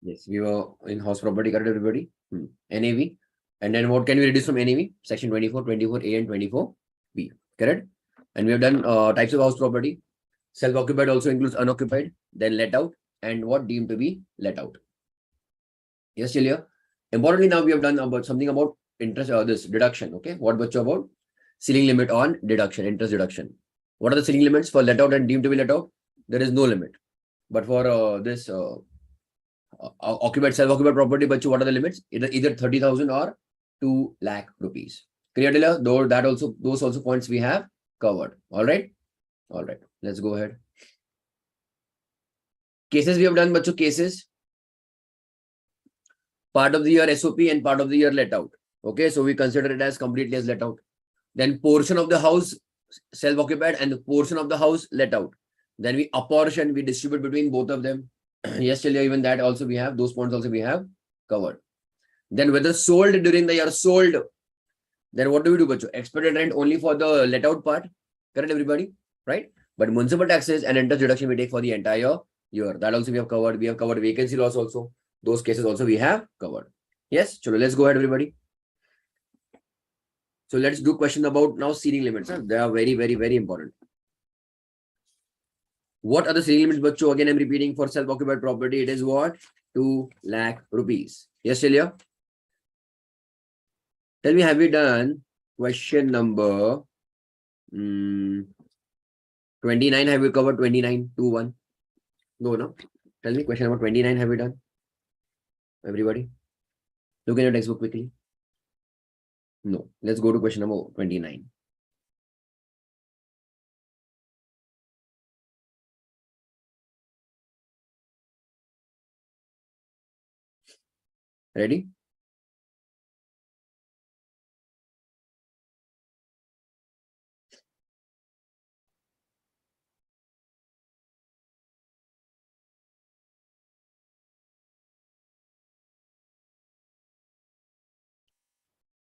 Yes, we were in house property, correct everybody? NAV. And then what can we reduce from NAV? Section 24, 24A and 24B, correct? And we have done types of house property. Self-occupied also includes unoccupied, then let out, and what deemed to be let out. Yes, still here. Importantly, now we have done about something about interest, this deduction. Okay, what much about ceiling limit on deduction, interest deduction. What are the ceiling limits for let out and deemed to be let out? There is no limit. But for this occupied, self-occupied property, but what are the limits? Either 30,000 or 2 lakh rupees. Clear, Dilla? Though that also, those also points we have covered. All right. Let's go ahead. Cases we have done, bacho, cases. Part of the year SOP and part of the year let out. Okay, so we consider it as completely as let out. Then portion of the house self-occupied and the portion of the house let out. Then we apportion, we distribute between both of them. Yes, till even that also we have, those points also we have covered. Then whether sold during the year, sold, then what do we do, bacho? Expected rent only for the let out part. Correct, everybody? Right? But municipal taxes and interest deduction we take for the entire year. That also we have covered. We have covered vacancy loss also. Those cases also we have covered. Yes, chalo, let's go ahead, everybody. So let's do question about now ceiling limits. Huh? They are very, very, very important. What are the ceiling limits, bacho? Again, I'm repeating for self-occupied property. It is what? 2 lakh rupees. Yes, Celia? Tell me, have we done question number 29? Have we covered 29? 2, 1? No. Tell me, question number 29, have we done? Everybody? Look at your textbook quickly. No. Let's go to question number 29. Ready?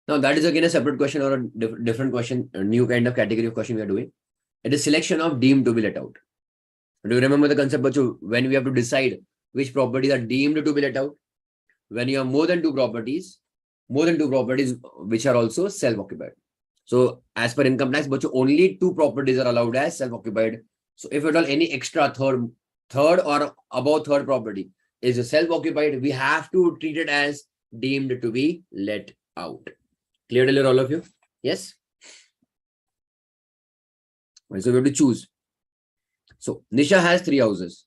Now that is again a separate question or a different question, a new kind of category of question we are doing. It is selection of deemed to be let out. Do you remember the concept, bacho? When we have to decide which properties are deemed to be let out? When you have more than two properties which are also self-occupied. So as per income tax, bacho, only 2 properties are allowed as self-occupied. So if at all any extra third or above third property is a self-occupied, we have to treat it as deemed to be let out. Clear to all of you? Yes. So we have to choose. So Nisha has 3 houses.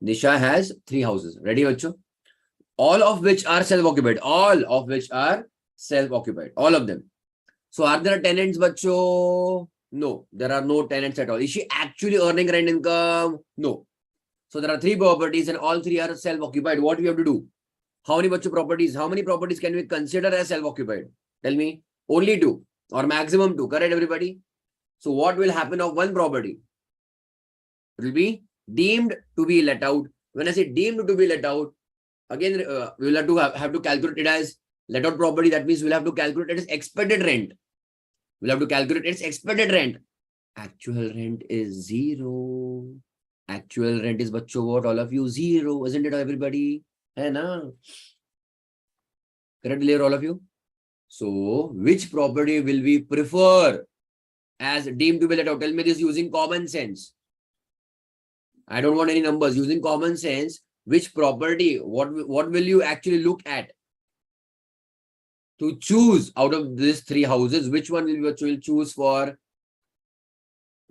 Ready, bacho? All of which are self-occupied. All of them. So are there tenants, bacho? No, there are no tenants at all. Is she actually earning rent income? No. So there are 3 properties and all 3 are self-occupied. What we have to do? How many properties? How many properties can we consider as self-occupied? Tell me. Only 2 or maximum 2. Correct, everybody? So what will happen of one property? It will be deemed to be let out. When I say deemed to be let out, again, we will have to calculate it as let out property. That means we'll have to calculate it as expected rent. Actual rent is 0. Actual rent is, bacho, what? All of you, 0. Isn't it, everybody? Hai na? Correct, clear, all of you? So, which property will we prefer as deemed to be let out? Tell me this using common sense. I don't want any numbers. Using common sense, which property, what will you actually look at to choose out of these 3 houses? Which one will you choose for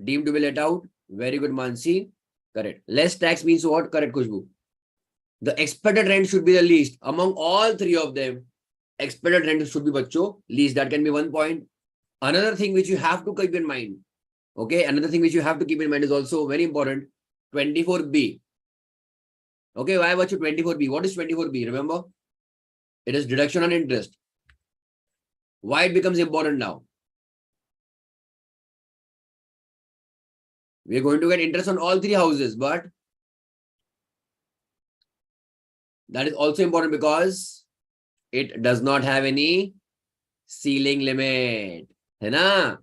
deemed to be let out? Very good, Mansi. Correct. Less tax means what? Correct, Khushbu. The expected rent should be the least. Among all 3 of them, expected rent should be, bacho, least. That can be 1 point. Another thing which you have to keep in mind. Okay. Another thing which you have to keep in mind is also very important. 24B. Okay. Why, bacho, 24B? What is 24B? Remember? It is deduction on interest. Why it becomes important now? We are going to get interest on all 3 houses, but that is also important because it does not have any ceiling limit. Hai na?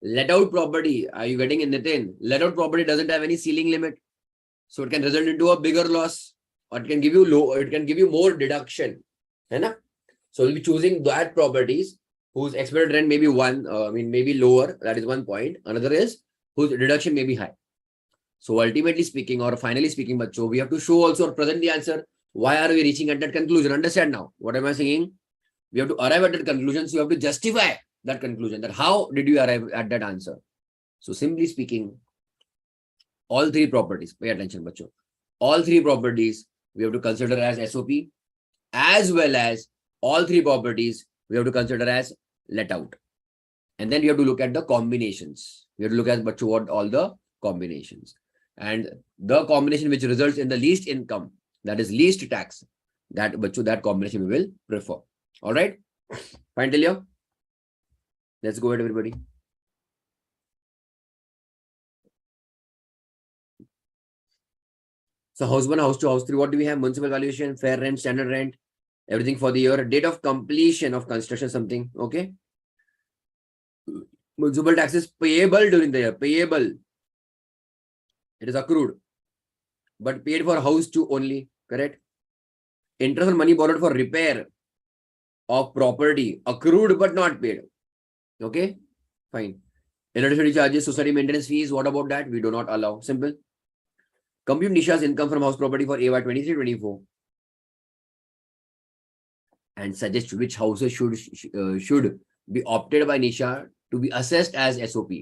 Let out property. Are you getting in, Nitin? Let out property doesn't have any ceiling limit. So it can result into a bigger loss or it can give you low, or it can give you more deduction. है ना? So we'll be choosing that properties whose expected rent may be maybe lower. That is one point. Another is whose deduction may be high. So ultimately speaking, or finally speaking, bacho, we have to show also or present the answer. Why are we reaching at that conclusion? Understand now. What am I saying? We have to arrive at that conclusion. So you have to justify that conclusion. That how did you arrive at that answer? So simply speaking, all three properties, pay attention, bacho. All three properties we have to consider as SOP, as well as all three properties we have to consider as let out. And then we have to look at the combinations. We have to look at bacho, what all the combinations. And the combination which results in the least income, that is least tax, that combination we will prefer. All right, fine till here. Let's go ahead, everybody. So house 1, house 2, house 3, what do we have? Municipal valuation, fair rent, standard rent, everything for the year, date of completion of construction, something. Okay, municipal taxes payable during the year, payable. It is accrued, but paid for house 2 only, correct? Interest on money borrowed for repair of property, accrued but not paid. Okay, fine. Electricity charges, society maintenance fees, what about that? We do not allow. Simple. Compute Nisha's income from house property for AY 23-24 and suggest which houses should be opted by Nisha to be assessed as SOP,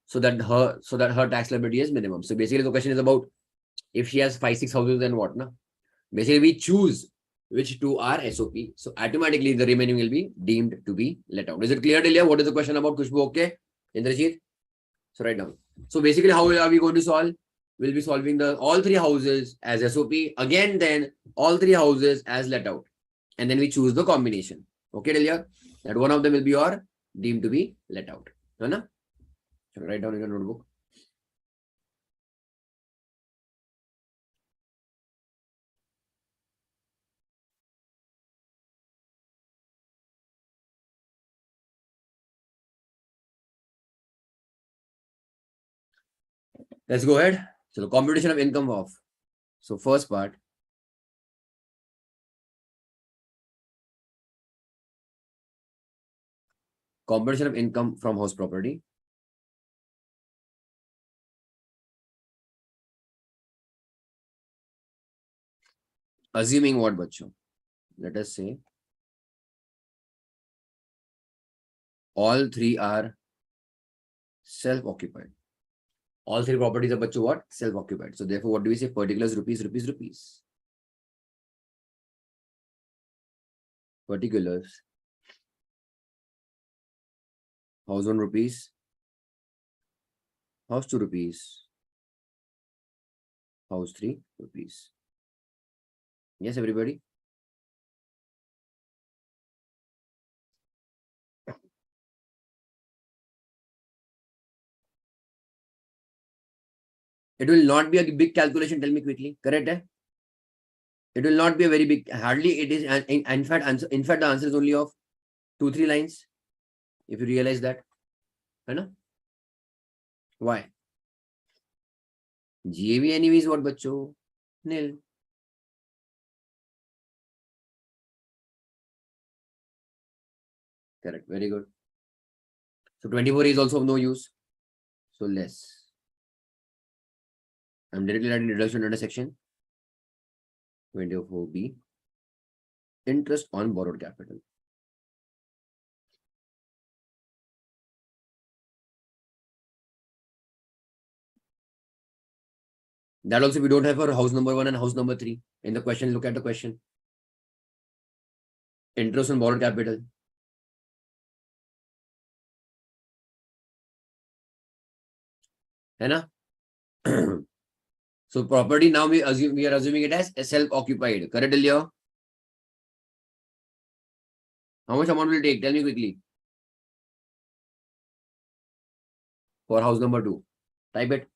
so that her tax liability is minimum. So basically the question is about if she has 5-6 houses, then what? Na? Basically we choose which two are SOP. So automatically the remaining will be deemed to be let out. Is it clear, Delia? What is the question about, Kushbu? Okay, Indrajit? So write down. So basically how are we going to solve? We'll be solving the all three houses as SOP, again then all three houses as let out, and then we choose the combination. Okay, Delia? That one of them will be or deemed to be let out. No? So write down in your notebook. Let's go ahead. So the computation of income of. So first part. Computation of income from house property. Assuming what, bacho? Let us say all three are self-occupied. All three properties are bacho what? Self-occupied. So therefore, what do we say? Particulars rupees. Particulars. House 1 rupees. House 2 rupees. House 3 rupees. Yes, everybody? It will not be a big calculation. Tell me quickly. Correct? Eh? It will not be a very big. Hardly it is. In fact, the answer is only of 2-3 lines. If you realize that, है ना? Why? GAV anyway is what, बच्चों? Nil. Correct. Very good. So 24 is also of no use. So less. I'm directly writing deduction under section 24B. Interest on borrowed capital. That also we don't have for house number 1 and house number 3. In the question, look at the question. Interest on borrowed capital. है ना? So property now we are assuming it as self-occupied. Correct, Delia? How much amount will it take? Tell me quickly. For house number 2. Type it.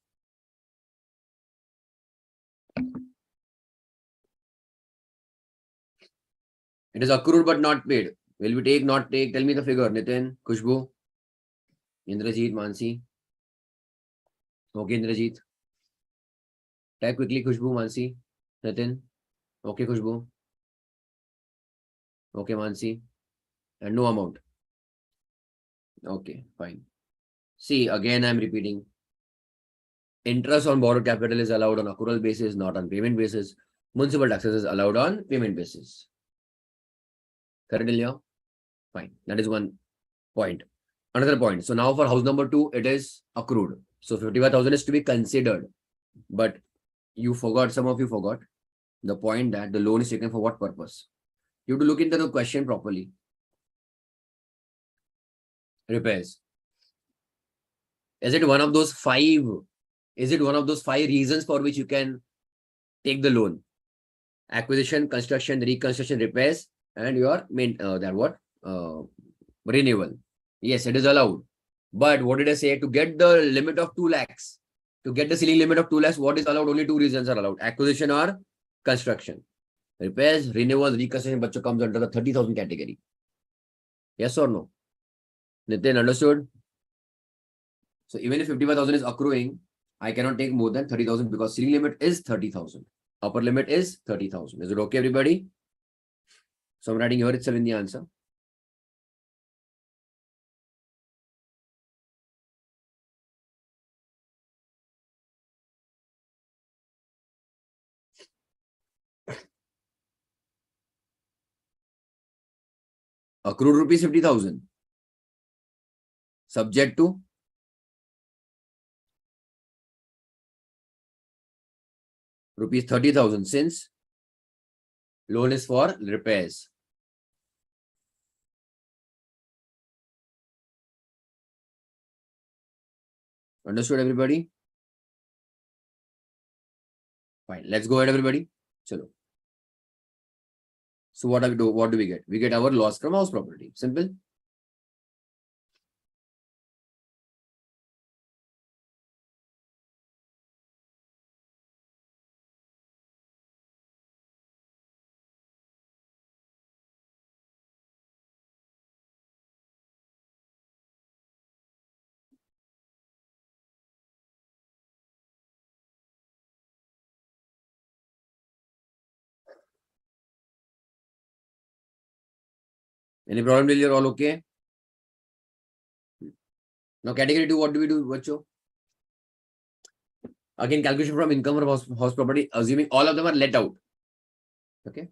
It is accrued but not paid. Will we take, not take? Tell me the figure. Nitin, Kushbu, Indrajit, Mansi. Okay, Indrajit. Type quickly, Kushbu, Mansi, Nitin. Okay, Khushbu. Okay, Mansi. And no amount. Okay, fine. See, again, I'm repeating. Interest on borrowed capital is allowed on accrual basis, not on payment basis. Municipal taxes is allowed on payment basis. Correct, Ilya? Fine. That is one point. Another point. So now for house number 2, it is accrued. So 55,000 is to be considered. But you forgot, some of you forgot the point that the loan is taken for what purpose. You have to look into the question properly. Repairs. Is it one of those five? Is it one of those 5 reasons for which you can take the loan? Acquisition, construction, reconstruction, repairs, and your main renewal. Yes, it is allowed. But what did I say? To get the limit of 2 lakhs, to get the ceiling limit of 2 lakhs, what is allowed? Only 2 reasons are allowed: acquisition or construction. Repairs, renewals, reconstruction, but comes under the 30,000 category. Yes or no? Nitin, understood? So even if 55,000 is accruing, I cannot take more than 30,000 because ceiling limit is 30,000. Upper limit is 30,000. Is it okay, everybody? So I'm writing here itself in the answer. Accrued rupees 50,000. Subject to rupees 30,000 since loan is for repairs. Understood, everybody? Fine. Let's go ahead, everybody. Chalo. So what do we do? What do we get? We get our loss from house property. Simple. Any problem till you're all okay? Now category 2, what do we do, Vacho? Again, calculation from income or house property, assuming all of them are let out. Okay.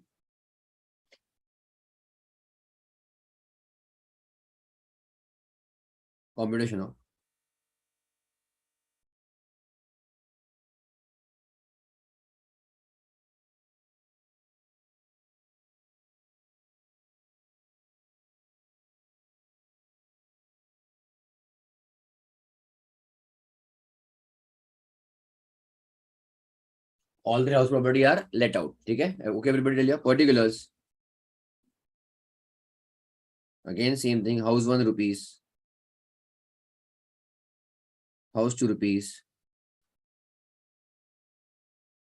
Computation of. All 3 house property are let out. Okay. Okay, everybody tell your particulars. Again, same thing. House 1 rupees. House 2 rupees.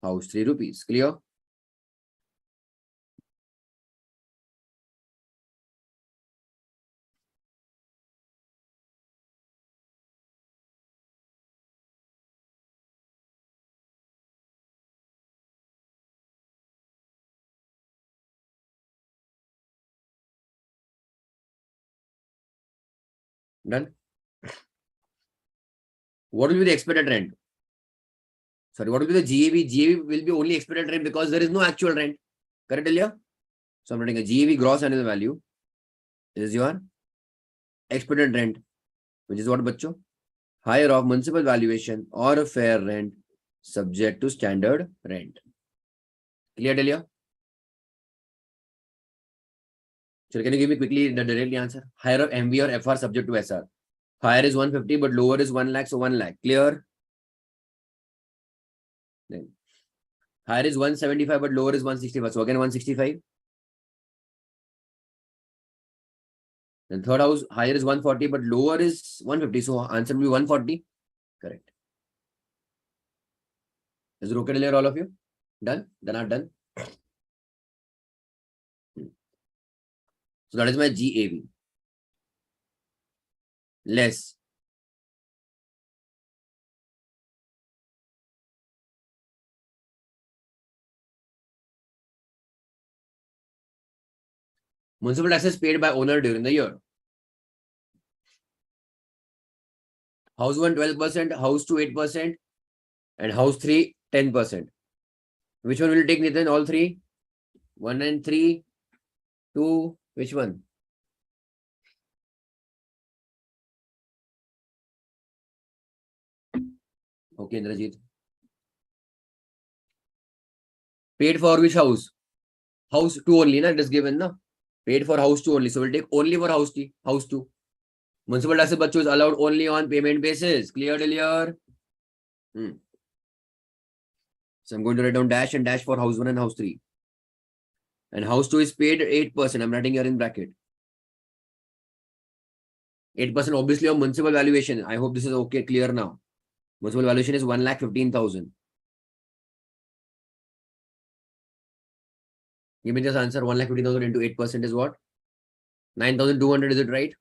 House 3 rupees. Clear? Done. What will be the expected rent? Sorry, what will be the GAV? GAV will be only expected rent because there is no actual rent. Correct, Ilya? So I'm writing a GAV, gross annual value, is your expected rent, which is what, bacho? Higher of municipal valuation or a fair rent subject to standard rent. Clear, Ilya? So can you give me quickly the directly answer? Higher of MV or FR subject to SR. Higher is 150, but lower is 1 lakh, so 1 lakh. Clear? Then higher is 175, but lower is 165. So again 165. Then third house, higher is 140, but lower is 150. So answer will be 140. Correct. Is it okay to clear all of you? Done? Then are done. So that is my GAV. Less. Municipal taxes paid by owner during the year. House 1 12%, house 2 8%, and house 3 10%. Which one will take, Nitin? All three? 1 and 3, 2, which one? Okay, Indrajit. Paid for which house? House 2 only, na? It is given, na? Paid for house 2 only. So we'll take only for house 2. Municipal taxes bachcho is allowed only on payment basis. Clear till here? So I'm going to write down dash and dash for house 1 and house 3. And house 2 is paid 8%. I'm writing here in bracket. 8% obviously of municipal valuation. I hope this is okay, clear now. Municipal valuation is 1,15,000. Give me this answer. 1,15,000 into 8% is what? 9,200, is it right?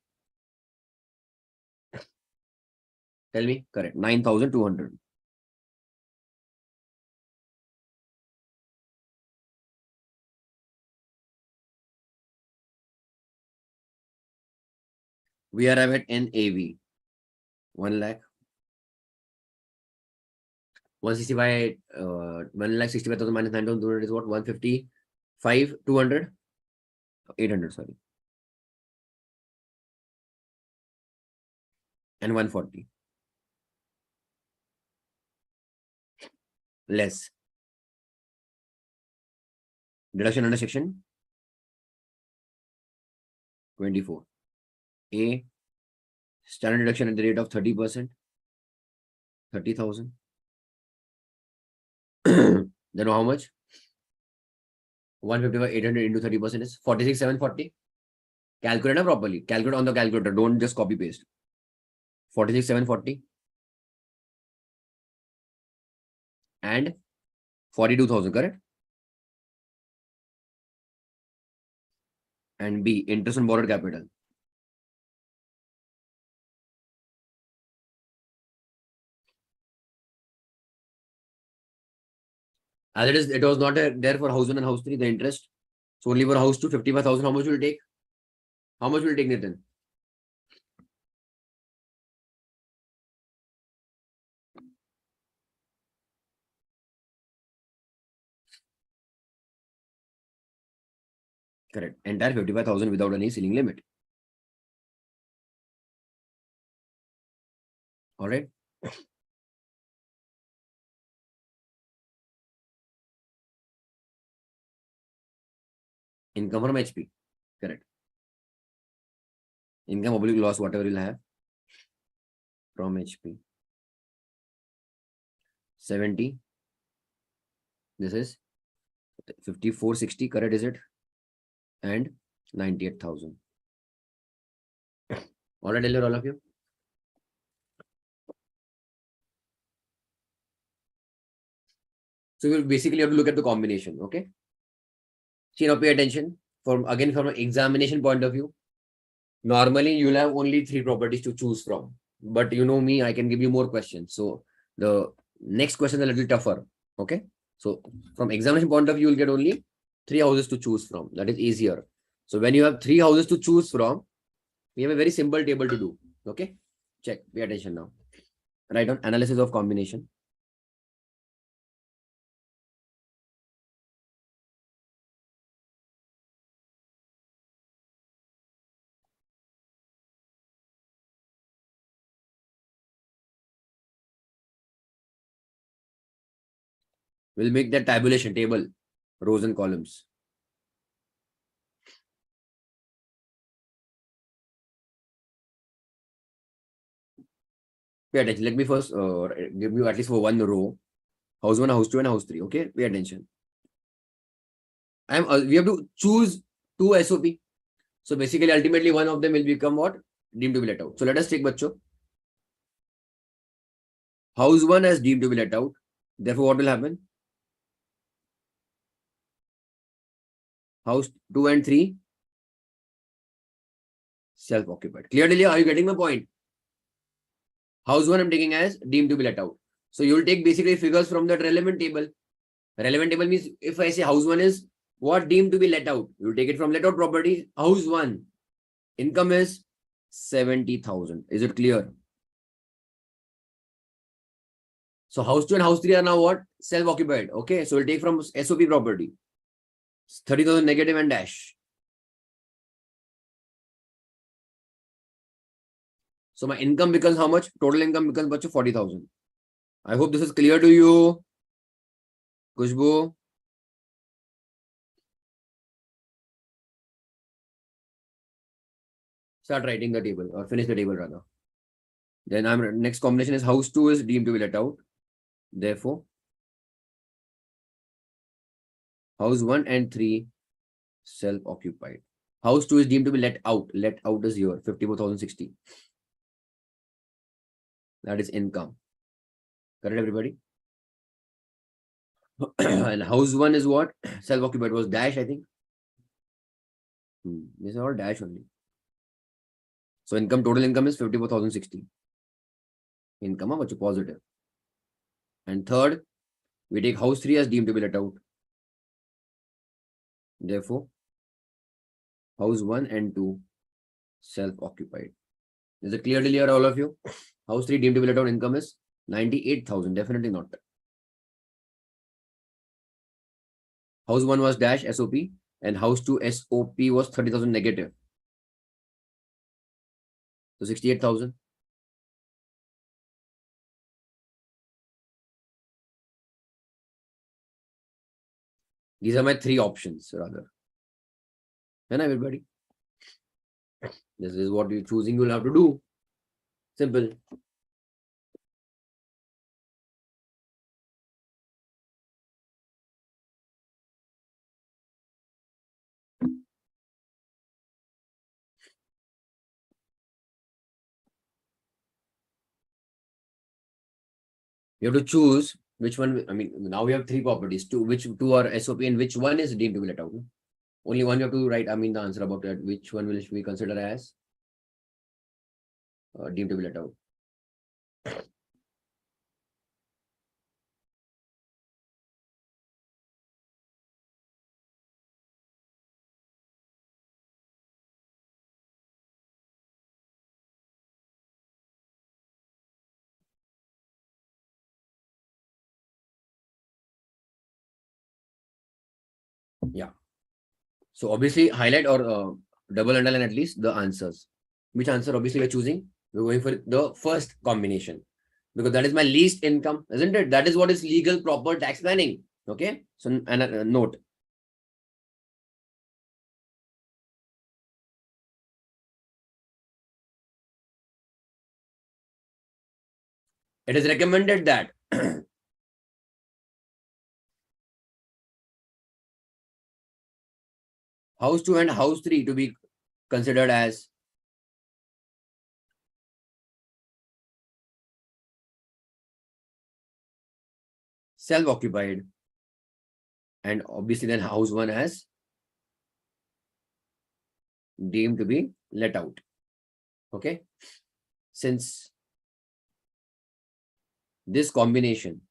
Tell me. Correct. 9,200. We arrive at NAV. 1 lakh. 165, 1,65,000 minus 9,200 is what? 155, 200, 800, sorry. And 140. Less. Deduction under section 24. A. Standard deduction at the rate of 30%. 30,000. Then how much? 155, 800 into 30% is 46,740. Calculate properly. Calculate on the calculator. Don't just copy paste. 46,740. And 42,000, correct? And B. Interest on borrowed capital. As it is, it was not there for house 1 and house 3, the interest. So only for house 2, 55,000. How much will take? How much will take, Nitin? Correct. Entire 55,000 without any ceiling limit. All right. Income from HP. Correct. Income oblique loss, whatever you'll have from HP. 70. This is 5460, correct, is it? And 98,000. All right, all of you. So we'll basically have to look at the combination, okay? See, now pay attention. From an examination point of view, normally you'll have only 3 properties to choose from. But you know me, I can give you more questions. So the next question is a little tougher, okay? So from examination point of view, you'll get only 3 houses to choose from. That is easier. So when you have 3 houses to choose from, we have a very simple table to do, okay? Check, pay attention now. Write down analysis of combination. We'll make that tabulation table, rows and columns. Pay attention. Let me first give you at least for one row. House 1, house 2, and house 3. Okay, pay attention. We have to choose 2 SOP. So basically, ultimately, one of them will become what? Deemed to be let out. So let us take Bacho. House 1 has deemed to be let out. Therefore, what will happen? House 2 and 3 self-occupied. Clearly, are you getting my point? House 1 I'm taking as deemed to be let out. So you will take basically figures from that relevant table. Relevant table means if I say house 1 is What deemed to be let out? You take it from let out property. House 1. Income is 70,000. Is it clear? So house 2 and house 3 are now what? Self-occupied. Okay. So we'll take from SOP property. 30,000 negative and dash. So my income becomes how much? Total income becomes 40,000. I hope this is clear to you. Kushbu. Start writing the table or finish the table rather. Then next combination is house 2 is deemed to be let out. Therefore, house 1 and 3 self-occupied. House 2 is deemed to be let out. Let out is here, 54,060. That is income. Correct, everybody? And house 1 is what? Self-occupied was dash, I think. This is all dash only. So income, total income is 54,060. Income is positive. And third, we take house 3 as deemed to be let out. Therefore, house 1 and 2 self-occupied. Is it clear to all of you? House 3 deemed to be let out, income is 98,000. Definitely not. House 1 was dash SOP and house 2 SOP was 30,000 negative. So 68,000. These are my 3 options rather. And everybody, this is what you're choosing, you'll have to do. Simple. You have to choose which one. I mean, now we have 3 properties. Which two are SOP and which one is deemed to be let out? Only one you have to write. I mean, the answer about that. Which one will we consider as deemed to be let out? Yeah. So obviously highlight or double underline at least the answers. Which answer obviously we're choosing? We're going for the first combination because that is my least income, isn't it? That is what is legal proper tax planning. Okay. So and a note. It is recommended that house 2 and house 3 to be considered as self-occupied, and obviously then house 1 as deemed to be let out. Okay. Since this combination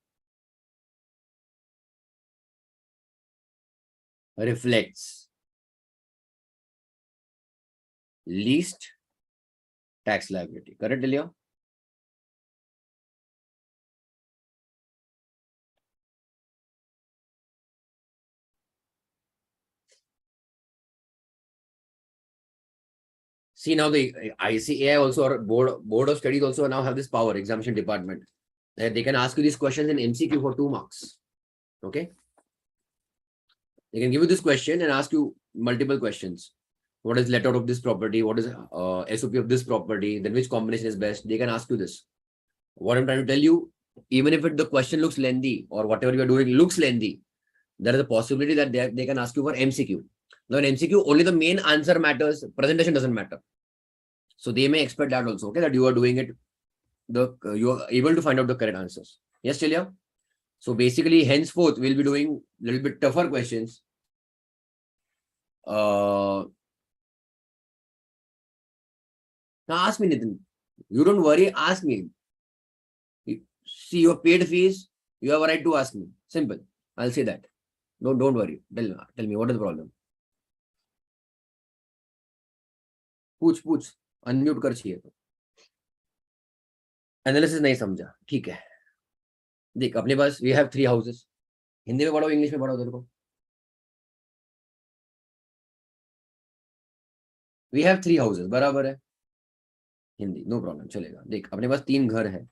reflects least tax liability. Correct, Delia? See, now the ICAI also, or board of studies also now have this power, examination department. They can ask you these questions in MCQ for 2 marks. Okay. They can give you this question and ask you multiple questions. What is let out of this property? What is SOP of this property? Then which combination is best? They can ask you this. What I'm trying to tell you, even if the question looks lengthy or whatever you are doing looks lengthy, there is a possibility that they can ask you for MCQ. Now in MCQ, only the main answer matters. Presentation doesn't matter. So they may expect that also, okay, that you are doing it, you are able to find out the correct answers. Yes, Celia? So basically, henceforth, we'll be doing a little bit tougher questions. Now ask me, Nitin. You don't worry, ask me. See your paid fees, you have a right to ask me. Simple. I'll say that. Don't worry. Tell me what is the problem. पूछ unmute कर चाहिए तो. Analysis नहीं समझा, ठीक है. देख अपने पास वी हैव 3 हाउसेस. हिंदी में पढ़ो इंग्लिश में पढ़ो तेरे को. वी हैव 3 हाउसेस बराबर है. हिंदी नो प्रॉब्लम चलेगा. देख अपने पास 3 घर है.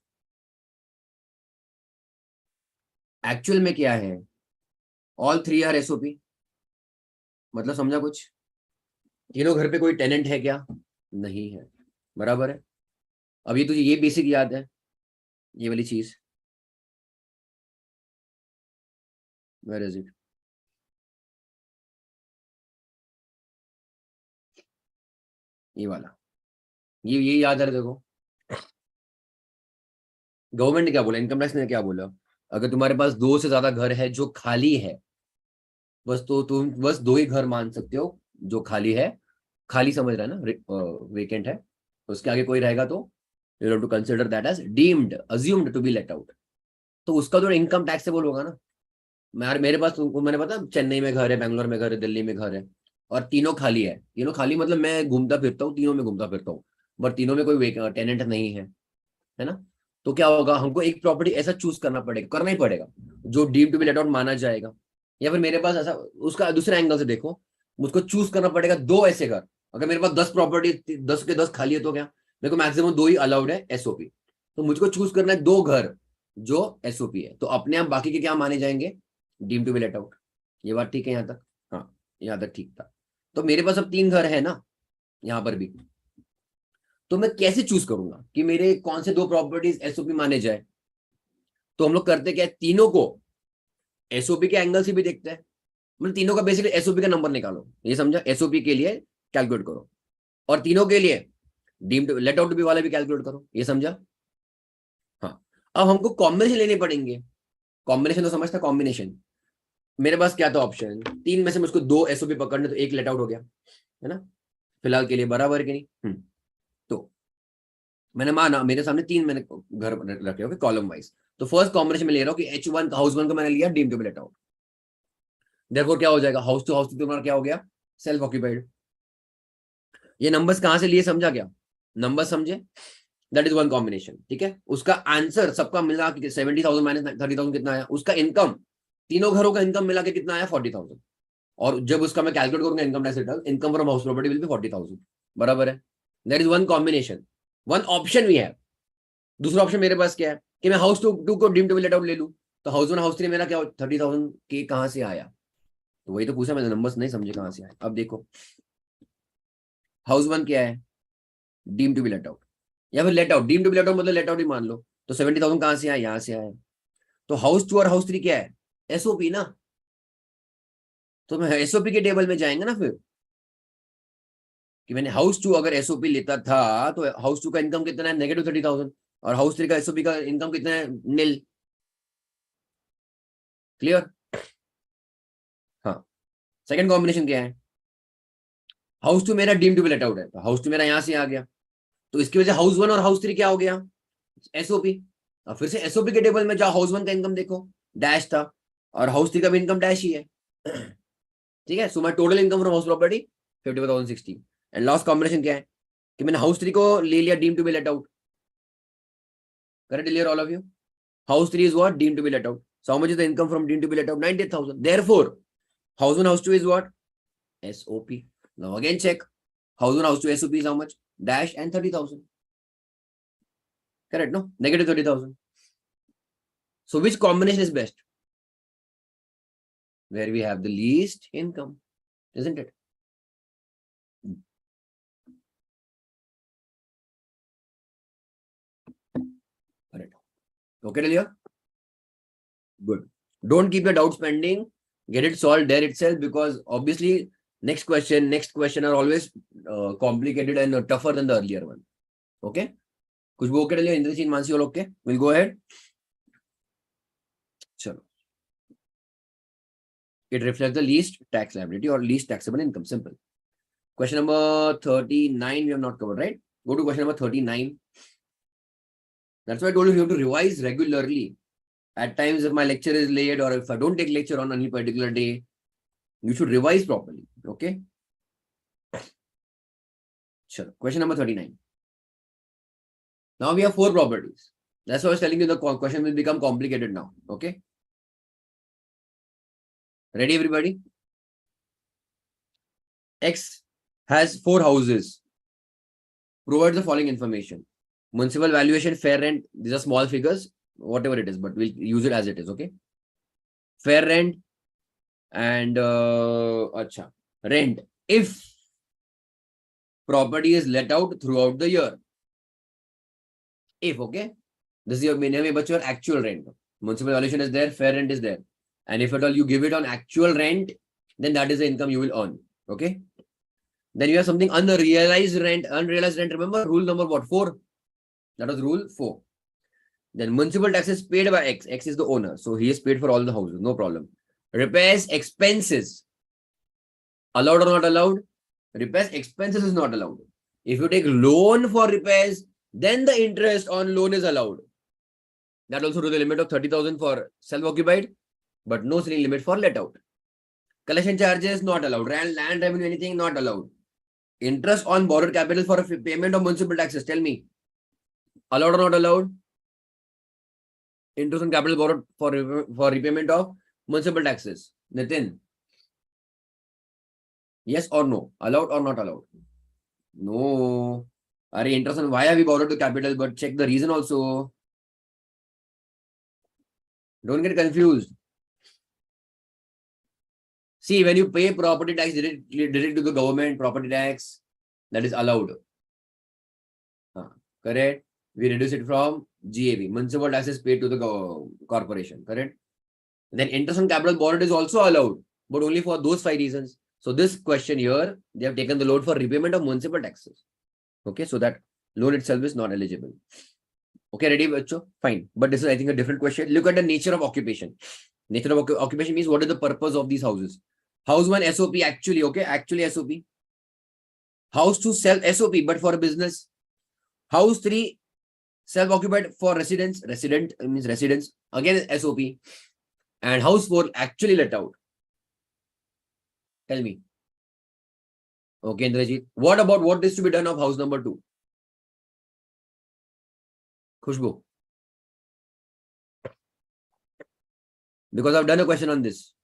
एक्चुअल में क्या है, ऑल 3 आर एसओपी. मतलब समझा कुछ. तीनों घर पे कोई टेनेंट है क्या, नहीं है, बराबर है. अब ये तुझे ये बेसिक याद है, ये वाली चीज. Where is it. ये वाला, ये याद है देखो. गवर्नमेंट ने क्या बोला, इनकम टैक्स ने क्या बोला, अगर तुम्हारे पास 2 से ज्यादा घर है जो खाली है, बस तो तुम बस 2 ही घर मान सकते हो जो खाली है. खाली समझ रहा है ना, वेकेंट है. उसके आगे कोई रहेगा तो you have to consider that as deemed assumed to be let out. तो उसका जो इनकम टैक्सेबल होगा ना. मेरे पास मैंने पता चेन्नई में घर है, बैंगलोर में घर है, दिल्ली में घर है, और तीनों खाली है. तीनों खाली मतलब मैं घूमता फिरता हूँ, तीनों में घूमता फिरता हूँ, बट तीनों में कोई टेनेंट नहीं है ना. तो क्या होगा, हमको एक प्रॉपर्टी ऐसा चूज करना ही पड़ेगा जो deem to be let out माना जाएगा. या फिर मेरे पास ऐसा, उसका दूसरे एंगल से देखो, मुझको चूज करना पड़ेगा 2 ऐसे घर. अगर मेरे पास 10 प्रॉपर्टी 10 के 10 खाली है तो क्या, मेरे को मैक्सिमम 2 ही अलाउड है एसओपी. तो मुझको चूज करना है 2 घर जो एसओपी है, तो अपने आप बाकी के क्या माने जाएंगे, deem to be let out. ये बात ठीक है यहाँ तक. हाँ यहाँ तक ठीक था. तो मेरे पास अब 3 घर है ना यहाँ पर भी. तो मैं कैसे चूज करूंगा कि मेरे कौन से 2 प्रॉपर्टीज एसओपी माने जाए. तो हम लोग करते क्या है, तीनों को एसओपी के एंगल से भी देखते हैं. मतलब तीनों का बेसिकली एसओपी का नंबर निकालो, ये समझा. एसओपी के लिए कैलकुलेट करो, और तीनों के लिए deem to let out to be वाला भी कैलकुलेट करो, ये समझा. हाँ. अब हमको कॉम्बिनेशन लेने पड़ेंगे. कॉम्बिनेशन तो समझता, कॉम्बिनेशन. मेरे पास क्या था ऑप्शन, 3 में से मुझको 2 एसओपी पकड़ने, तो 1 लेट आउट हो गया, है ना. फिलहाल के लिए बराबर है कि नहीं. तो मैंने माना मेरे सामने 3 मैंने घर रखे होंगे कॉलम वाइज. तो फर्स्ट कॉम्बिनेशन में ले रहा हूँ कि H1 हाउस 1 को मैंने लिया deem to be let out. Therefore क्या हो जाएगा, हाउस टू तुम्हारा क्या हो गया, सेल्फ ऑक्यूपाइड. ये नंबर्स कहां से लिए समझा क्या, नंबर समझे. दैट इज वन कॉम्बिनेशन, ठीक है. उसका आंसर सबका मिला के 70,000 माइनस 30,000 कितना आया, उसका इनकम, तीनों घरों का इनकम मिला के कितना आया, 40,000. और जब उसका मैं कैलकुलेट करूंगा income tax return, income from house property will be 40,000. बराबर है. That is one combination, one option we have. दूसरा ऑप्शन मेरे पास क्या है कि मैं हाउस टू को deem to be let out ले लूं. तो हाउस 1 हाउस 3 मेरा क्या 30,000 के कहां से आया. तो वही तो पूछा मैंने, नंबर्स नहीं समझे कहां से आए. अब देखो हाउस 1 क्या है, deem to be let out, या फिर let out. Deem to be let out मतलब लेट आउट ही मान लो. तो 70,000 कहां से आया, यहां से आया. तो हाउस 2 और हाउस 3 क्या है, एसओपी ना. तो मैं एसओपी के टेबल में जाएंगे ना फिर, कि मैंने हाउस 2 अगर एसओपी लेता था तो हाउस 2 का इनकम कितना है, -30,000, और हाउस 3 का एसओपी का इनकम कितना है, नील. क्लियर. हाँ. सेकंड कॉम्बिनेशन क्या है, हाउस 2 मेरा deem to be let out है, तो हाउस 2 मेरा यहां से आ गया. तो इसकी वजह हाउस 1 और हाउस 3 क्या हो गया, एसओपी. अब फिर से एसओपी के टेबल में जाओ, हाउस 1 का इनकम देखो, डैश था, और हाउस 3 का भी इनकम डैश ही है. ठीक है. So my total income from house property 54,060. And last combination क्या है कि मैंने हाउस 3 को ले लिया deem to be let out. Correct clear all of you. House 3 is what, deem to be let out. So how much is the income from deemed to be let out, 98,000. Therefore house 1 house 2 is what, SOP. Now again check, house 1 house 2 SOP is how much, dash and 30,000. Correct, no? -30,000. So which combination is best, where we have the least income, isn't it? Correct. Okay, Delia? Good. Don't keep your doubts pending. Get it solved there itself, because obviously next question are always complicated and tougher than the earlier one. Okay? कुछ वो okay Delia, Indrajit Mansi all okay? We'll go ahead. चलो. It reflects the least tax liability or least taxable income. Simple. Question number 39 we have not covered, right? Go to question number 39. That's why I told you have to revise regularly. At times, if my lecture is late or if I don't take lecture on any particular day, you should revise properly. Okay. Sure. Question number 39. Now we have 4 properties. That's why I was telling you the question will become complicated now. Okay. Ready, everybody? X has 4 houses. Provide the following information. Municipal valuation, fair rent. These are small figures, whatever it is, but we'll use it as it is. Okay. Fair rent and rent. If property is let out throughout the year. If, okay. This is your actual rent. Municipal valuation is there, fair rent is there. And if at all you give it on actual rent, then that is the income you will earn. Okay. Then you have something unrealized rent. Unrealized rent, remember rule number what? 4. That was rule 4. Then municipal taxes paid by X. X is the owner. So he is paid for all the houses. No problem. Repairs expenses. Allowed or not allowed? Repairs expenses is not allowed. If you take loan for repairs, then the interest on loan is allowed. That also to the limit of 30,000 for self-occupied, but no ceiling limit for let out. Collection charges not allowed. Land revenue, anything not allowed. Interest on borrowed capital for payment of municipal taxes. Tell me, allowed or not allowed? Interest on capital borrowed for repayment of municipal taxes. Nitin, yes or no? Allowed or not allowed? No. Are interest on why have we borrowed the capital? But check the reason also. Don't get confused. See, when you pay property tax directly to the government, property tax, that is allowed. Correct? We reduce it from GAV. Municipal taxes paid to the corporation. Correct? Then interest on capital borrowed is also allowed, but only for those 5 reasons. So this question here, they have taken the loan for repayment of municipal taxes. Okay, so that loan itself is not eligible. Okay, ready, Bacho? Fine. But this is, I think, a different question. Look at the nature of occupation. Nature of occupation means what is the purpose of these houses? House 1 SOP actually, okay, actually SOP. House 2 self SOP, but for a business. House 3 self-occupied for residents. Resident means residents. Again SOP. And house 4 actually let out. Tell me. Okay, Indrajit. What about what is to be done of house number 2? Khushbu. Because I've done a question on this.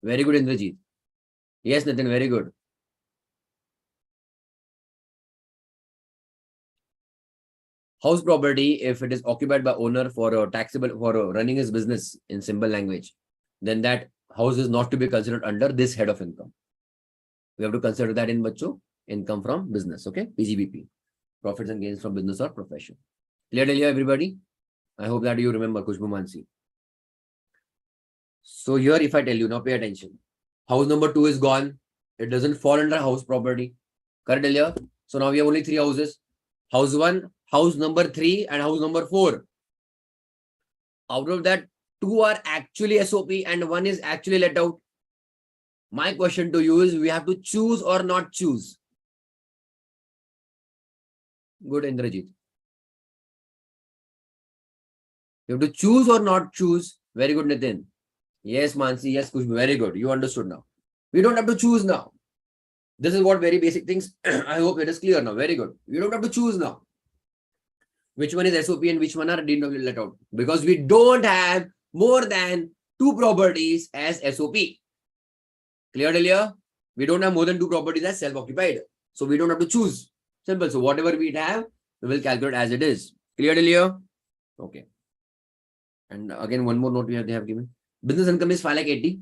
Very good, Indrajit. Yes, Nitin, very good. House property, if it is occupied by owner for a taxable, for running his business in simple language, then that house is not to be considered under this head of income. We have to consider that in Bacho, income from business, okay? PGBP, profits and gains from business or profession. Clear here, everybody? I hope that you remember Khushbu Mansi. So here, if I tell you, now pay attention. House number 2 is gone. It doesn't fall under house property. Correct here? So now we have only 3 houses. House 1, house number 3, and house number 4. Out of that, 2 are actually SOP and 1 is actually let out. My question to you is, we have to choose or not choose? Good, Indrajit. You have to choose or not choose? Very good, Nitin. Yes, Mansi. Yes, Kushbu. Very good. You understood now. We don't have to choose now. This is what very basic things. I hope it is clear now. Very good. You don't have to choose now. Which one is SOP and which one are deemed let out? Because we don't have more than 2 properties as SOP. Clear earlier? We don't have more than 2 properties as self-occupied. So we don't have to choose. Simple. So whatever we have, we will calculate as it is. Clear earlier? Okay. And again, one more note they have given. Business income is 5,80,000.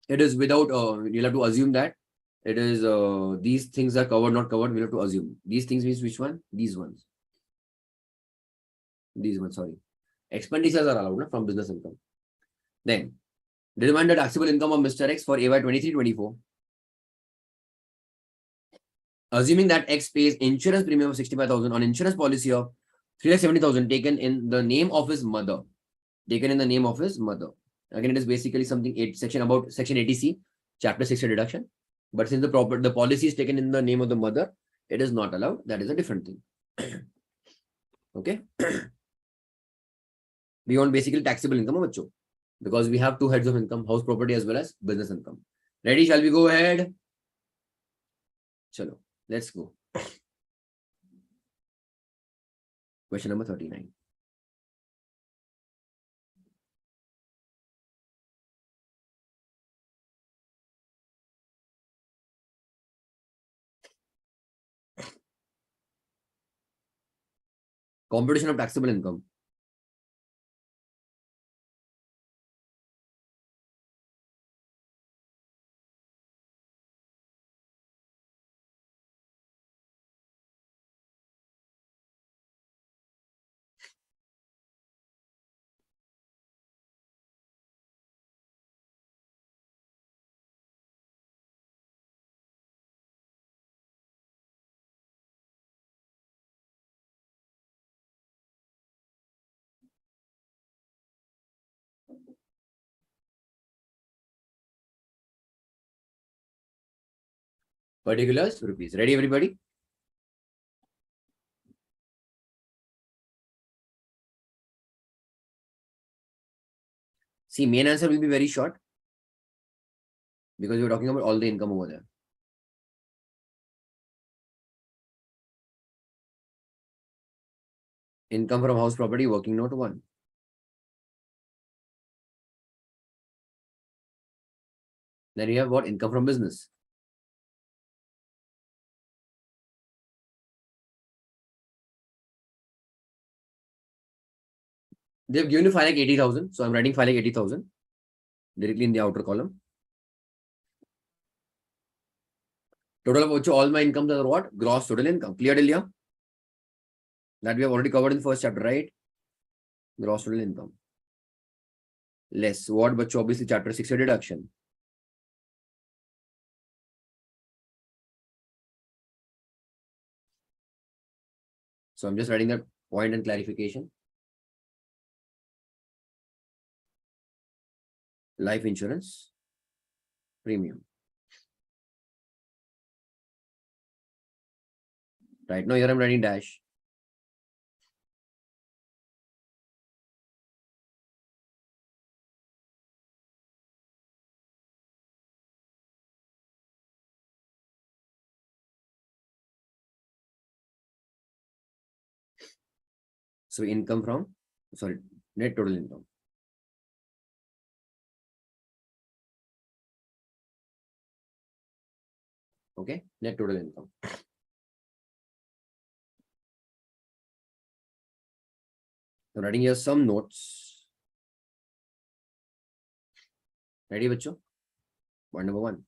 It is without, you'll have to assume that it is, these things are covered, not covered. We'll have to assume. These things means which one? These ones. These ones, sorry. Expenditures are allowed from business income. Then, determine the taxable income of Mr. X for AY 23-24. Assuming that X pays insurance premium of 65,000 on insurance policy of 370,000 taken in the name of his mother. Taken in the name of his mother. Again, it is basically something section 80C, chapter 6 deduction. But since the policy is taken in the name of the mother, it is not allowed. That is a different thing. Okay. We want basically taxable income, बच्चों, because we have two heads of income, house property as well as business income. Ready? Shall we go ahead? Chalo, let's go. Question number 39. Computation of taxable income. Particulars, rupees. Ready, everybody? See, main answer will be very short because we're talking about all the income over there. Income from house property, working note 1. Then you have what? Income from business. They've given you 5 like 80,000. So I'm writing 5 like 80,000 directly in the outer column. Total of which all my incomes are what? Gross total income. Clear till here? That we have already covered in the first chapter, right? Gross total income. Less what? But obviously chapter 6 deduction. So I'm just writing that point and clarification. Life insurance premium. Right now here I'm writing dash. So income from, sorry, net total income. Okay, net total income. So writing here some notes. Ready, bachcho? Point number 1.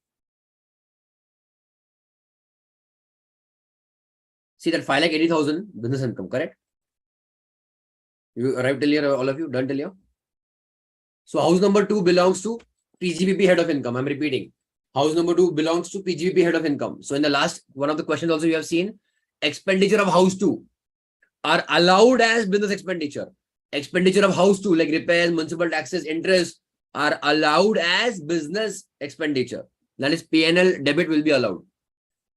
See that 5 like 80,000 business income, correct? You arrived till here, all of you done till here? So house number 2 belongs to PGBP head of income. I'm repeating. House number 2 belongs to PGBP head of income. So in the last one of the questions also you have seen expenditure of house 2 are allowed as business expenditure. Expenditure of house 2 like repairs, municipal taxes, interest are allowed as business expenditure. That is P&L debit will be allowed.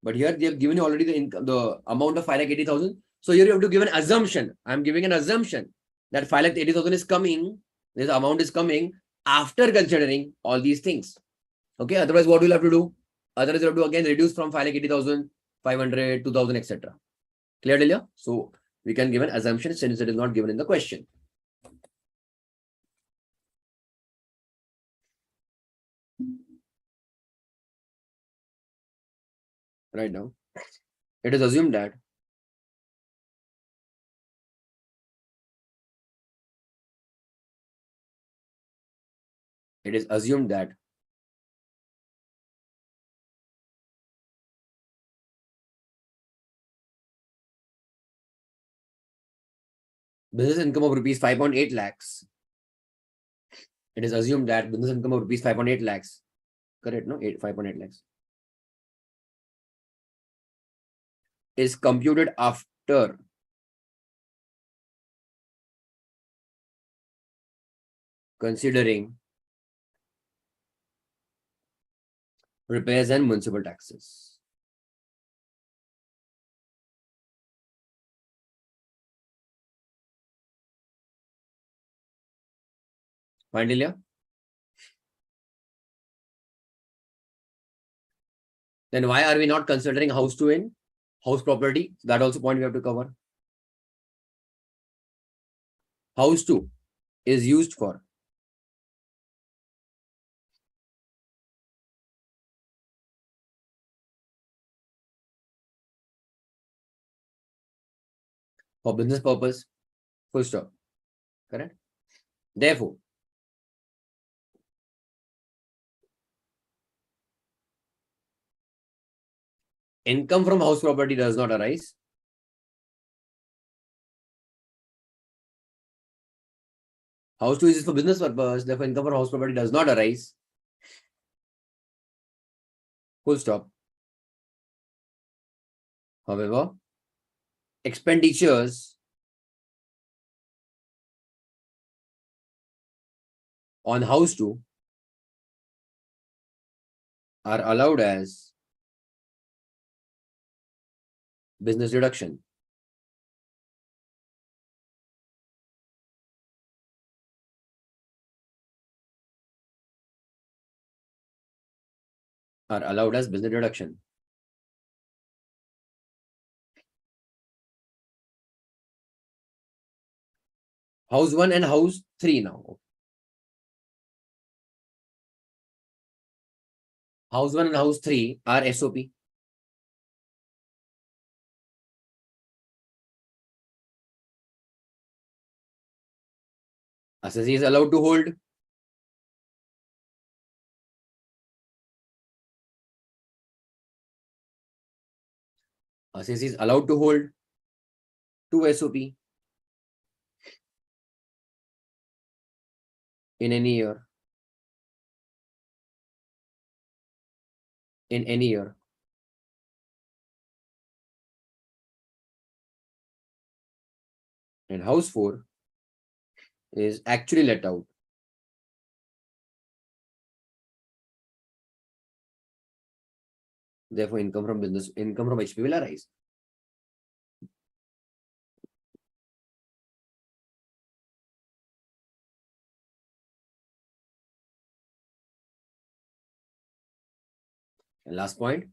But here they have given you already the income, the amount of 5 like 80,000. So here you have to give an assumption. I'm giving an assumption that 5 like 80,000 is coming. This amount is coming after considering all these things. Okay. Otherwise, what we'll have to do? Otherwise, you have to again reduce from 5 like 80,000, 500, 2,000, etc. Clear, Delia? So we can give an assumption since it is not given in the question. Right now, it is assumed that business income of rupees 5.8 lakhs. It is assumed that business income of rupees 5.8 lakhs. Correct, no? 5.8 lakhs. Is computed after considering repairs and municipal taxes. Fine till here? Then why are we not considering house to in house property? That also point we have to cover. House to is used for business purpose. Full stop. Correct? Therefore, income from house property does not arise. House to is for business purpose. Therefore, income from house property does not arise. Full stop. However, expenditures on house to are allowed as business deduction. Are allowed as business deduction. House 1 and house 3 now. House 1 and house 3 are SOP. Assessee is allowed to hold. Assessee is allowed to hold 2 SOP in any year. In any year. And house 4 is actually let out. Therefore, income from HP will arise. And last point.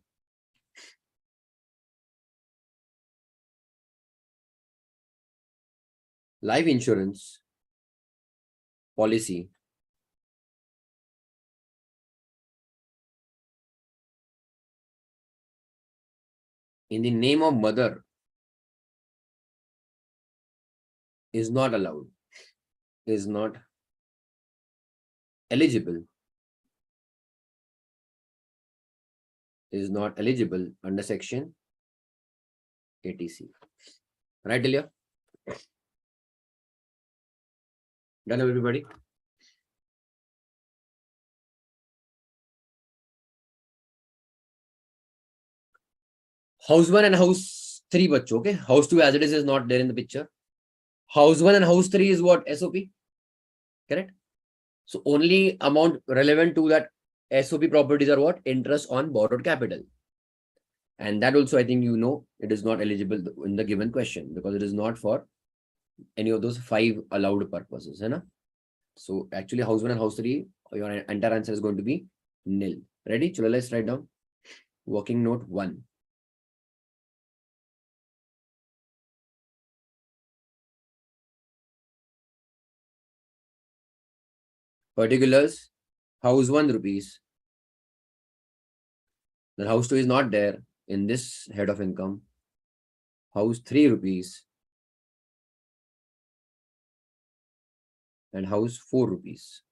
Life insurance policy in the name of mother is not allowed, is not eligible, is not eligible under section 80C. Right, Delia? Done, everybody? House 1 and house 3 bachcho, okay? House 2 as it is not there in the picture. House 1 and house 3 is what? SOP. Correct? So only amount relevant to that SOP properties are what? Interest on borrowed capital. And that also, I think it is not eligible in the given question because it is not for any of those 5 allowed purposes. Hai na? So actually house 1 and house 3, your entire answer is going to be nil. Ready? Chalo, let's write down. Working note 1. Particulars, house 1 rupees. Then house 2 is not there in this head of income. House 3 rupees. And house 4 rupees.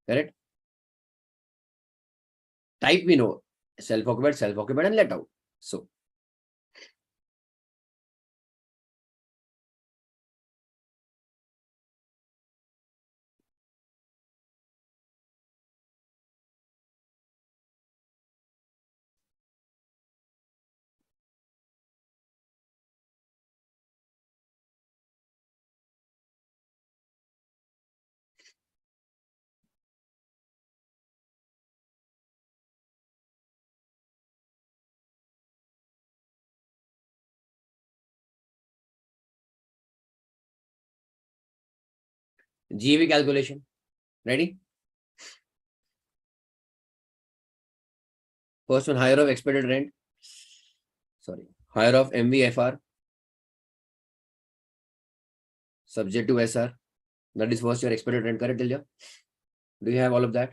Correct? Type we know. Self-occupied and let out. So GAV calculation. Ready? First one, higher of expected rent. Sorry, higher of MVFR subject to SR. That is first your expected rent. Correct, Ilya? Do you have all of that?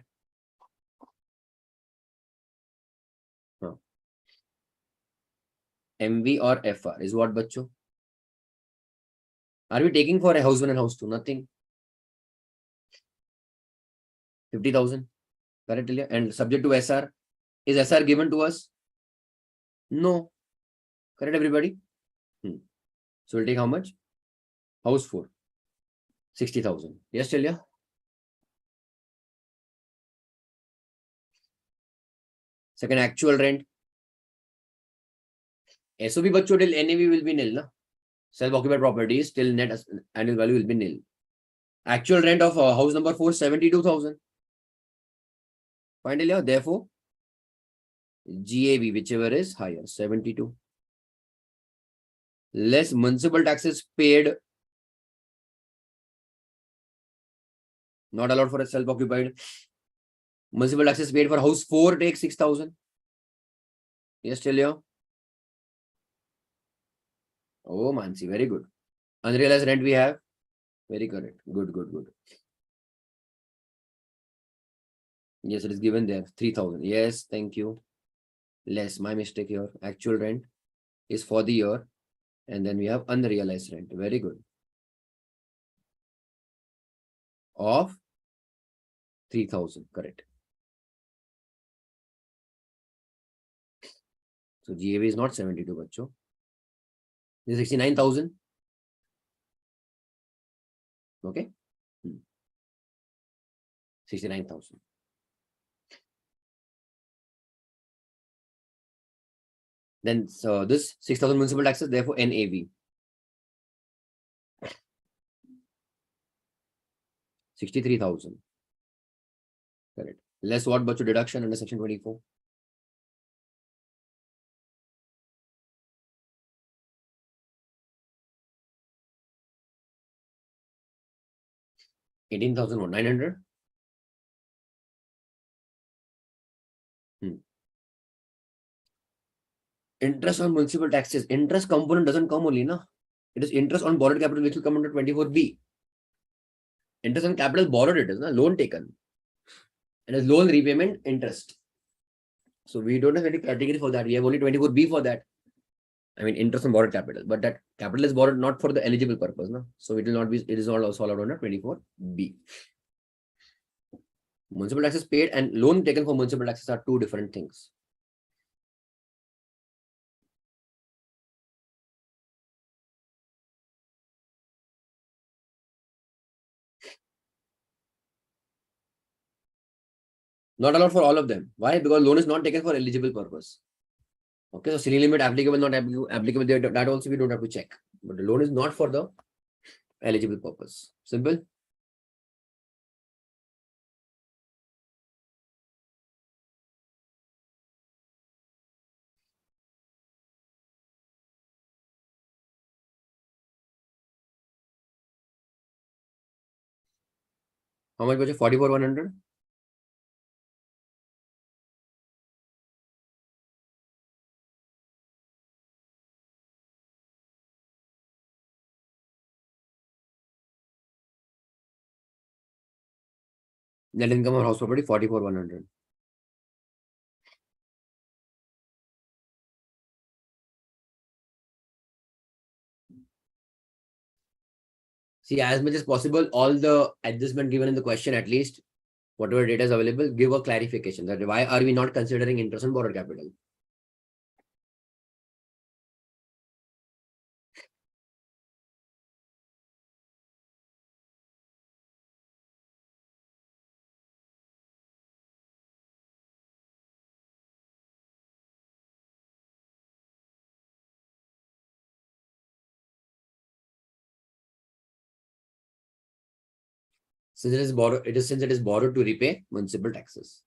No. MV or FR is what, bacho? Are we taking for a house 1 and house 2? Nothing. 50,000. Correct, Ilya? And subject to SR. Is SR given to us? No. Correct, everybody? So we'll take how much? House 4. 60,000. Yes, Ilya? Second, actual rent. SOB bacho till NAV will be nil, na? Self-occupied properties till net annual value will be nil. Actual rent of house number 4, 72,000. Fine, Ilya? Therefore, GAV, whichever is higher, 72. Less municipal taxes paid. Not allowed for a self-occupied. Municipal taxes paid for house 4, take 6,000. Yes, Ilya? Oh, Mansi, very good. Unrealized rent we have. Very correct. Good, good, good. Yes, it is given there. 3,000. Yes, thank you. Less, my mistake here. Actual rent is for the year. And then we have unrealized rent. Very good. Of 3,000. Correct. So GAV is not 72, bacho. This is 69,000. Okay. 69,000. Then so this 6,000 municipal taxes, therefore NAV. 63,000. Correct. Less what bacho deduction under section 24. $18,900. Interest on municipal taxes. Interest component doesn't come only, na? It is interest on borrowed capital which will come under 24B. Interest on capital borrowed, it is na? Loan taken. And as loan repayment interest. So we don't have any category for that. We have only 24B for that. I mean interest on borrowed capital. But that capital is borrowed not for the eligible purpose, na? So it will not be, it is not also allowed under 24B. Municipal taxes paid and loan taken for municipal taxes are two different things. Not allowed for all of them. Why? Because loan is not taken for eligible purpose. Okay, so ceiling limit applicable, not applicable, that also we don't have to check. But the loan is not for the eligible purpose. Simple. How much was it? 44,100. Net income or house property 44,100. See, as much as possible, all the adjustment given in the question, at least whatever data is available, give a clarification that why are we not considering interest on borrowed capital. Since it is borrowed, since it is borrowed to repay municipal taxes.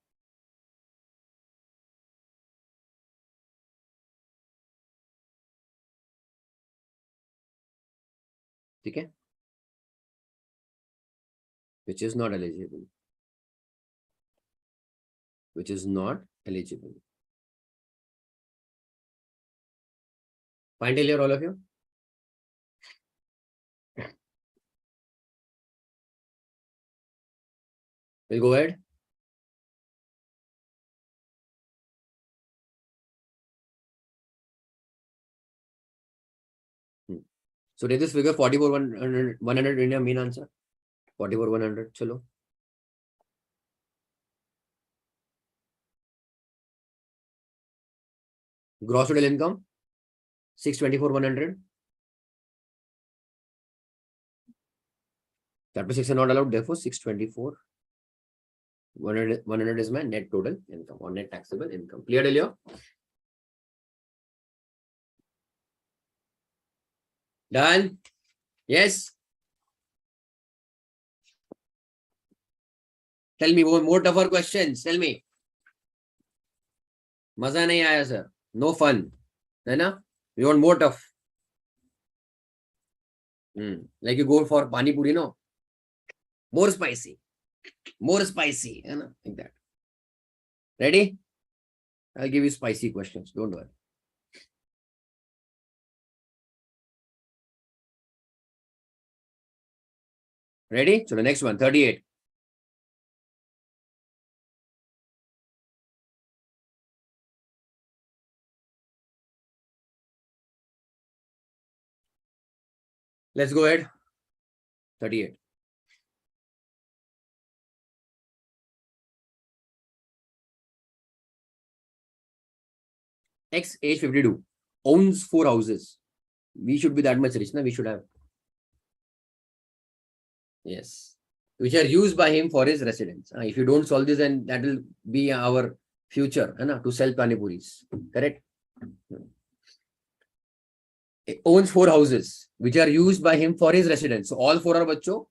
Okay. which is not eligible. Which is not eligible. Fine till here, all of you? We'll go ahead. So take this figure 44 100 in your main answer. 44 100. Chalo. Gross total income 624 100. Chapter 6 are not allowed, therefore 624 100 is my net total income or net taxable income. Clear till here? Done? Yes? Tell me more tougher questions. Tell me. मजा नहीं आया sir. No fun. है ना? You want more tough. Like you go for pani puri, no? More spicy. More spicy. है ना? Like that. Ready? I'll give you spicy questions. Don't worry. Ready? So the next one, 38. Let's go ahead. 38. X, age 52, owns 4 houses. We should be that much rich, na? We should have. Yes. Which are used by him for his residence. If you don't solve this, then that will be our future, na? To sell panipuris. Correct? It owns 4 houses, which are used by him for his residence. So all 4 are bacho.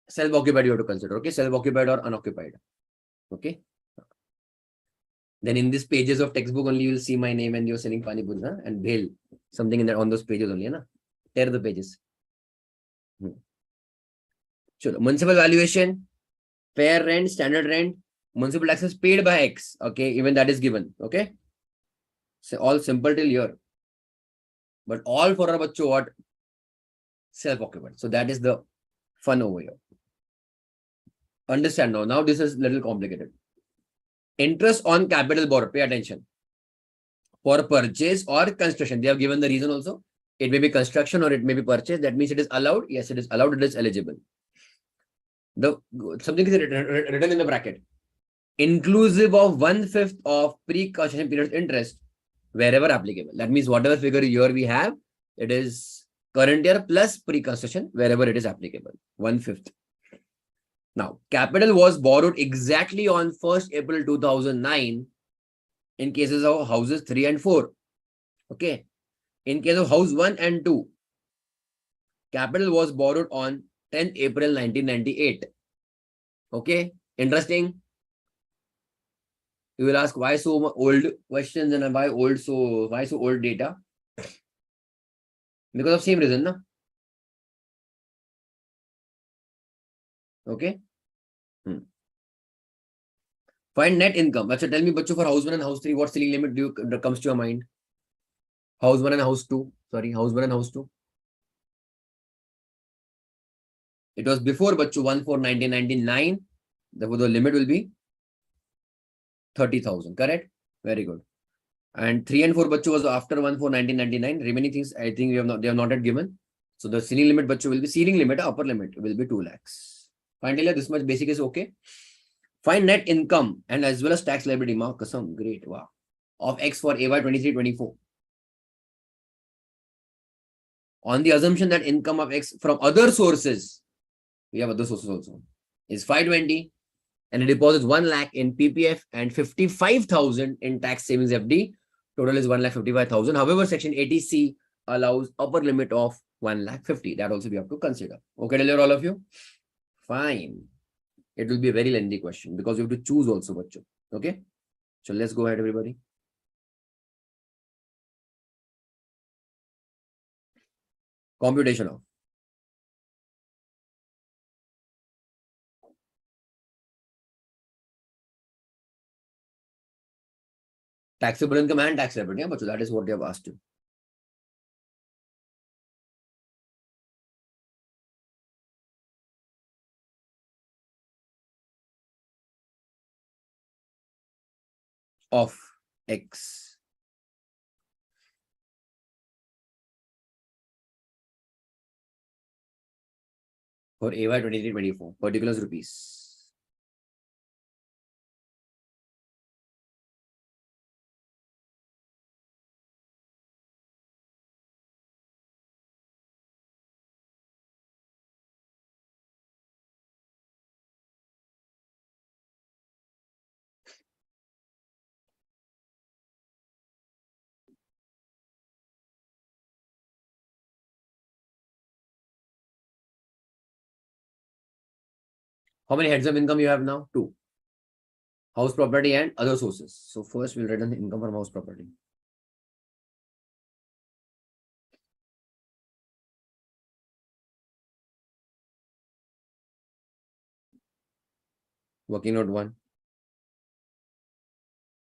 Self-occupied you have to consider. Okay? Self-occupied or unoccupied. Okay? Then in these pages of textbook only you will see my name and you're selling pani puri, and bhel, something in that on those pages only, na? Tear the pages. Sure. Municipal valuation, fair rent, standard rent, municipal taxes paid by X. Okay, even that is given. Okay, so all simple till here. But all for our bacho what? Self-occupied. So that is the fun over here. Understand now. Now this is little complicated. Interest on capital borrowed. Pay attention. For purchase or construction. They have given the reason also. It may be construction or it may be purchase. That means it is allowed. Yes, it is allowed. It is eligible. Something is written in the bracket. Inclusive of 1/5 of pre-construction period interest wherever applicable. That means whatever figure year we have, it is current year plus pre-construction wherever it is applicable. 1/5. Now, capital was borrowed exactly on 1st April 2009 in cases of houses 3 and 4. Okay. In case of house 1 and 2, capital was borrowed on 10th April 1998. Okay. Interesting. You will ask why so old questions and why so old data? Because of same reason, na? Okay. Find net income. Achha, tell me, bacho, for house 1 and house 3, what ceiling limit comes to your mind? House 1 and house 2. Sorry, house 1 and house 2. It was before bacho 1/4/1999. Therefore, the limit will be 30,000. Correct? Very good. And 3 and 4 bacho was after 1/4/1999. Remaining things I think they have not yet given. So the ceiling limit bacho will be ceiling limit, upper limit will be 2 lakhs. Finally, this much basic is okay. Find net income and as well as tax liability. Mark Kasam, great. Wow. Of X for AY 23-24. On the assumption that income of X from other sources, we have other sources also, is 520, and it deposits 1 lakh in PPF and 55,000 in tax savings FD. Total is 1,55,000. However, section 80C allows upper limit of 1,50,000. That also we have to consider. Okay, tell all of you? Fine. It will be a very lengthy question because you have to choose also, bacho. Okay? So let's go ahead, everybody. Computation of taxable income and tax liability. Yeah, but so that is what they have asked you. Of X. For AY 23-24, particulars rupees. How many heads of income you have now? 2. House property and other sources. So first we'll write down the income from house property. Working note 1.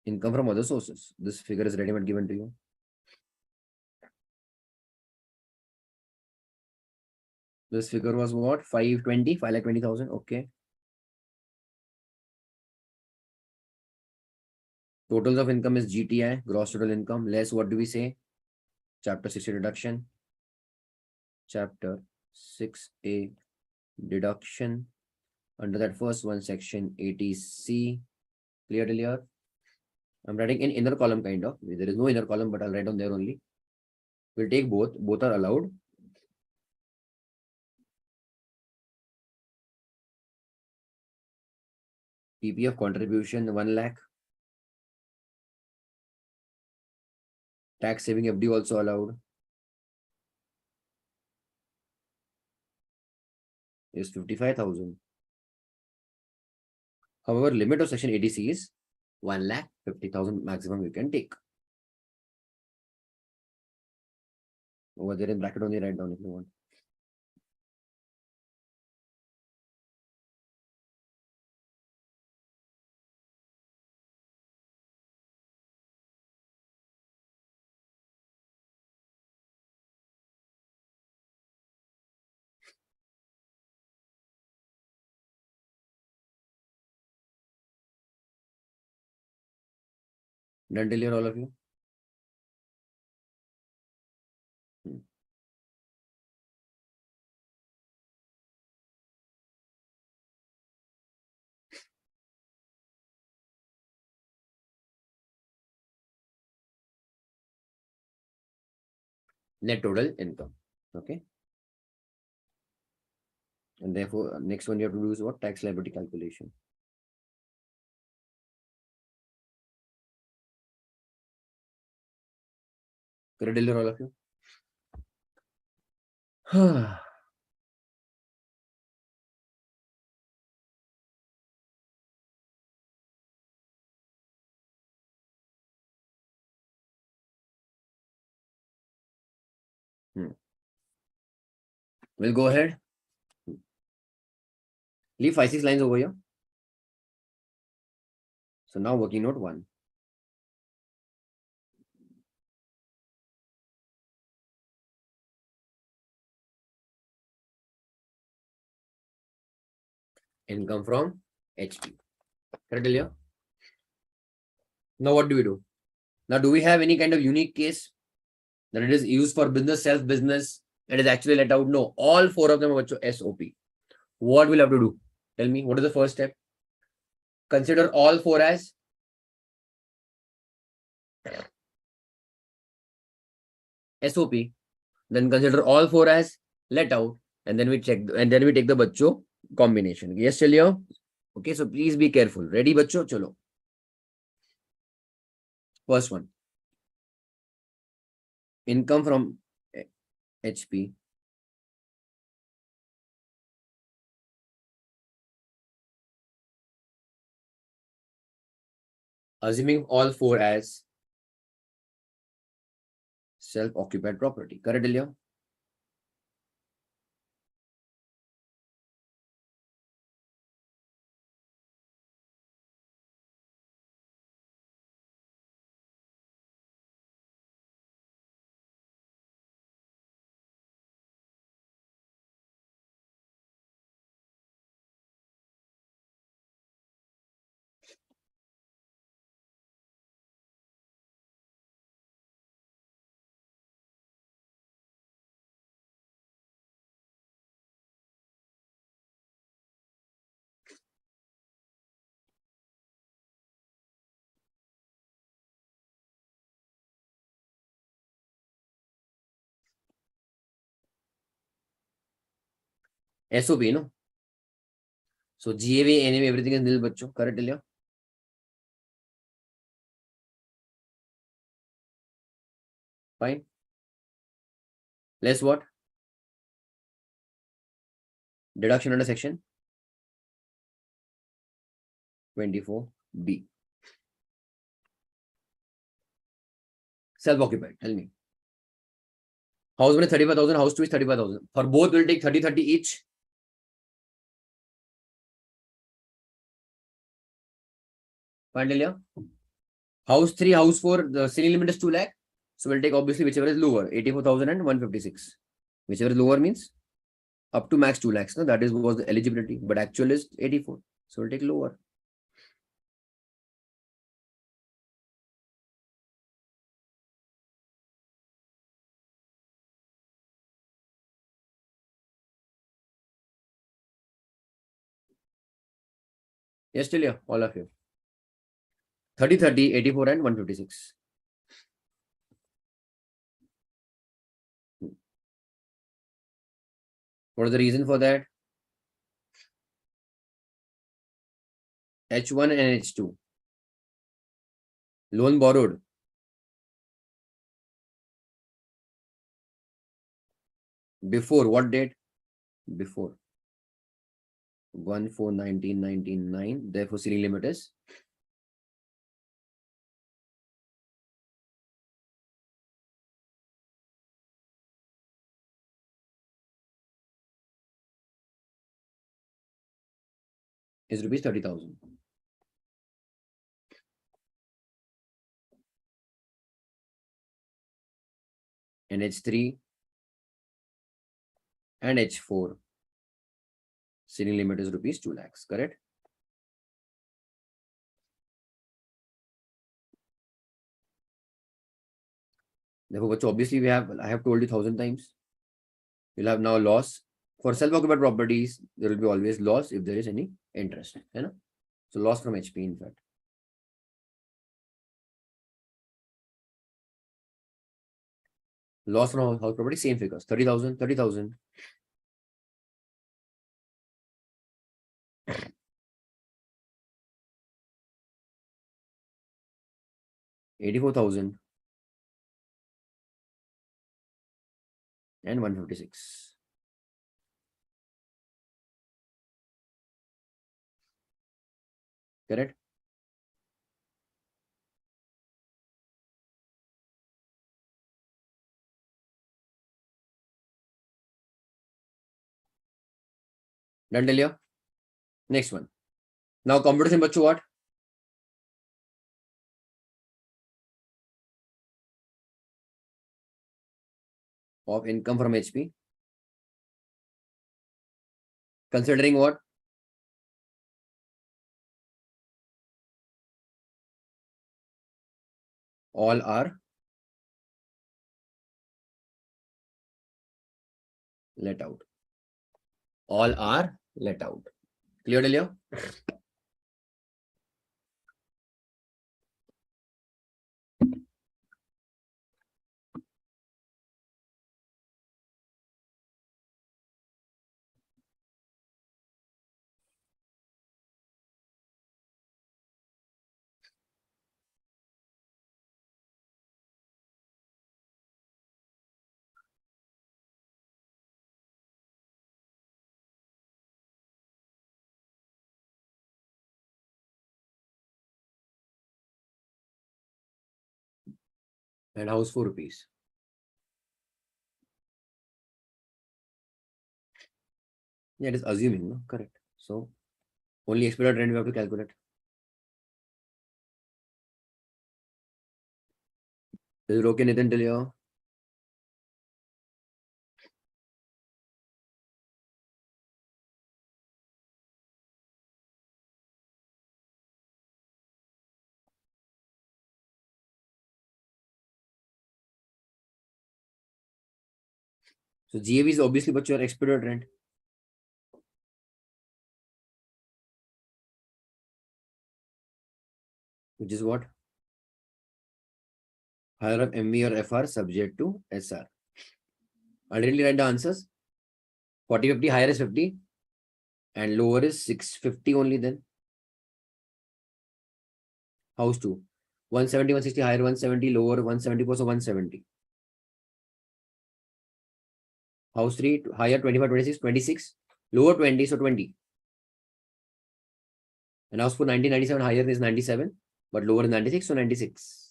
Income from other sources. This figure is ready-made given to you. This figure was what? 520, 5,20,000. Okay. Totals of income is GTI, gross total income, less what do we say? Chapter 60 deduction. Chapter 6A deduction. Under that first one, section 80C. Clear till here? I'm writing in inner column kind of. There is no inner column, but I'll write on there only. We'll take both. Both are allowed. PPF contribution 1 lakh. Tax saving FD also allowed. Is 55,000. However, limit of section 80C is 1,50,000 maximum you can take. Over there in bracket only write down if you want. Done till here, all of you? Net total income. Okay. And therefore, next one you have to do is what? Tax liability calculation. Correct, all of you? We'll go ahead. Leave 5-6 lines over here. So now working note 1. Income from HP. Correct, here? Now what do we do? Now, do we have any kind of unique case that it is used for business, self-business, and is actually let out? No, all 4 of them are SOP. What we'll have to do? Tell me, what is the first step? Consider all 4 as SOP. Then consider all 4 as let out. And then we check, and then we take the bachcho combination. Yes, chaliyo? Okay, so please be careful. Ready, bachcho? Chalo. First one. Income from HP. Assuming all 4 as self-occupied property. Correct, Ilya? SOP, no? So GAV, NAV, everything is nil, bachcho. Correct, Ilya? Fine. Less what? Deduction under section 24B. Self-occupied. Tell me. House 1 is 35,000. House 2 is 35,000. For both, we'll take 30 each. Fine, Ilya? House 3, house 4, the ceiling limit is 2 lakh. So we'll take obviously whichever is lower, 84,000 and 156. Whichever is lower means up to max 2 lakhs. No? That is was the eligibility, but actual is 84. So we'll take lower. Yes, still, yeah, all of you. 30, 84 and 156. What is the reason for that? H1 and H2. Loan borrowed. Before what date? Before 1/4/1999. Therefore, ceiling limit is rupees 30,000. And H3 and H4. Ceiling limit is rupees 2 lakhs. Correct? Therefore, obviously I have told you 1,000 times. You'll have now loss. For self-occupied properties, there will be always loss if there is any interest. You know? So loss from HP, in fact. Loss from house property, same figures. 30,000, 30,000. 84,000 and 156. Correct? Done, Delia? Next one. Now computation, bachu what? Of income from HP. Considering what? All are let out. All are let out. Clear, Delia? And house 4 rupees. Yeah, it is assuming, no? Correct. So only expected rent we have to calculate. Is it okay, Nitin, Delia? So GAV is obviously but your expected rent. Which is what? Higher of MV or FR subject to SR. I didn't write the answers. 40, 50, higher is 50 and lower is 650 only then. House 2, 170, 160, higher 170, lower 174, so 170. House 3, higher 25, 26, 26, lower 20, so 20. And house 4, 1997, higher is 97, but lower is 96, so 96.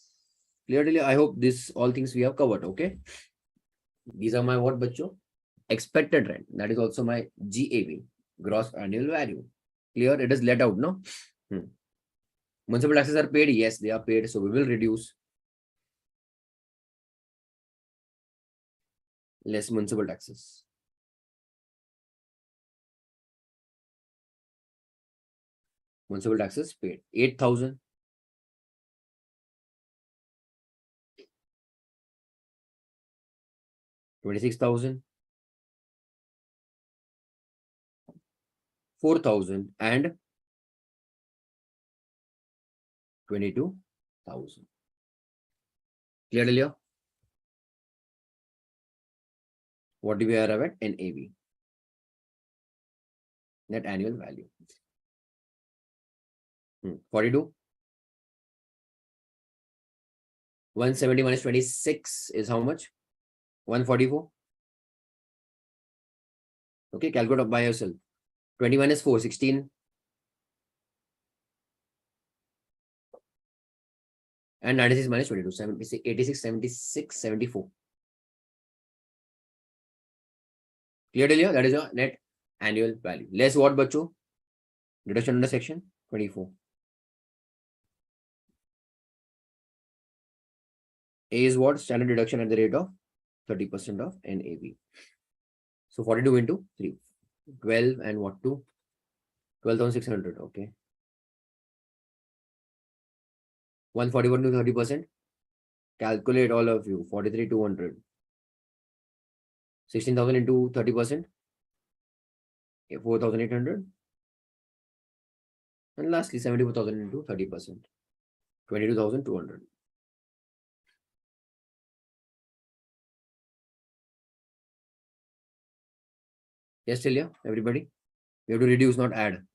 Clearly, I hope this all things we have covered, okay? These are my what, bacho? Expected rent. That is also my GAV, gross annual value. Clear? It is let out, no? Municipal taxes are paid. Yes, they are paid. So we will reduce less municipal taxes. Municipal taxes paid 8,000. 26,000. 4,000 and 22,000. Clear, Delia? What do we arrive at? NAV. Net annual value. 42. 170 minus 26 is how much? 144. Okay, calculate by yourself. 20 minus 4, 16. And 96 minus 22, 76, 86, 76, 74. Clear, Delia? That is your net annual value. Less what, bacho? Deduction under section 24. A is what? Standard deduction at the rate of 30% of NAV. So 42 into 3. 12 and what to? 12,600. Okay. 141 to 30%. Calculate all of you. 43,200. 16,000 into 30%. 4,800. And lastly, 74,000 into 30%. 22,200. Yes, Celia, everybody? We have to reduce, not add.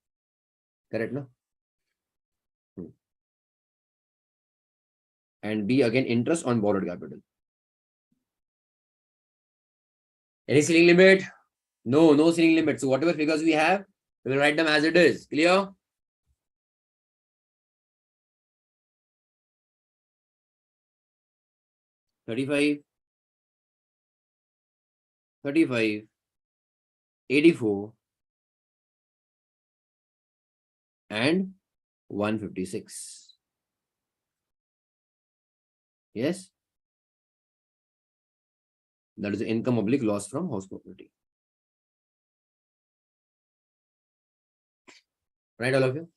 Correct, no? And B, again, interest on borrowed capital. Any ceiling limit? No, no ceiling limit. So whatever figures we have, we will write them as it is. Clear? $35, 35, 84, and 156. Yes? That is the income oblique loss from house property. Right, all of you?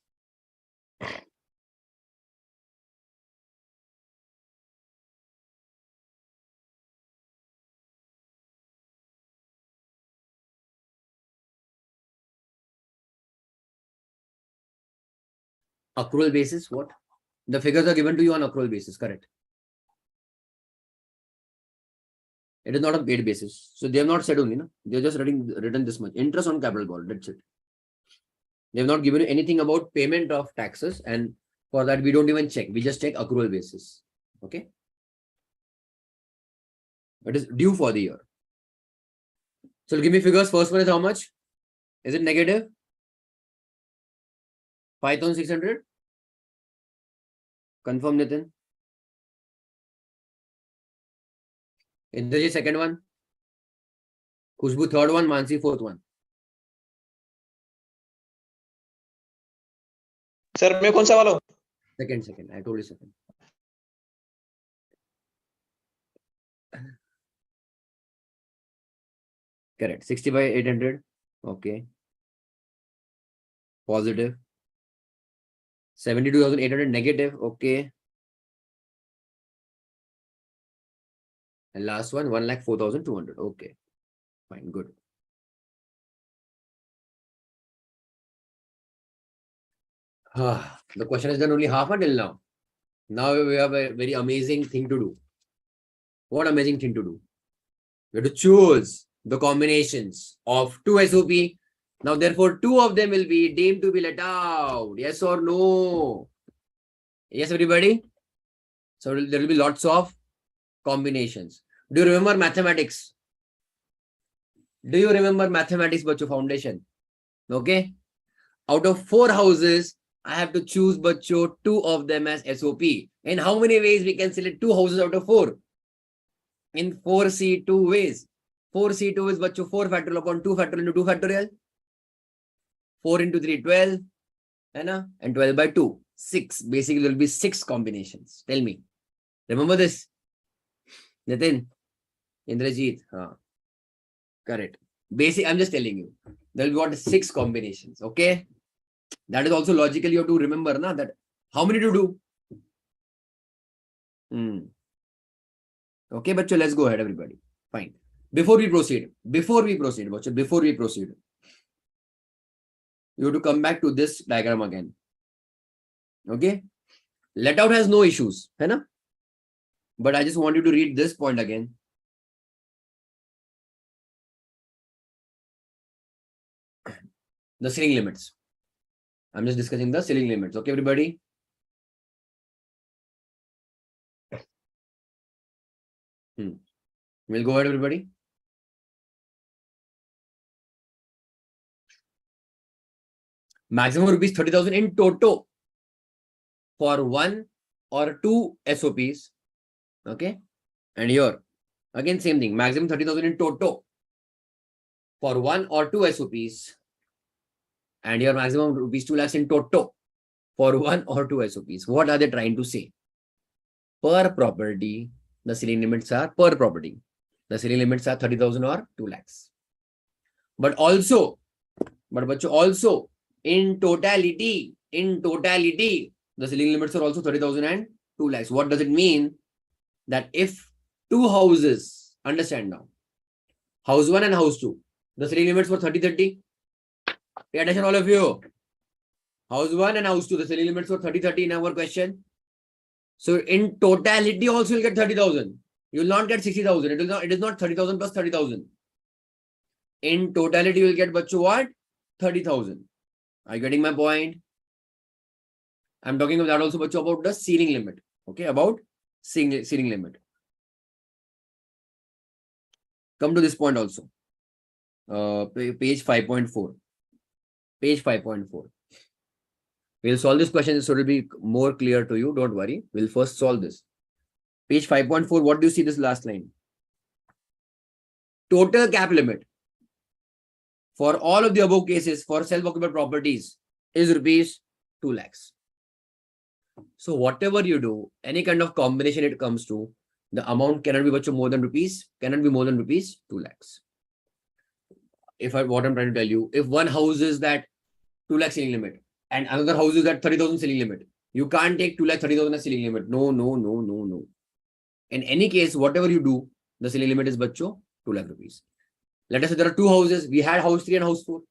Accrual basis, what? The figures are given to you on accrual basis, correct? It is not a paid basis. So they have not said only, no? They are just written this much. Interest on capital borrowed, that's it. They have not given you anything about payment of taxes, and for that we don't even check. We just check accrual basis. Okay. It is due for the year. So give me figures. First one is how much? Is it negative? 5,600. Confirm, Nitin. Indrajit, second one. Khushbu, third one. Mansi, fourth one. Sir, मैं कौन सा वाला हूँ? Second. I told you second. Correct. 60 by 800. Okay. Positive. 72,800 negative. Okay. And last one, 1,04,200. Okay. Fine. Good. The question is done only half until now. Now we have a very amazing thing to do. What amazing thing to do? We have to choose the combinations of two SOP. Now, therefore, two of them will be deemed to be let out. Yes or no? Yes, everybody? So there will be lots of combinations. Do you remember mathematics? Do you remember mathematics, Bacho foundation? Okay. Out of 4 houses, I have to choose, Bacho, 2 of them as SOP. In how many ways we can select 2 houses out of 4? In 4C2 ways. 4C2 is, Bacho, 4 factorial upon 2 factorial into 2 factorial. 4 into 3, 12. And 12 by 2, 6. Basically, there will be 6 combinations. Tell me. Remember this? Nitin? Indrajit? Correct. Basic, I'm just telling you. There will be what 6 combinations. Okay. That is also logically you have to remember that how many to do. Okay, but let's go ahead, everybody. Fine. Before we proceed, you have to come back to this diagram again. Okay. Let out has no issues. But I just want you to read this point again. The ceiling limits. I'm just discussing the ceiling limits. Okay, everybody? We'll go ahead, everybody. Maximum rupees 30,000 in total for 1 or 2 SOPs. Okay. And here, again, same thing. Maximum 30,000 in total for 1 or 2 SOPs. And here, maximum rupees 2 lakhs in total for 1 or 2 SOPs. What are they trying to say? Per property, the ceiling limits are per property. The ceiling limits are 30,000 or 2 lakhs. But also, in totality, the ceiling limits are also 30,000 and 2 lakhs. What does it mean? That if 2 houses, understand now, house 1 and house 2, the ceiling limits were 30-30. Pay attention, all of you. House 1 and house 2, the ceiling limits were 30-30 in our question. So in totality also you'll get 30,000. You will not get 60,000. It is not 30,000 plus 30,000. In totality you will get, bachu, what? 30,000. Are you getting my point? I'm talking about that also, bachu, about the ceiling limit. Okay, about ceiling limit. Come to this point also. Page 5.4. Page 5.4. We'll solve this question so it will be more clear to you. Don't worry. We'll first solve this. Page 5.4. What do you see this last line? Total cap limit for all of the above cases for self-occupied properties is rupees 2 lakhs. So whatever you do, any kind of combination it comes to, the amount cannot be more than rupees 2 lakhs. What I'm trying to tell you, if one house is that 2 lakh ceiling limit and another house is at 30,000 ceiling limit, you can't take 2 lakh 30,000 as ceiling limit. No. In any case, whatever you do, the ceiling limit is 2 lakh rupees. Let us say there are 2 houses. We had house 3 and house 4.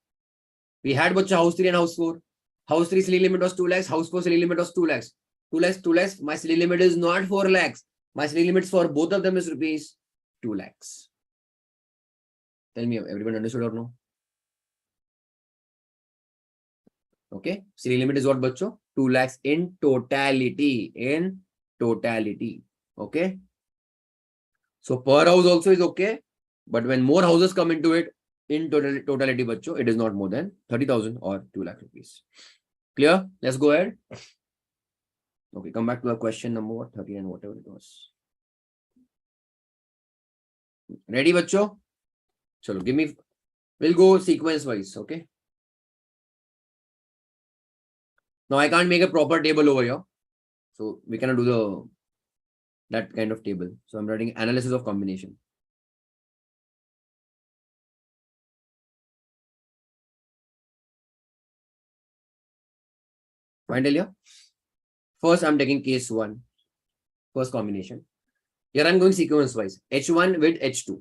We had house 3 and house 4. House 3 ceiling limit was 2 lakhs. House 4 ceiling limit was 2 lakhs. 2 lakhs. My ceiling limit is not 4 lakhs. My ceiling limits for both of them is rupees 2 lakhs. Tell me, everyone understood or no? Okay. Ceiling limit is what, bacho? 2 lakhs in totality. Okay. So per house also is okay. But when more houses come into it, in totality, bacho, it is not more than 30,000 or 2 lakh rupees. Clear? Let's go ahead. Okay, come back to the question number 13 and whatever it was. Ready, bacho? Chalo, give me. We'll go sequence wise. Okay. Now I can't make a proper table over here. So we cannot do that kind of table. So I'm writing analysis of combination. Fine, tell you. First, I'm taking case 1. First combination. Here I'm going sequence wise. H1 with H2.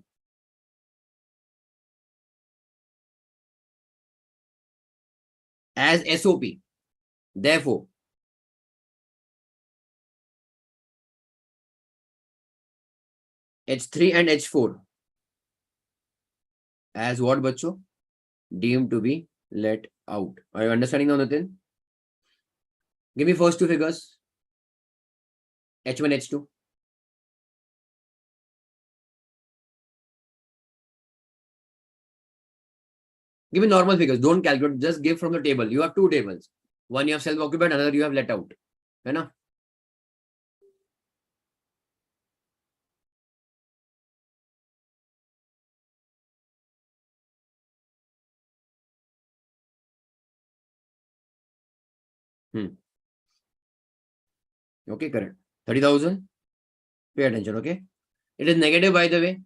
As SOP. Therefore, H3 and H4 as what, bachcho? Deemed to be let out. Are you understanding now, Nitin? Give me first two figures. H1, H2. Give me normal figures. Don't calculate. Just give from the table. You have two tables. One you have self-occupied, another you have let out. है ना? Okay, correct. 30,000. Pay attention, okay? It is negative, by the way.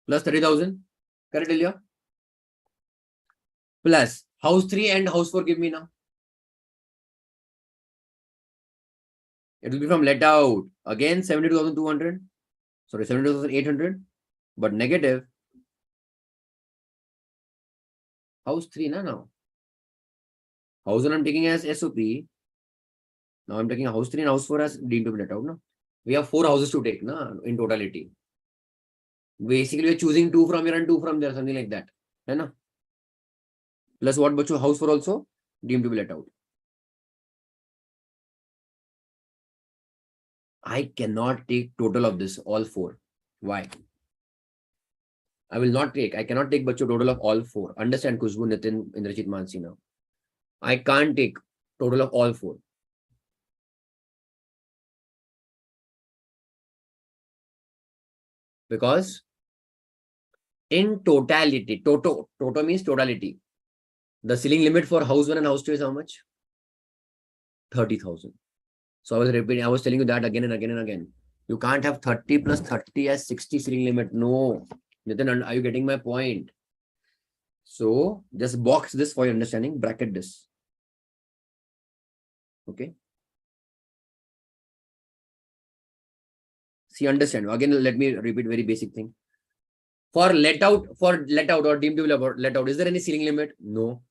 Plus 30,000. Correct, Ilya? Plus house 3 and house 4, give me now. It will be from let out. Again, 72,200. Sorry, 72,800. But negative. House 3, na now. House 1 I'm taking as SOP. Now I'm taking house 3 and house 4 as deemed to be let out. No? We have 4 houses to take in totality. Basically, we're choosing 2 from here and 2 from there, something like that. Hai na? Plus what, bacho? House 4 also deemed to be let out. I cannot take total of this, all 4. Why? I will not take. I cannot take bacho total of all 4. Understand, Kushbu, Nitin, Indrajit, Mansi now. I can't take total of all 4. Because in totality, toto means totality. The ceiling limit for house 1 and house 2 is how much? 30,000. So I was repeating, I was telling you that again and again and again. You can't have 30 plus 30 as 60 ceiling limit. No. Nitin, are you getting my point? So just box this for your understanding, bracket this. Okay. See, understand. Again, let me repeat very basic thing. For let out or deemed to be let out, is there any ceiling limit? No.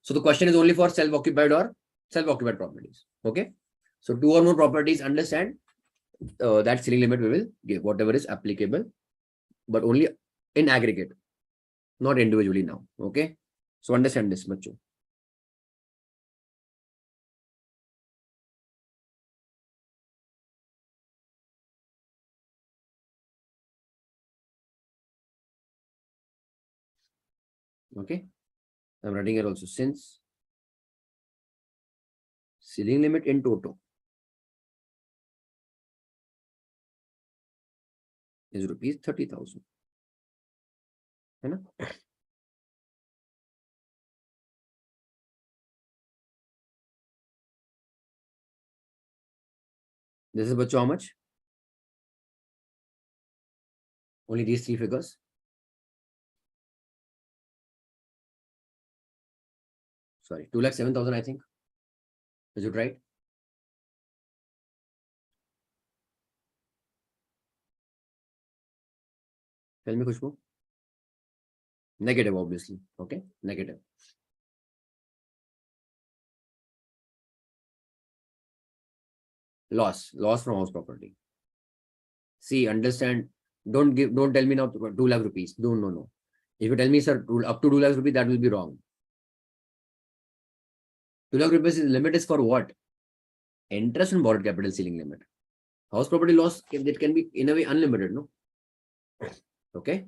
So the question is only for self-occupied or self-occupied properties. Okay. So 2 or more properties, understand that ceiling limit we will give, whatever is applicable, but only in aggregate, not individually now. Okay. So understand this, macho. Okay. I'm writing here also, since ceiling limit in total is rupees 30,000. है ना? This is bacho how much? Only these 3 figures. Sorry, 2,07,000, I think. Is it right? Tell me, Khushbu. Negative, obviously. Okay, negative. Loss from house property. See, understand. Don't tell me now 2 lakh rupees. No. If you tell me, sir, up to 2 lakhs rupees, that will be wrong. 2 lakh rupees limit is for what? Interest on borrowed capital ceiling limit. House property loss, it can be in a way unlimited, no? Okay.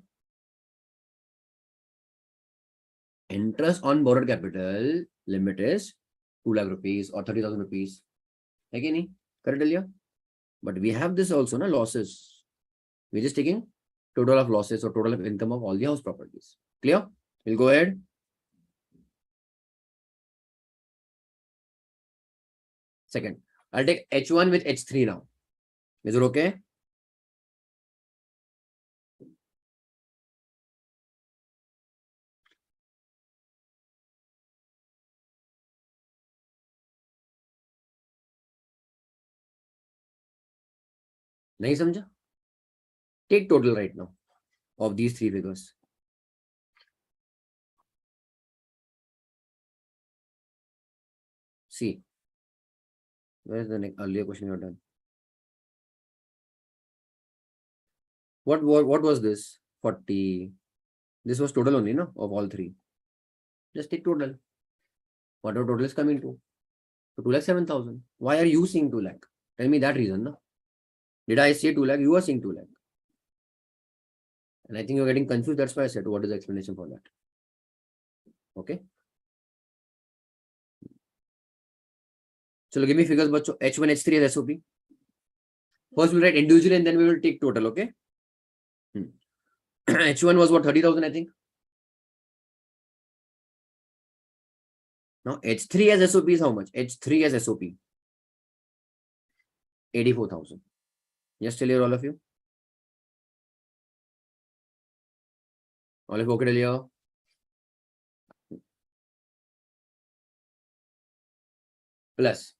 Interest on borrowed capital limit is 2 lakh rupees or 30,000 rupees. Okay, correct, Elia? But we have this also, na, losses. We're just taking total of losses or total of income of all the house properties. Clear? We'll go ahead. Second, I'll take H1 with H3 now. Is it okay? Nahi samjha? Take total right now of these 3 figures. See, where is the earlier question you have done? What was this? 40. This was total only, no? Of all three. Just take total. Whatever total is coming to. So 2,07,000. Why are you seeing 2 lakh? Tell me that reason, no? Did I say 2 lakh? You are seeing 2 lakh. And I think you're getting confused. That's why I said, what is the explanation for that? Okay. So give me figures, but H1, H3 as SOP. First we'll write individually and then we will take total, okay? H1 was what, 30,000, I think. Now H3 as SOP is how much? H3 as SOP. 84,000. Yes, tell here all of you. All of you okay till here? Plus.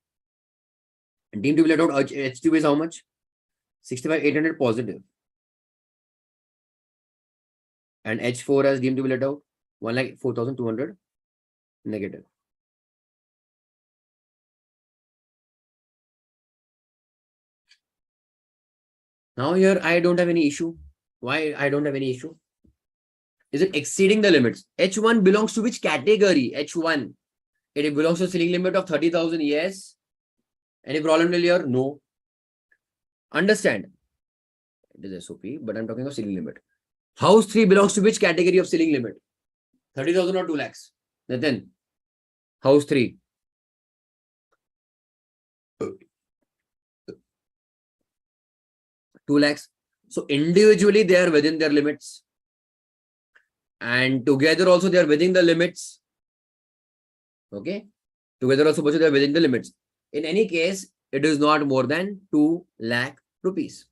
Deemed to be let out H2 is how much? 65,800 positive. And H4 as deemed to be let out 1,04,200 negative. Now here I don't have any issue. Why I don't have any issue? Is it exceeding the limits? H1 belongs to which category? H1. It belongs to ceiling limit of 30,000. Yes. Any problem here? No. Understand. It is SOP, but I'm talking of ceiling limit. House 3 belongs to which category of ceiling limit? 30,000 or 2 lakhs? Then house 3. 2 lakhs. So individually they are within their limits. And together also they are within the limits. Okay. Together also they are within the limits. In any case, it is not more than 2 lakh rupees.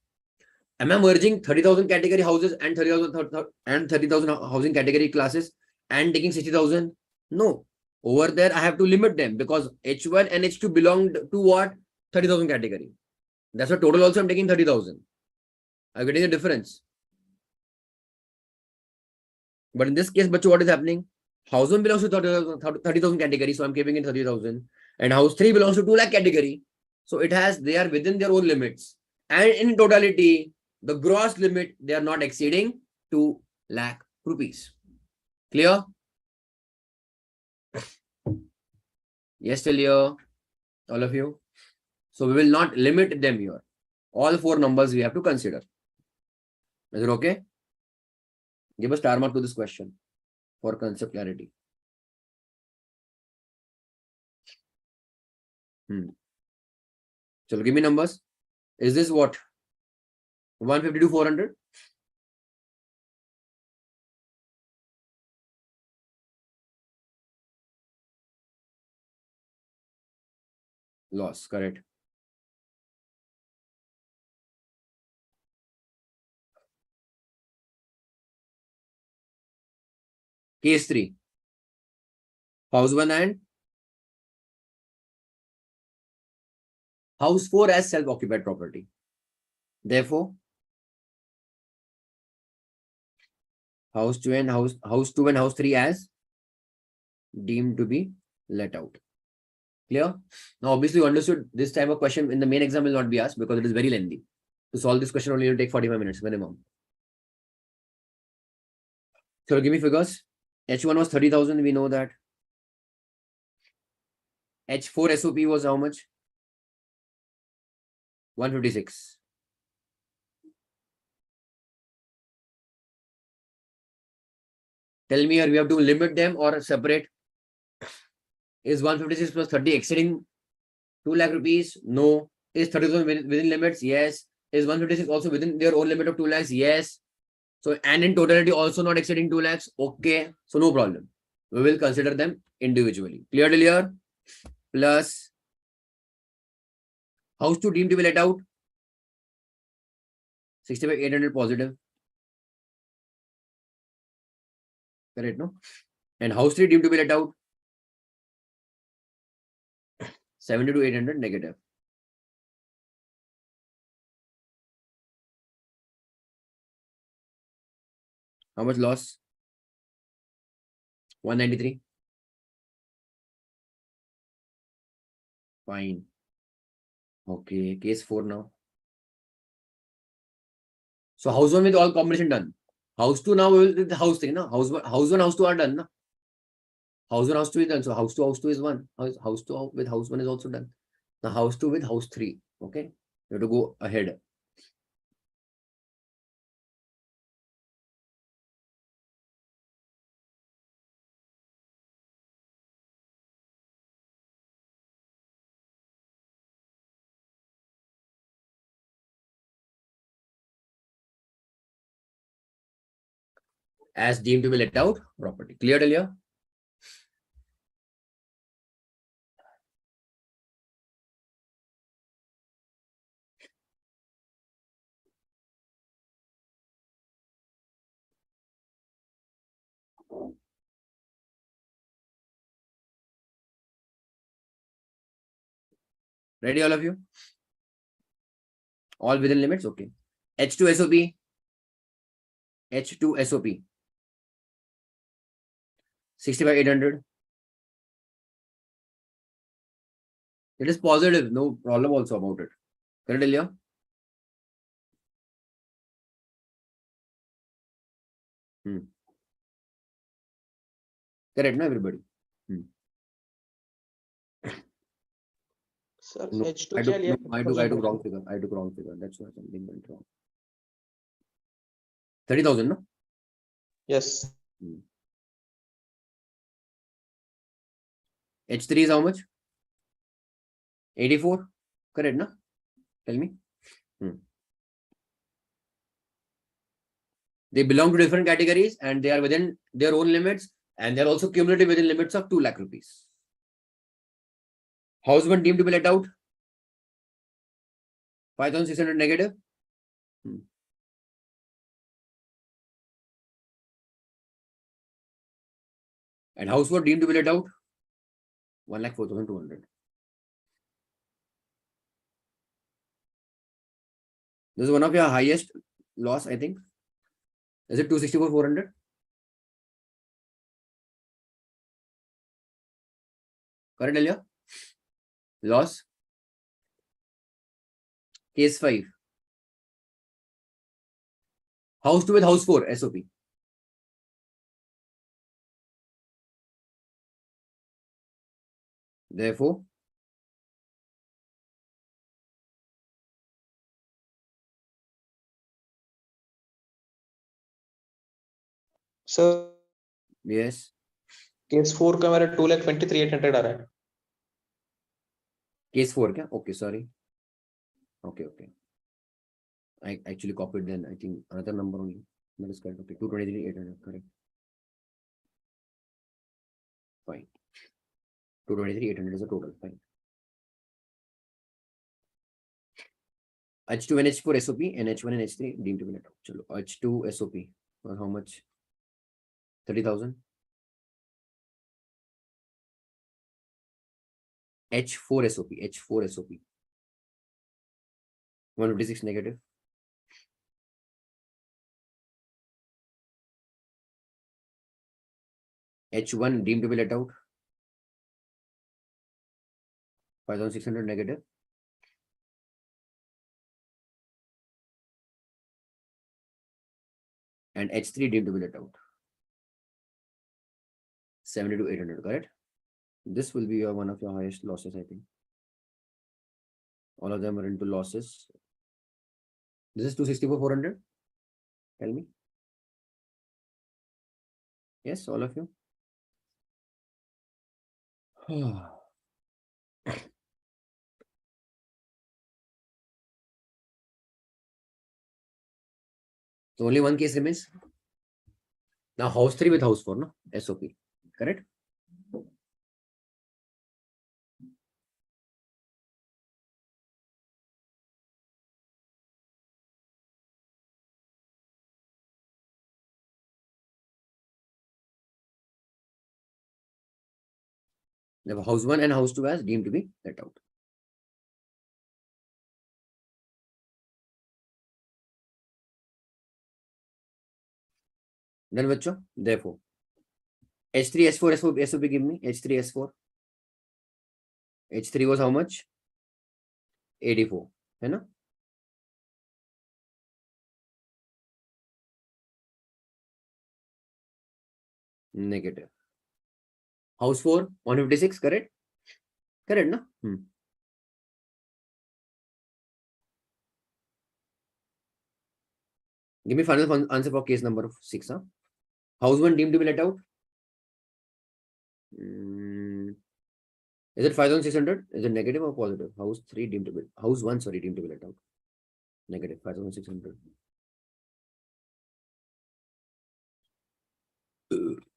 Am I merging 30,000 category houses and 30,000 housing category classes and taking 60,000? No. Over there, I have to limit them because H1 and H2 belonged to what? 30,000 category. That's what total also I'm taking 30,000. I'm getting a difference. But in this case, what is happening? House 1 belongs to 30,000 category, so I'm keeping it 30,000. And house 3 belongs to 2 lakh category. So they are within their own limits. And in totality, the gross limit, they are not exceeding 2 lakh rupees. Clear? Yes, still here, all of you. So we will not limit them here. All 4 numbers we have to consider. Is it okay? Give a star mark to this question for concept clarity. So give me numbers. Is this what? 150 to 400? Loss, correct. Case 3. House 1 and house 4 as self-occupied property. Therefore, house 2 and house 3 as deemed to be let out. Clear? Now, obviously, you understood this type of question in the main exam will not be asked because it is very lengthy. To solve this question only will take 45 minutes minimum. So give me figures. H1 was 30,000. We know that. H4 SOP was how much? 156. Tell me here, we have to limit them or separate. Is 156 plus 30 exceeding 2 lakh rupees? No. Is 30,000 within limits? Yes. Is 156 also within their own limit of 2 lakhs? Yes. So, and in totality also not exceeding 2 lakhs? Okay. So, no problem. We will consider them individually. Clear till here? Plus, house 2 deemed to be let out? 65,800 positive. Correct, no? And house 3 deemed to be let out? 72,800 negative. How much loss? 193. Fine. Okay, case 4 now. So house 1 with all combination done. House 2 now with the house 3. No? House 1, house 2 are done. No? House 1, house 2 is done. So house 2 is 1. House 2 with house 1 is also done. Now house 2 with house 3. Okay. You have to go ahead. As deemed to be let out property. Clear earlier? Ready, all of you? All within limits? Okay. H2 SOP. H2 SOP. 60 by 800. It is positive. No problem also about it. Correct, Elia? Correct, no, everybody? Sir, No, H2 I क्या took, लिया? no, I took wrong figure. I took wrong figure. That's why something went wrong. 30,000, no? Yes. H3 is how much? 84. Correct, no? Tell me. They belong to different categories and they are within their own limits and they're also cumulative within limits of 2 lakh rupees. House 1 deemed to be let out. 5,600 negative. And house 4 deemed to be let out. 1,04,200. This is one of your highest loss, I think. Is it 264,400? Correct, Elia? Loss. Case 5. House 2 with house 4, SOP. Therefore, Sir, yes. Case 4 का मेरा 2,23,800 आ रहा है. Case 4, kya? Okay, sorry. Okay. I actually copied then. I think another number only. That is correct. Okay, 223,800. Correct. Fine. 223,800 is the total. Fine. H2 and H4 SOP and H1 and H3 deemed to be let out. Chalo. H2 SOP. For how much? 30,000. H4 SOP. H4 SOP. 156 negative. H1 deemed to be let out. 5,600 negative. And H3 deemed to be let out. 70,800, correct? This will be one of your highest losses, I think. All of them are into losses. This is 264,400. Tell me. Yes, all of you. So only one case remains. Now house 3 with house 4, no? SOP. Correct? The house 1 and house 2 as deemed to be let out. Then bachcho, therefore H3 S4 SOP give me H3 S4. H3 was how much? 84. है ना? negative. House 4, 156, correct? Correct, no? Give me final answer for case number 6. Huh? House 1 deemed to be let out. Is it 5,600? Is it negative or positive? House 3 deemed to be. House 1, sorry, deemed to be let out. Negative 5,600.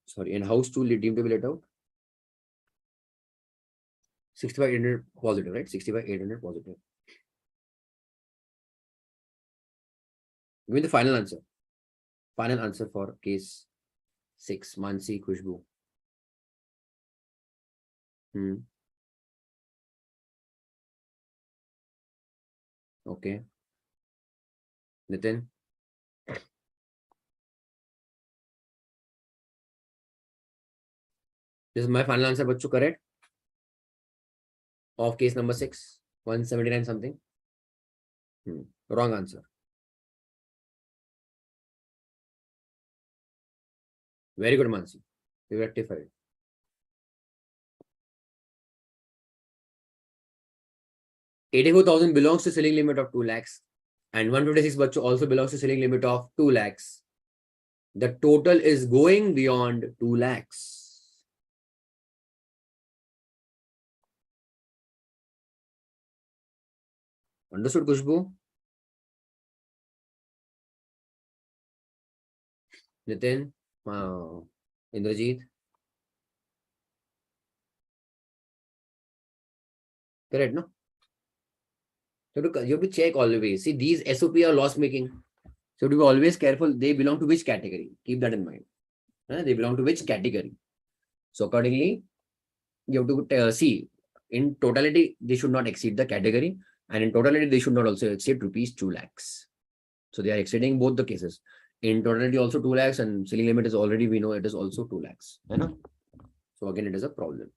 Sorry, and house 2 deemed to be let out. 65,800 positive, right? 65,800 positive. Give me the final answer. Final answer for case 6. Mansi Khushbu. Okay. Nitin. This is my final answer, bachcho, correct? Of case number 6. 179 something. Wrong answer. Very good, Mansi. You rectified. 84,000 belongs to ceiling limit of 2 lakhs. And 126 bachcho also belongs to ceiling limit of 2 lakhs. The total is going beyond 2 lakhs. Understood, Khushbu? Nitin? Indrajit? Correct, no? You have to check always. See, these SOP are loss making. So to be always careful, they belong to which category? Keep that in mind. They belong to which category? So accordingly, you have to see, in totality, they should not exceed the category. And in totality, they should not also exceed rupees 2 lakhs. So they are exceeding both the cases. In totality, also 2 lakhs, and ceiling limit is already, we know it is also 2 lakhs. So again, it is a problem.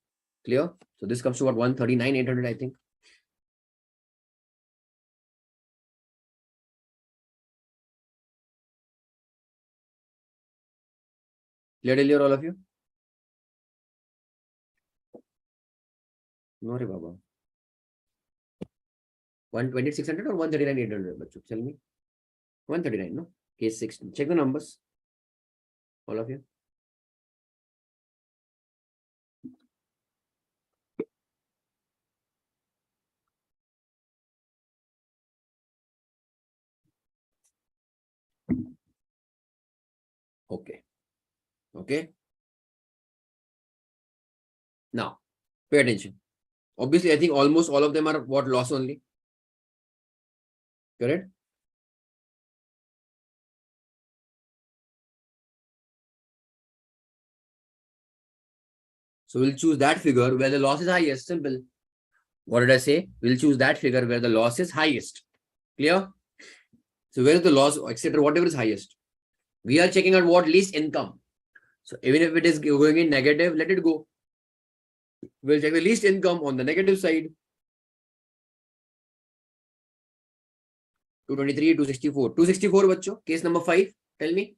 Clear? So this comes to what, 139,800, I think. Clear till here, all of you? No, re Baba. 126,600 or 139,800? Tell me. 139, no? Case 6. Check the numbers. All of you. Okay. Okay. Now, pay attention. Obviously, I think almost all of them are what, loss only. Correct? So we'll choose that figure where the loss is highest. Simple. What did I say? We'll choose that figure where the loss is highest. Clear? So where is the loss, etc., whatever is highest. We are checking out what least income. So even if it is going in negative, let it go. We'll check the least income on the negative side. 223, 264. 264, bachcho. Case number 5. Tell me.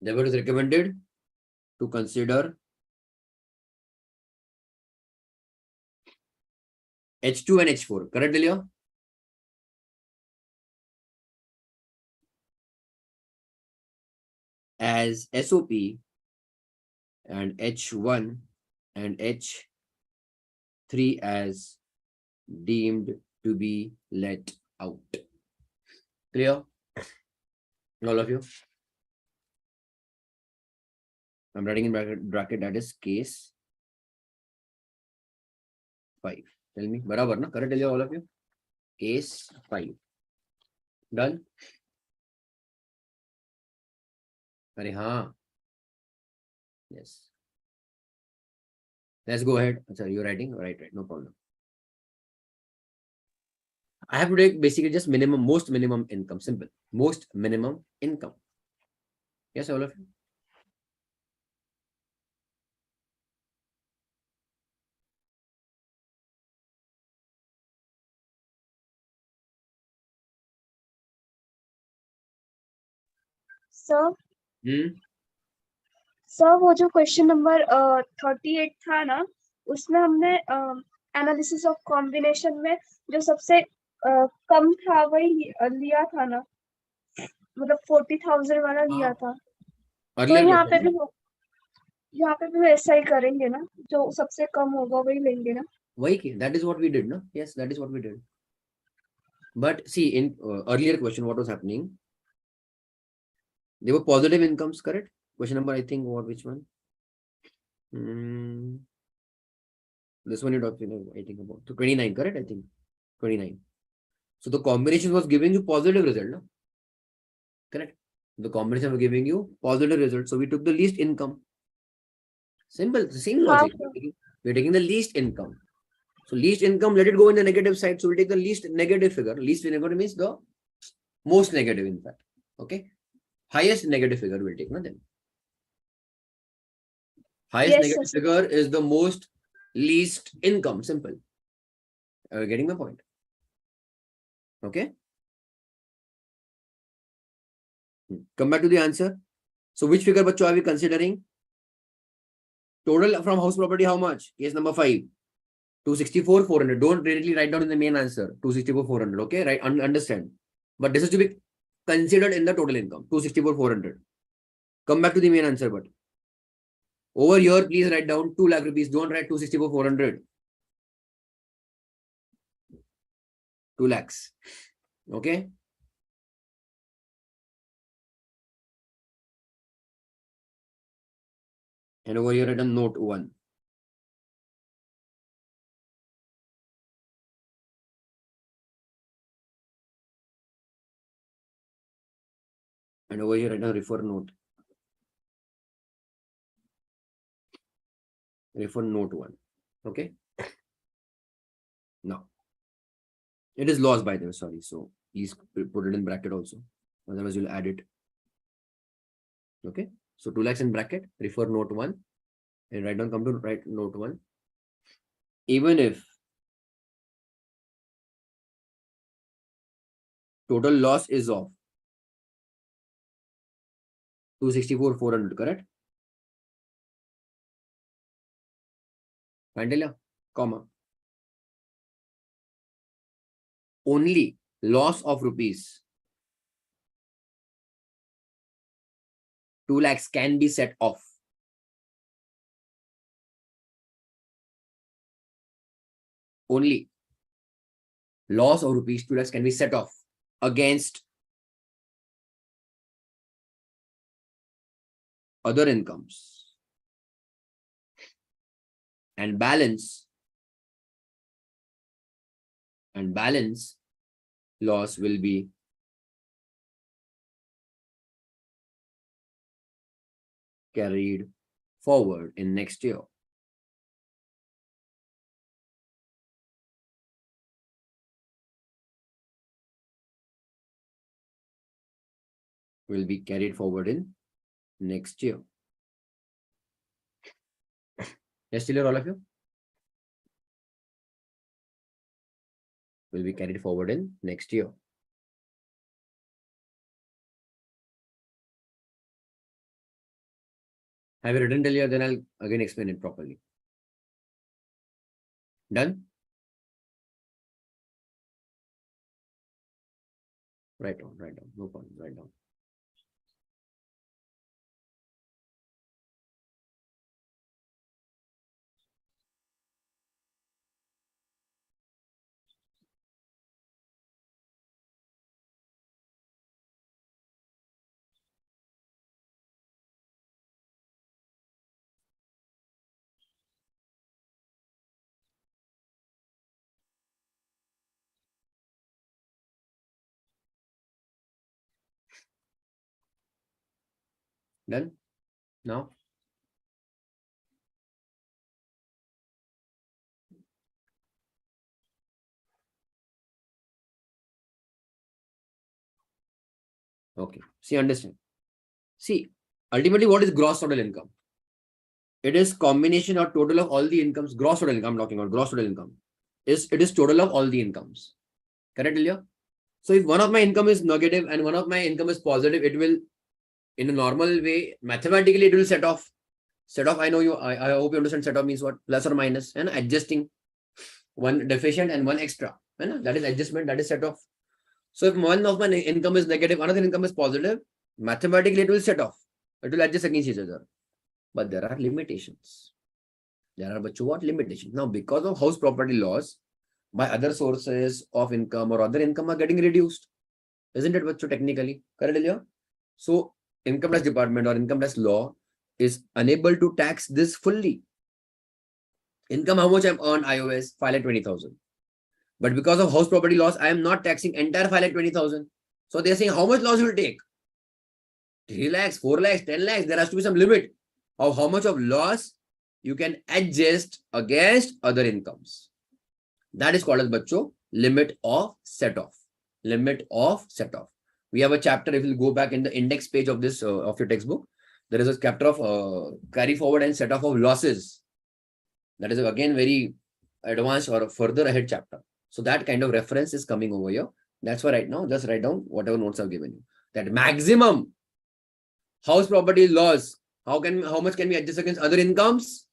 Therefore, it is recommended to consider H2 and H4. Correct, Delia? As SOP and H1 and H3 as deemed to be let out. Clear? All of you? I'm writing in bracket that is case 5. Tell me. Barabar, na? Correct, all of you? Case 5. Done? Are haan. Yes. Let's go ahead. Achha, you're writing? Right. No problem. I have to take basically just most minimum income. Simple. Most minimum income. Yes, all of you? Sir hmm sir वो जो question number 38 था ना, उसमें हमने analysis of combination में जो सबसे कम था वही लिया था ना, मतलब 40,000 वाला लिया था। तो अर्लियर यहाँ पे क्वेश्चन भी वैसा ही करेंगे ना, जो सबसे कम होगा वही लेंगे ना। वही की that is what we did, no? Yes, that is what we did. But see, in earlier question, what was happening? They were positive incomes, correct? Question number, I think, which one? This one you're talking, I think about. So 29, correct? I think 29. So the combination was giving you positive result, no? Correct? The combination was giving you positive result. So we took the least income. Simple, the same logic. We're taking the least income. So least income, let it go in the negative side. So we'll take the least negative figure. Least negative means the most negative, in fact. Okay. Highest negative figure we'll take, no? Then highest Yes, negative sir. figure is the most least income. Simple. Are you getting my point? Okay. Come back to the answer. So which figure, bacho, are we considering? Total from house property, how much? Case number 5. 264,400. Don't directly write down in the main answer. 264,400. Okay, right? Understand. But this is to be considered in the total income. 264,400. Come back to the main answer, but over here, please write down 2 lakh rupees. Don't write 264,400. 2 lakhs. Okay. And over here, written note 1. And over here, written refer note. Refer note 1. Okay. Now, it is lost by the way, sorry. So please put it in bracket also. Otherwise, you'll add it. Okay. So 2 lakhs in bracket, refer note 1. And write down, come to write note 1. Even if total loss is of 264,400, correct? Pantelia, comma. Only loss of rupees 2 lakhs can be set off. Only loss of rupees 2 lakhs can be set off against other incomes, and balance loss will be carried forward in next year. Will be carried forward in next year. Yes, still here, all of you? Will be carried forward in next year. Have you written till here? Then I'll again explain it properly. Done? Write down, no problem, write down. Done? Now? Okay. See, understand. See, ultimately, what is gross total income? It is combination or total of all the incomes. Gross total income, I'm talking about gross total income. It is total of all the incomes. Correct, Ilya? So if one of my income is negative and one of my income is positive, it will in a normal way, mathematically it will set off. Set off, I know you, I hope you understand set off means what? Plus or minus, and adjusting one deficient and one extra. That is adjustment, that is set off. So if one of my income is negative, another income is positive, mathematically it will set off. It will adjust against each other. But there are limitations. There are what limitations. Now, because of house property laws, my other sources of income or other income are getting reduced. Isn't it, bacho, technically? Correct, Ilya? So, income tax department or income tax law is unable to tax this fully. Income, how much I've earned, iOS, 5,20,000. But because of house property laws, I am not taxing entire 5,20,000. So they're saying how much loss will take? 3 lakhs, 4 lakhs, 10 lakhs. There has to be some limit of how much of loss you can adjust against other incomes. That is called as bacho limit of set off. Limit of set off. We have a chapter, if you go back in the index page of this of your textbook, there is a chapter of carry forward and set off of losses. That is again very advanced or a further ahead chapter. So that kind of reference is coming over here. That's why right now, just write down whatever notes I've given you. That maximum house property loss, how much can we adjust against other incomes?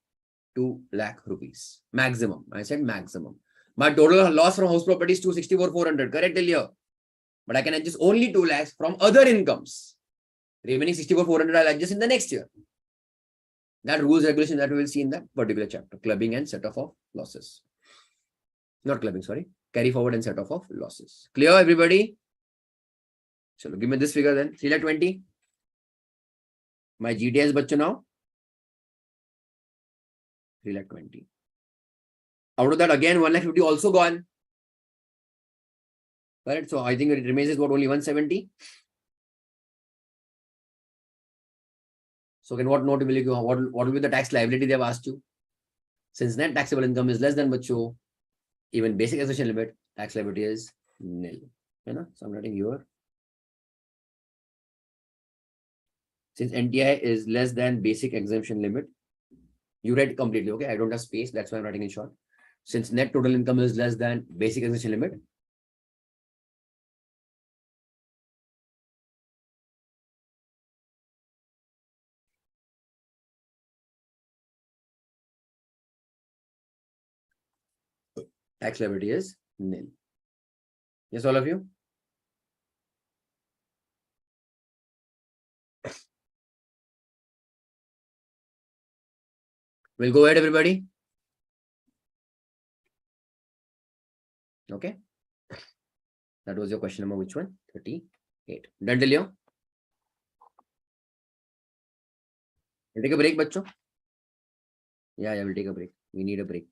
2 lakh rupees. Maximum. I said maximum. My total loss from house property is 264,400. Correct, Ilya? But I can adjust only 2 lakhs from other incomes. Remaining 64,400 I'll adjust in the next year. That rules regulation that we will see in that particular chapter. Clubbing and set off of losses. Not clubbing, sorry. Carry forward and set off of losses. Clear, everybody? So give me this figure then. 3 lakh 20. My GTS bacho now. 3 lakh 20. Out of that again 1 lakh 50 also gone. Correct. So I think it remains is what, only 170. So what note will you give? What will be the tax liability they have asked you? Since net taxable income is less than bacho, even basic exemption limit, tax liability is nil. So I'm writing here. Since NTI is less than basic exemption limit, you write completely, okay? I don't have space, that's why I'm writing in short. Since net total income is less than basic exemption limit, tax liability is nil. Yes, all of you? We'll go ahead, everybody. Okay. That was your question number, which one? 38. Done till here? We'll take a break, bacho. Yeah, we'll take a break. We need a break.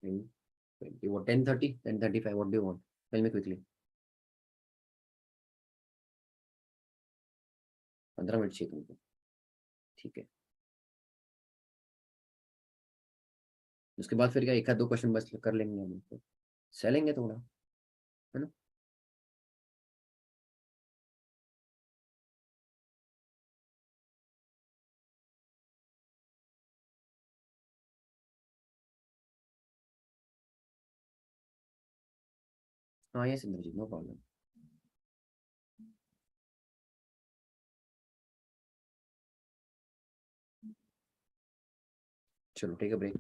20, what, 10:30, 10:35, what do you want? Tell me quickly. 15 minute चाहिए तुमको. ठीक है. उसके बाद फिर क्या, एक आध दो क्वेश्चन बस कर लेंगे हम, चलेंगे थोड़ा, है ना. हाँ ये सिंधु जी, नो प्रॉब्लम. चलो टेक अ ब्रेक.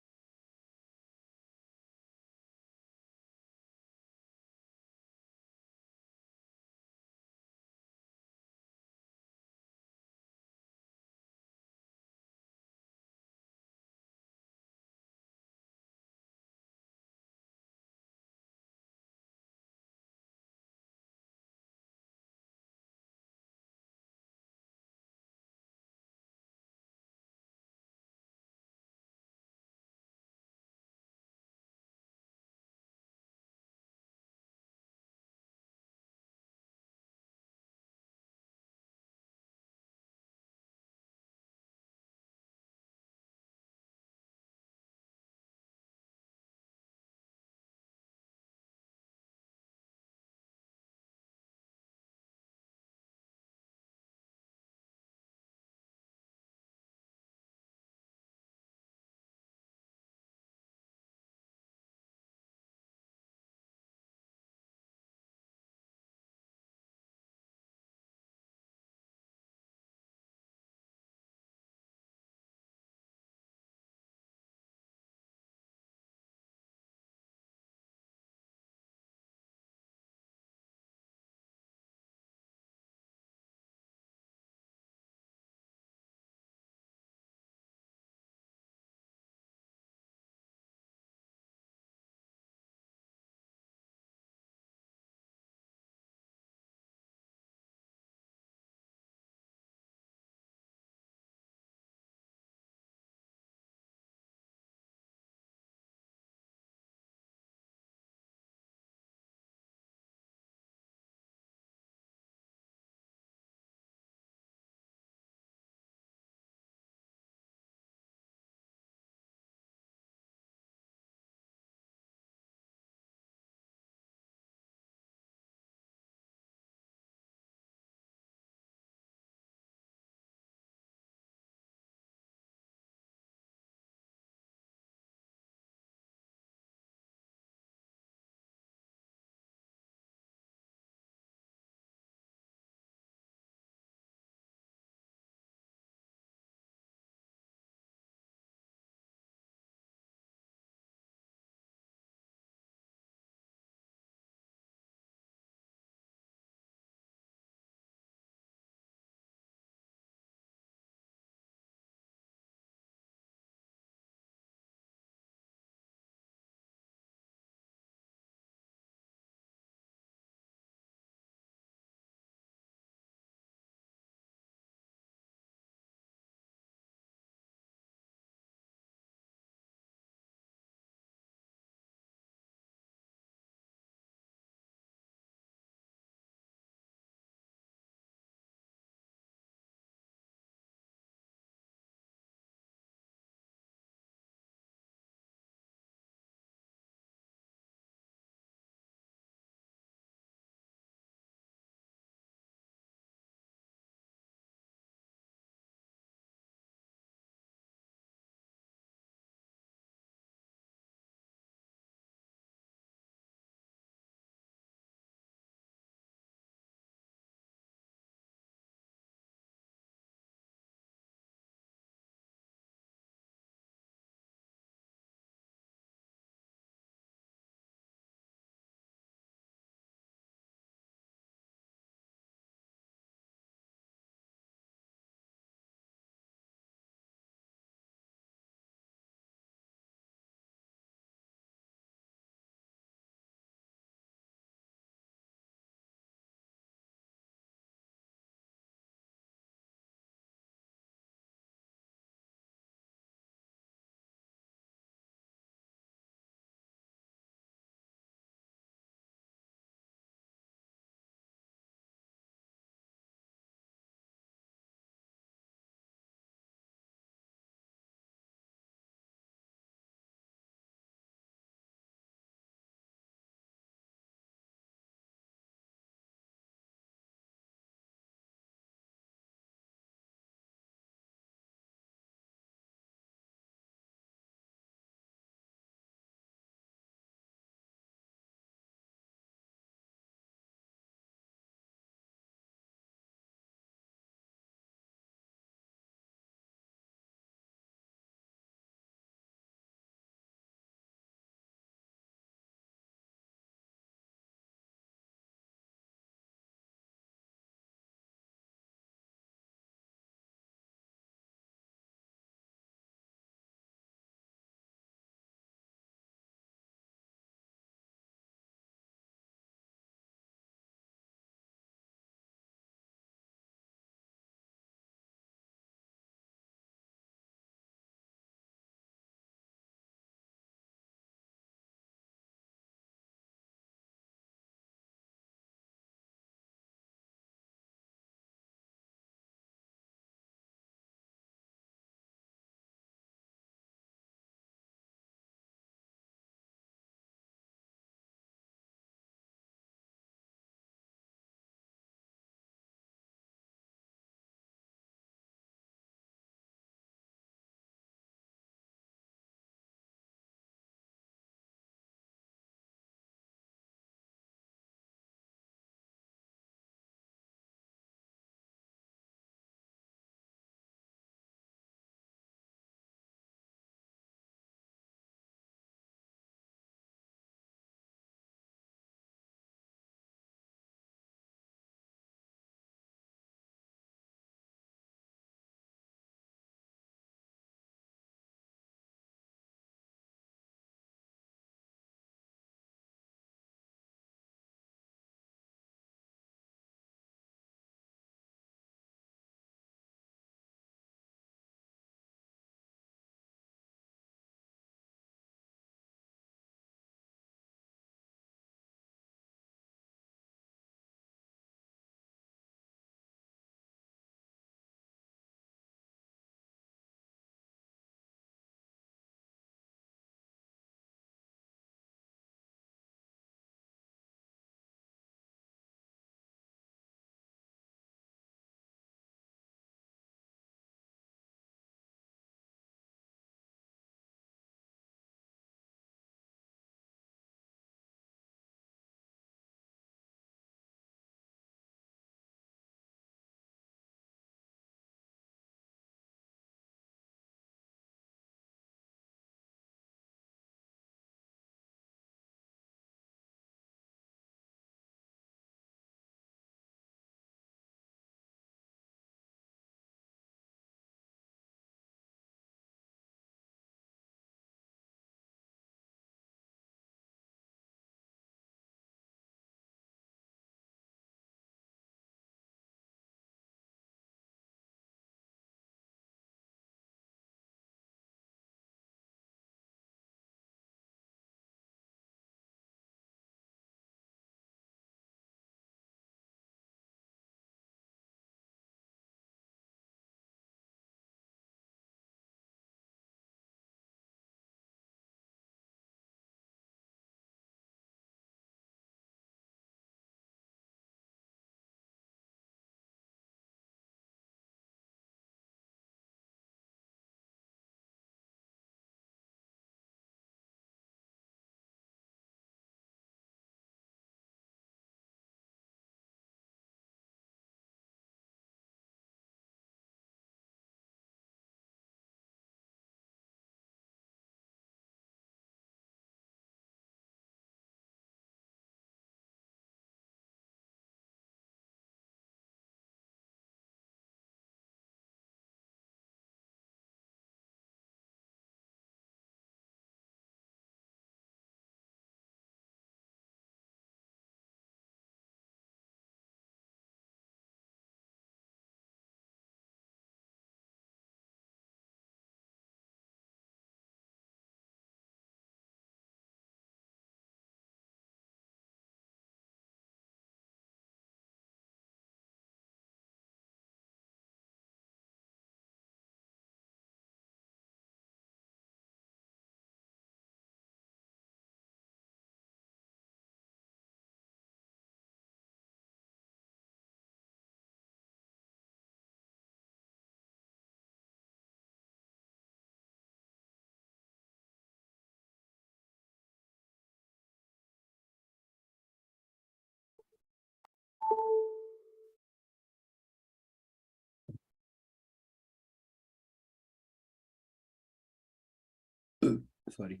Sorry.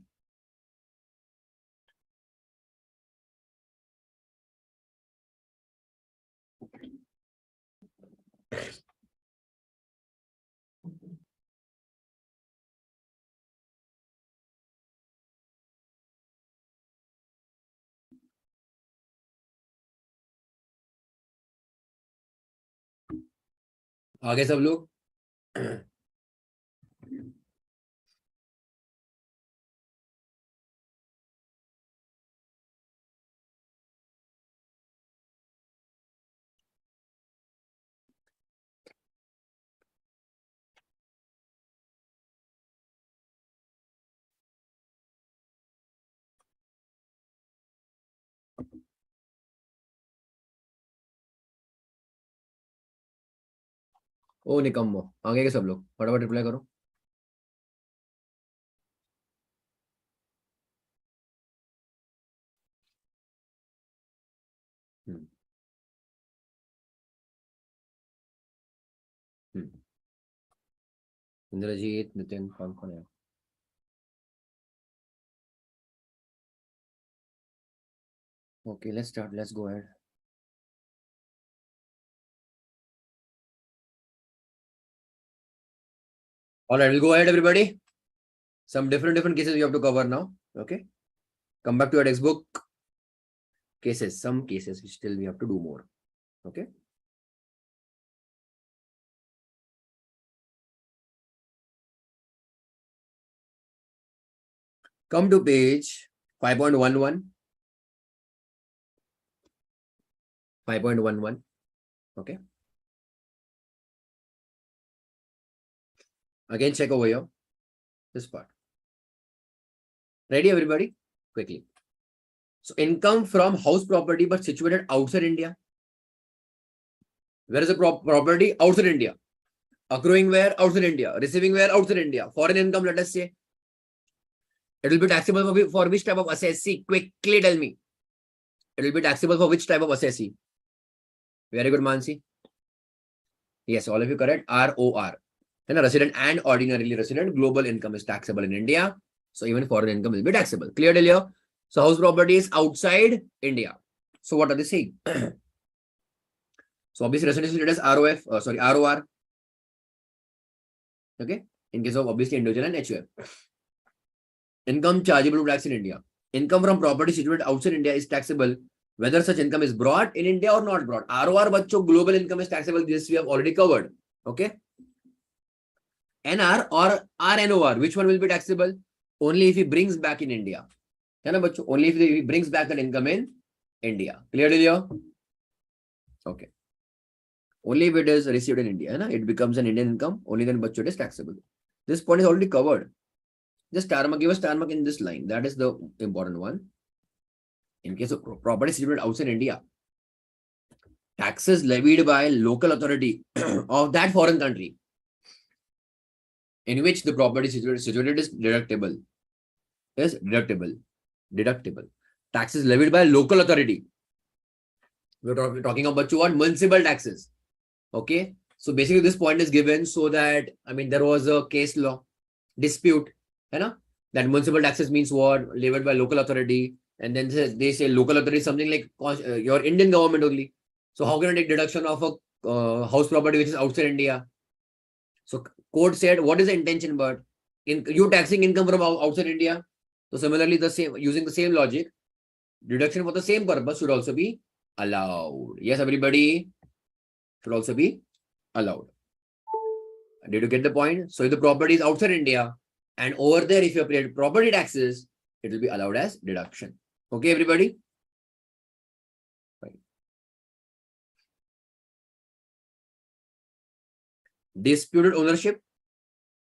आगे सब लोग ओ निकम्मो, आगे के सब लोग फटाफट रिप्लाई करो। इंद्रजीत, नितिन, कौन कौन है? Okay, let's start. Let's go ahead. All right, we'll go ahead, everybody. Some different cases you have to cover now. Okay, come back to your textbook. Cases, some cases which still we have to do more. Okay. Come to page 5.11. 5.11. Okay. Again, check over here. This part. Ready, everybody? Quickly. So, income from house property but situated outside India. Where is the property? Outside India. Accruing where? Outside India. Receiving where? Outside India. Foreign income, let us say. It will be taxable for which type of assessee? Quickly tell me. It will be taxable for which type of assessee? Very good, Mansi. Yes, all of you correct. ROR. And a resident and ordinarily resident, global income is taxable in India. So even foreign income will be taxable. Clear till here? So house property is outside India. So what are they saying? So obviously residence is treated as ROR. Okay. In case of obviously individual and HUF. Income chargeable to tax in India. Income from property situated outside India is taxable whether such income is brought in India or not brought. ROR bachcho, global income is taxable. This we have already covered. Okay. NR or RNOR, which one will be taxable? Only if he brings back in India. Only if he brings back that income in India. Clear till here? Okay. Only if it is received in India, it becomes an Indian income. Only then it is taxable. This point is already covered. Just star mark, give a star mark in this line. That is the important one. In case of property situated outside India, taxes levied by local authority of that foreign country in which the property situated is deductible. Is deductible. Taxes levied by local authority. We're talking about what? Municipal taxes. Okay. So basically this point is given so that, there was a case law dispute. That municipal taxes means what? Levied by local authority. And then they say local authority is something like your Indian government only. So how can I take deduction of a house property which is outside India? So court said, what is the intention? But you taxing income from outside India. So similarly, using the same logic, deduction for the same purpose should also be allowed. Yes, everybody should also be allowed. Did you get the point? So if the property is outside India and over there, if you have paid property taxes, it will be allowed as deduction. Okay, everybody? Right. Disputed ownership.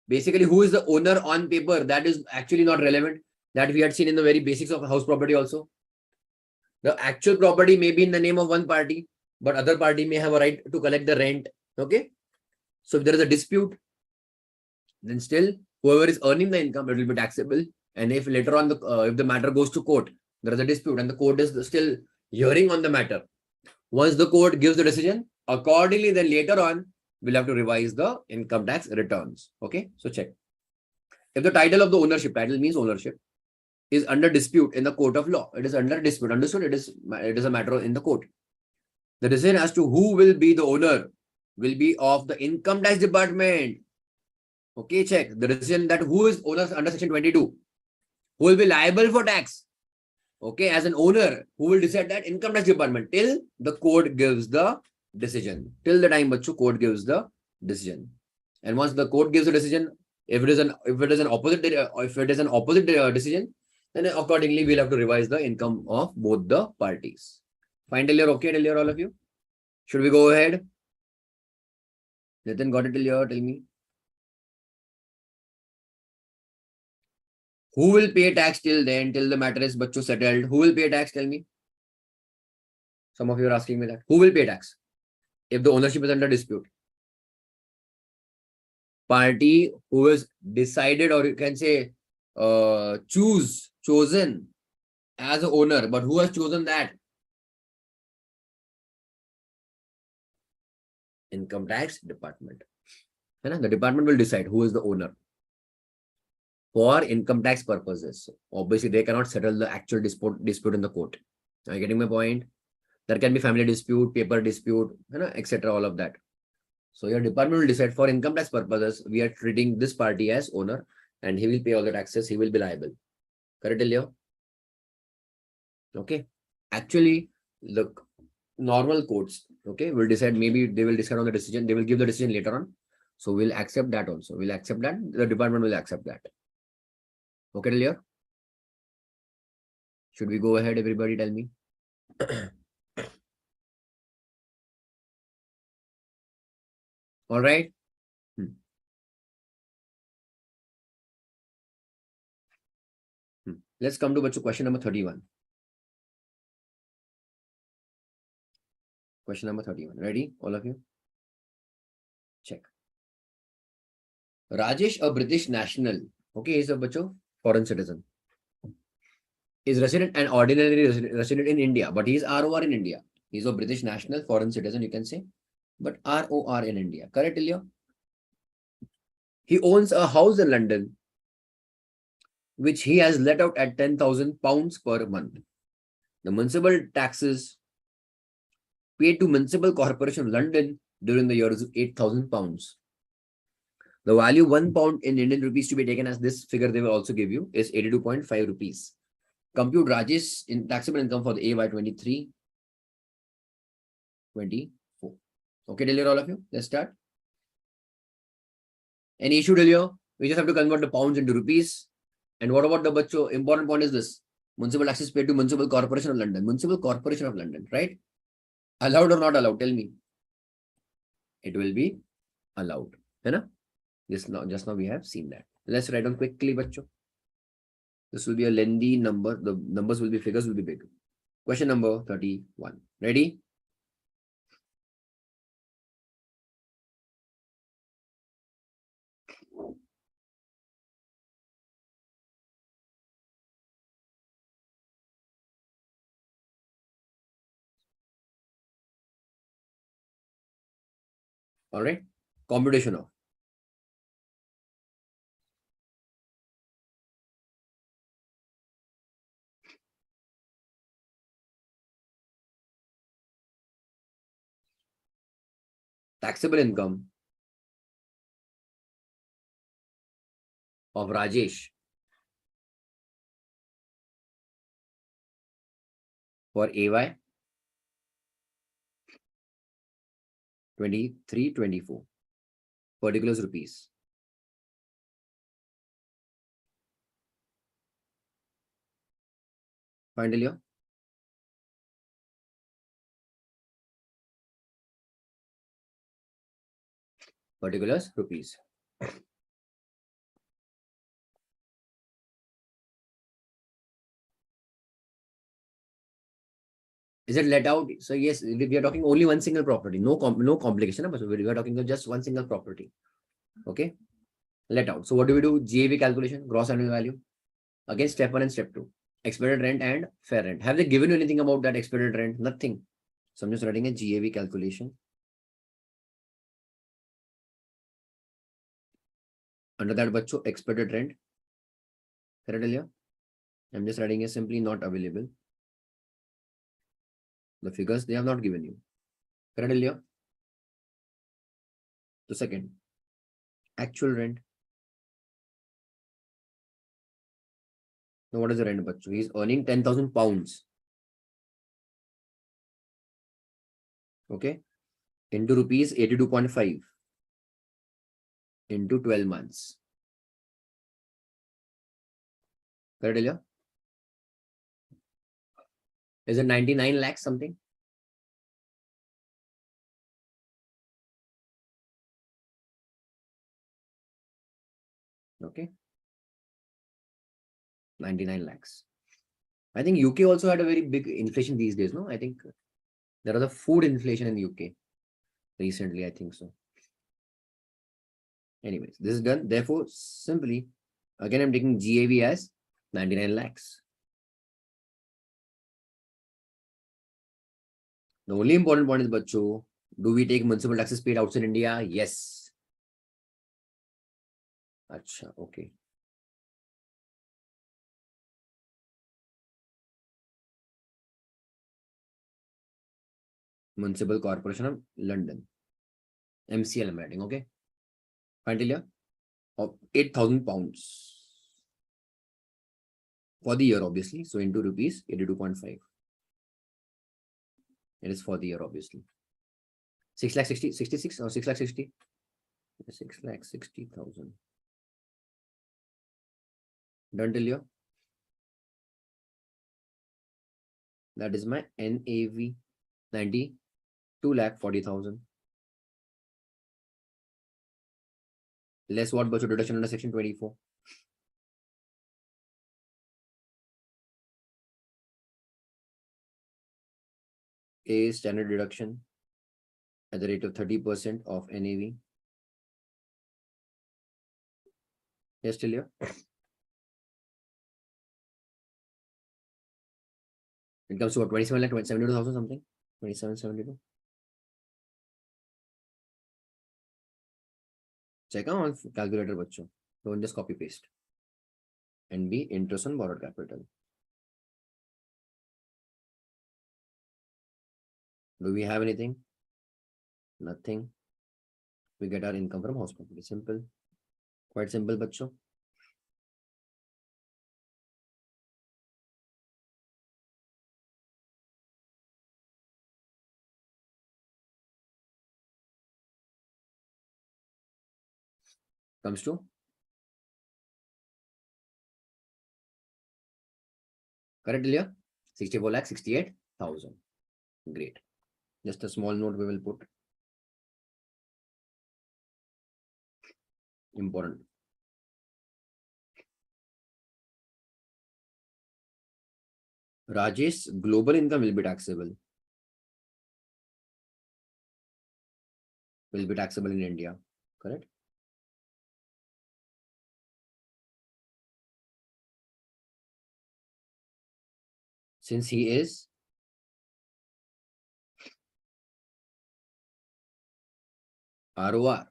Basically, who is the owner on paper? That is actually not relevant. That we had seen in the very basics of house property also. The actual property may be in the name of one party, but other party may have a right to collect the rent. Okay. So if there is a dispute, then still whoever is earning the income, it will be taxable. And if later on if the matter goes to court, there is a dispute and the court is still hearing on the matter. Once the court gives the decision, accordingly, then later on, we'll have to revise the income tax returns. Okay. So check. If the title of the ownership, title means ownership, is under dispute in the court of law, it is under dispute. Understood? It is a matter in the court. The decision as to who will be the owner will be of the income tax department. Okay, check the decision that who is owner under section 22, who will be liable for tax. Okay, as an owner, who will decide that? Income tax department, till the court gives the decision. Till the time bachu court gives the decision. And once the court gives a decision, if it is an opposite decision, then accordingly we'll have to revise the income of both the parties. Fine till here, okay till here, all of you? Should we go ahead? Nitin, got it till here? Tell me. Who will pay tax till then, till the matter is bachu settled? Who will pay tax? Tell me. Some of you are asking me that. Who will pay tax if the ownership is under dispute? Party who is decided, or you can say chosen as an owner, but who has chosen that? Income tax department. The department will decide who is the owner for income tax purposes. Obviously, they cannot settle the actual dispute in the court. Are you getting my point? There can be family dispute, paper dispute, etc. All of that. So your department will decide for income tax purposes, we are treating this party as owner and he will pay all the taxes, he will be liable. Correct, Leo? Okay. Actually, the normal courts, okay, will decide, maybe they will decide on the decision, they will give the decision later on. So we'll accept that also. We'll accept that. The department will accept that. Okay, Leo? Should we go ahead? Everybody tell me. All right. Let's come to question number 31. Question number 31. Ready? All of you? Check. Rajesh, a British national. Okay, he's a foreign citizen. Is resident and ordinarily resident in India, but he is ROR in India. He's a British national, foreign citizen, you can say, but ROR in India. Correct, Ilya? He owns a house in London, which he has let out at £10,000 per month. The municipal taxes paid to Municipal Corporation of London during the year is £8,000. The value £1 in Indian rupees to be taken as this figure they will also give you is 82.5 rupees. Compute Rajesh in taxable income for the AY 23-24. Okay, till here, all of you? Let's start. Any issue till here? We just have to convert the pounds into rupees. And what about the bacho? Important point is this. Municipal taxes paid to Municipal Corporation of London. Municipal Corporation of London, right? Allowed or not allowed? Tell me. It will be allowed. Just now we have seen that. Let's write down quickly, bacho. This will be a lengthy number. The numbers will be, figures will be big. Question number 31. Ready? All right. Computation of taxable income of Rajesh for AY 23-24. Particulars rupees. Find it here. Particulars rupees. Is it let out? So yes, we are talking only one single property. No complication. But we are talking just one single property. Okay. Let out. So what do we do? GAV calculation, gross annual value. Again, step 1 and step 2. Expected rent and fair rent. Have they given you anything about that expected rent? Nothing. So I'm just writing a GAV calculation. Under that, बच्चों, expected rent. Correct, Ilya? I'm just writing it simply not available. The figures they have not given you. Correct, Ilya? The second, actual rent. Now, what is the rent, bachcho? He is earning 10,000 pounds. Okay. Into rupees 82.5 into 12 months. Correct, Ilya? Is it 99 lakhs something? Okay. 99 lakhs. I think UK also had a very big inflation these days, no? I think there was a food inflation in UK recently, I think so. Anyways, this is done. Therefore, simply, again, I'm taking GAV as 99 lakhs. The only important point is, bacho, do we take municipal taxes paid outside India? Yes. Acha, okay. Municipal Corporation of London. MCL I'm writing, okay? Finally, of 8,000 pounds for the year, obviously. So into rupees 82.5. It is for the year, obviously. 6,60,66 or 6,60,000. 6,60,000. Done till here. That is my NAV 92,40,000. Less what budget deduction under section 24. A standard deduction at the rate of 30% of NAV. Yes, till here. It comes to what, 27 lakh 72,000 something? 2772. Check out on calculator, bacho. Don't just copy paste. And B, interest on borrowed capital. Do we have anything? Nothing. We get our income from house property. Simple. Quite simple, bacho. Comes to correct, Ilya? 64 lakh 68,000. Great. Just a small note we will put. Important. Rajesh, global income will be taxable. Will be taxable in India. Correct? Since he is ROR.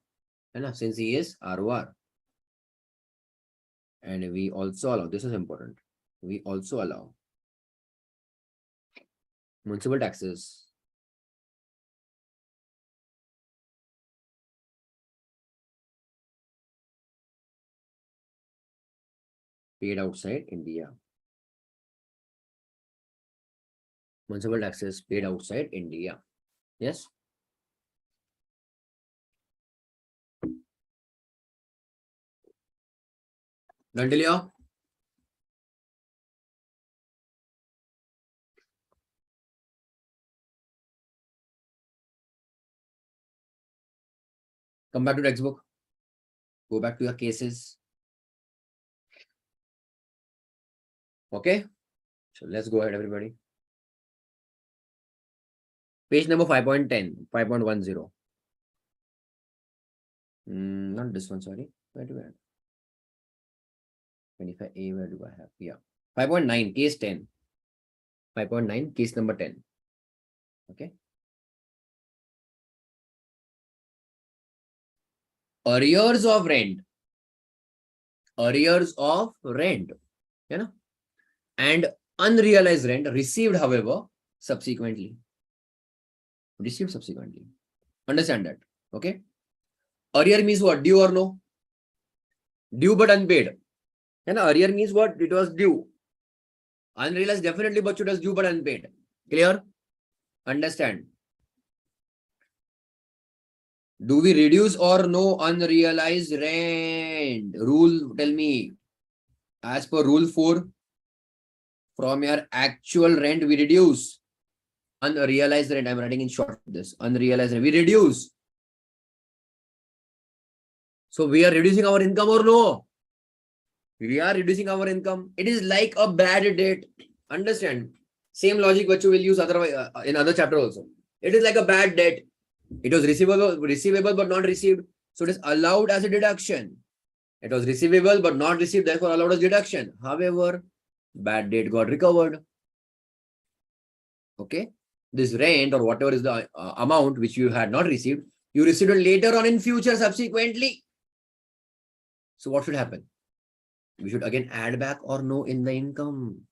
Since he is ROR. And we also allow, this is important. We also allow municipal taxes paid outside India. Municipal taxes paid outside India. Yes. Until here. Come back to textbook. Go back to your cases. Okay. So let's go ahead, everybody. Page number 5.10, 5.10. Not this one, sorry. Where do I have? 25A, where do I have? Yeah. 5.9, case 10. 5.9, case number 10. Okay. Arrears of rent arrears of rent, you know, and unrealized rent received, however, subsequently. Received subsequently. Understand that? Okay. Arrear means what? Due or no? Due but unpaid. And arrear means what? It was due. Unrealized definitely, but it was due but unpaid. Clear? Understand? Do we reduce or no unrealized rent? Rule, tell me. As per rule 4, from your actual rent, we reduce. Unrealized rent, I'm writing in short this. Unrealized rent, we reduce. So we are reducing our income or no? We are reducing our income. It is like a bad debt. Understand? Same logic which you will use otherwise in other chapter also. It is like a bad debt. It was receivable but not received. So it is allowed as a deduction. It was receivable but not received, therefore allowed as deduction. However, bad debt got recovered. Okay. This rent or whatever is the amount which you had not received, you received it later on in future subsequently. So what should happen? We should again add back or no in the income.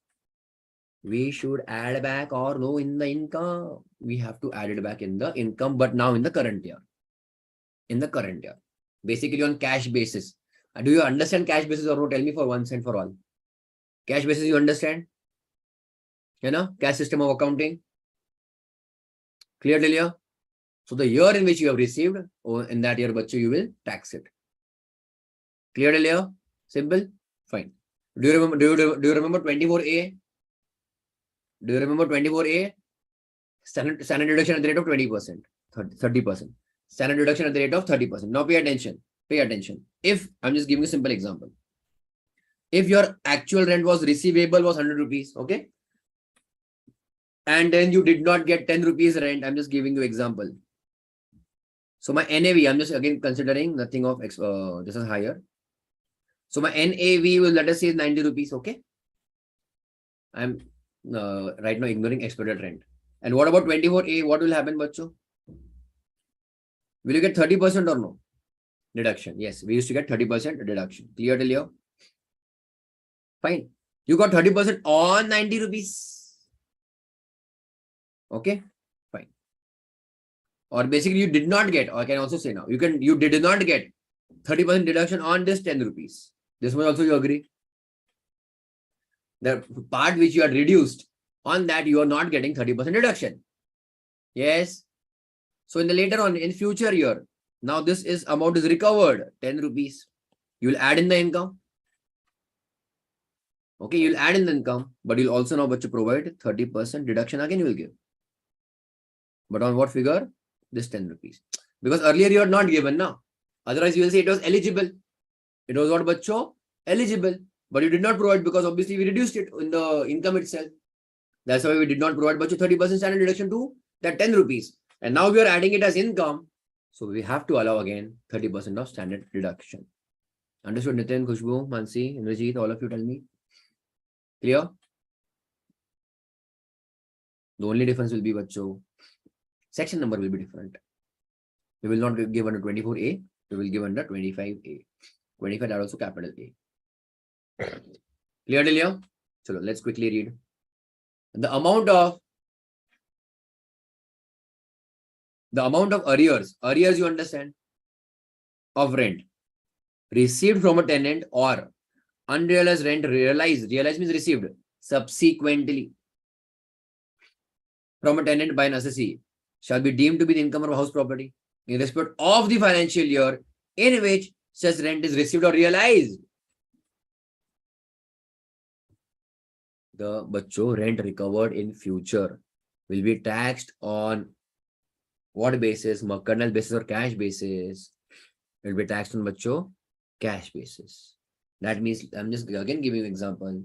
We should add back or no in the income. We have to add it back in the income, but now in the current year. In the current year. Basically on cash basis. Do you understand cash basis or no? Tell me for once and for all. Cash basis you understand? You know, cash system of accounting. Clear till here? So the year in which you have received, or in that year, bachu, you will tax it. Clear till here? Simple? Fine. Do you remember 24A? Do you remember 24A? Standard deduction at the rate of 20%, 30%. Standard deduction at the rate of 30%. Now pay attention. Pay attention. If I'm just giving a simple example. If your actual rent was receivable was 100 rupees, okay? And then you did not get 10 rupees rent. I'm just giving you example. So my NAV, I'm just again considering nothing of this is higher. So my NAV will, let us say, is 90 rupees, okay? I'm right now ignoring expected rent. And what about 24A? What will happen, bacho? Will you get 30% or no? Deduction. Yes, we used to get 30% deduction. Clear till here? Fine. You got 30% on 90 rupees. Okay, fine. Or basically you did not get, or I can also say now, you did not get 30% deduction on this 10 rupees. This one also you agree? The part which you had reduced, on that you are not getting 30% deduction. Yes. So in the later on, in future year, now this amount is recovered, 10 rupees. You will add in the income. Okay, you'll add in the income, but you'll also now to provide 30% deduction again you will give. But on what figure? This 10 rupees. Because earlier you are not given now. Otherwise you will say it was eligible. It was what, bacho? Eligible. But you did not provide because obviously we reduced it in the income itself. That's why we did not provide bacho 30% standard deduction to that 10 rupees. And now we are adding it as income. So we have to allow again 30% of standard deduction. Understood, Nitin, Khushbu, Mansi, Indrajit, all of you tell me. Clear? The only difference will be bacho. Section number will be different. We will not give under 24A. We will give under 25A. 25 are also capital A. Clear till here? So let's quickly read. The amount of arrears you understand, of rent received from a tenant or unrealized rent realized means received subsequently from a tenant by an assessee shall be deemed to be the income of house property in respect of the financial year in which such rent is received or realized. The bacho rent recovered in future will be taxed on what basis? Kernel basis or cash basis? It will be taxed on bacho cash basis. That means I'm just again giving you an example.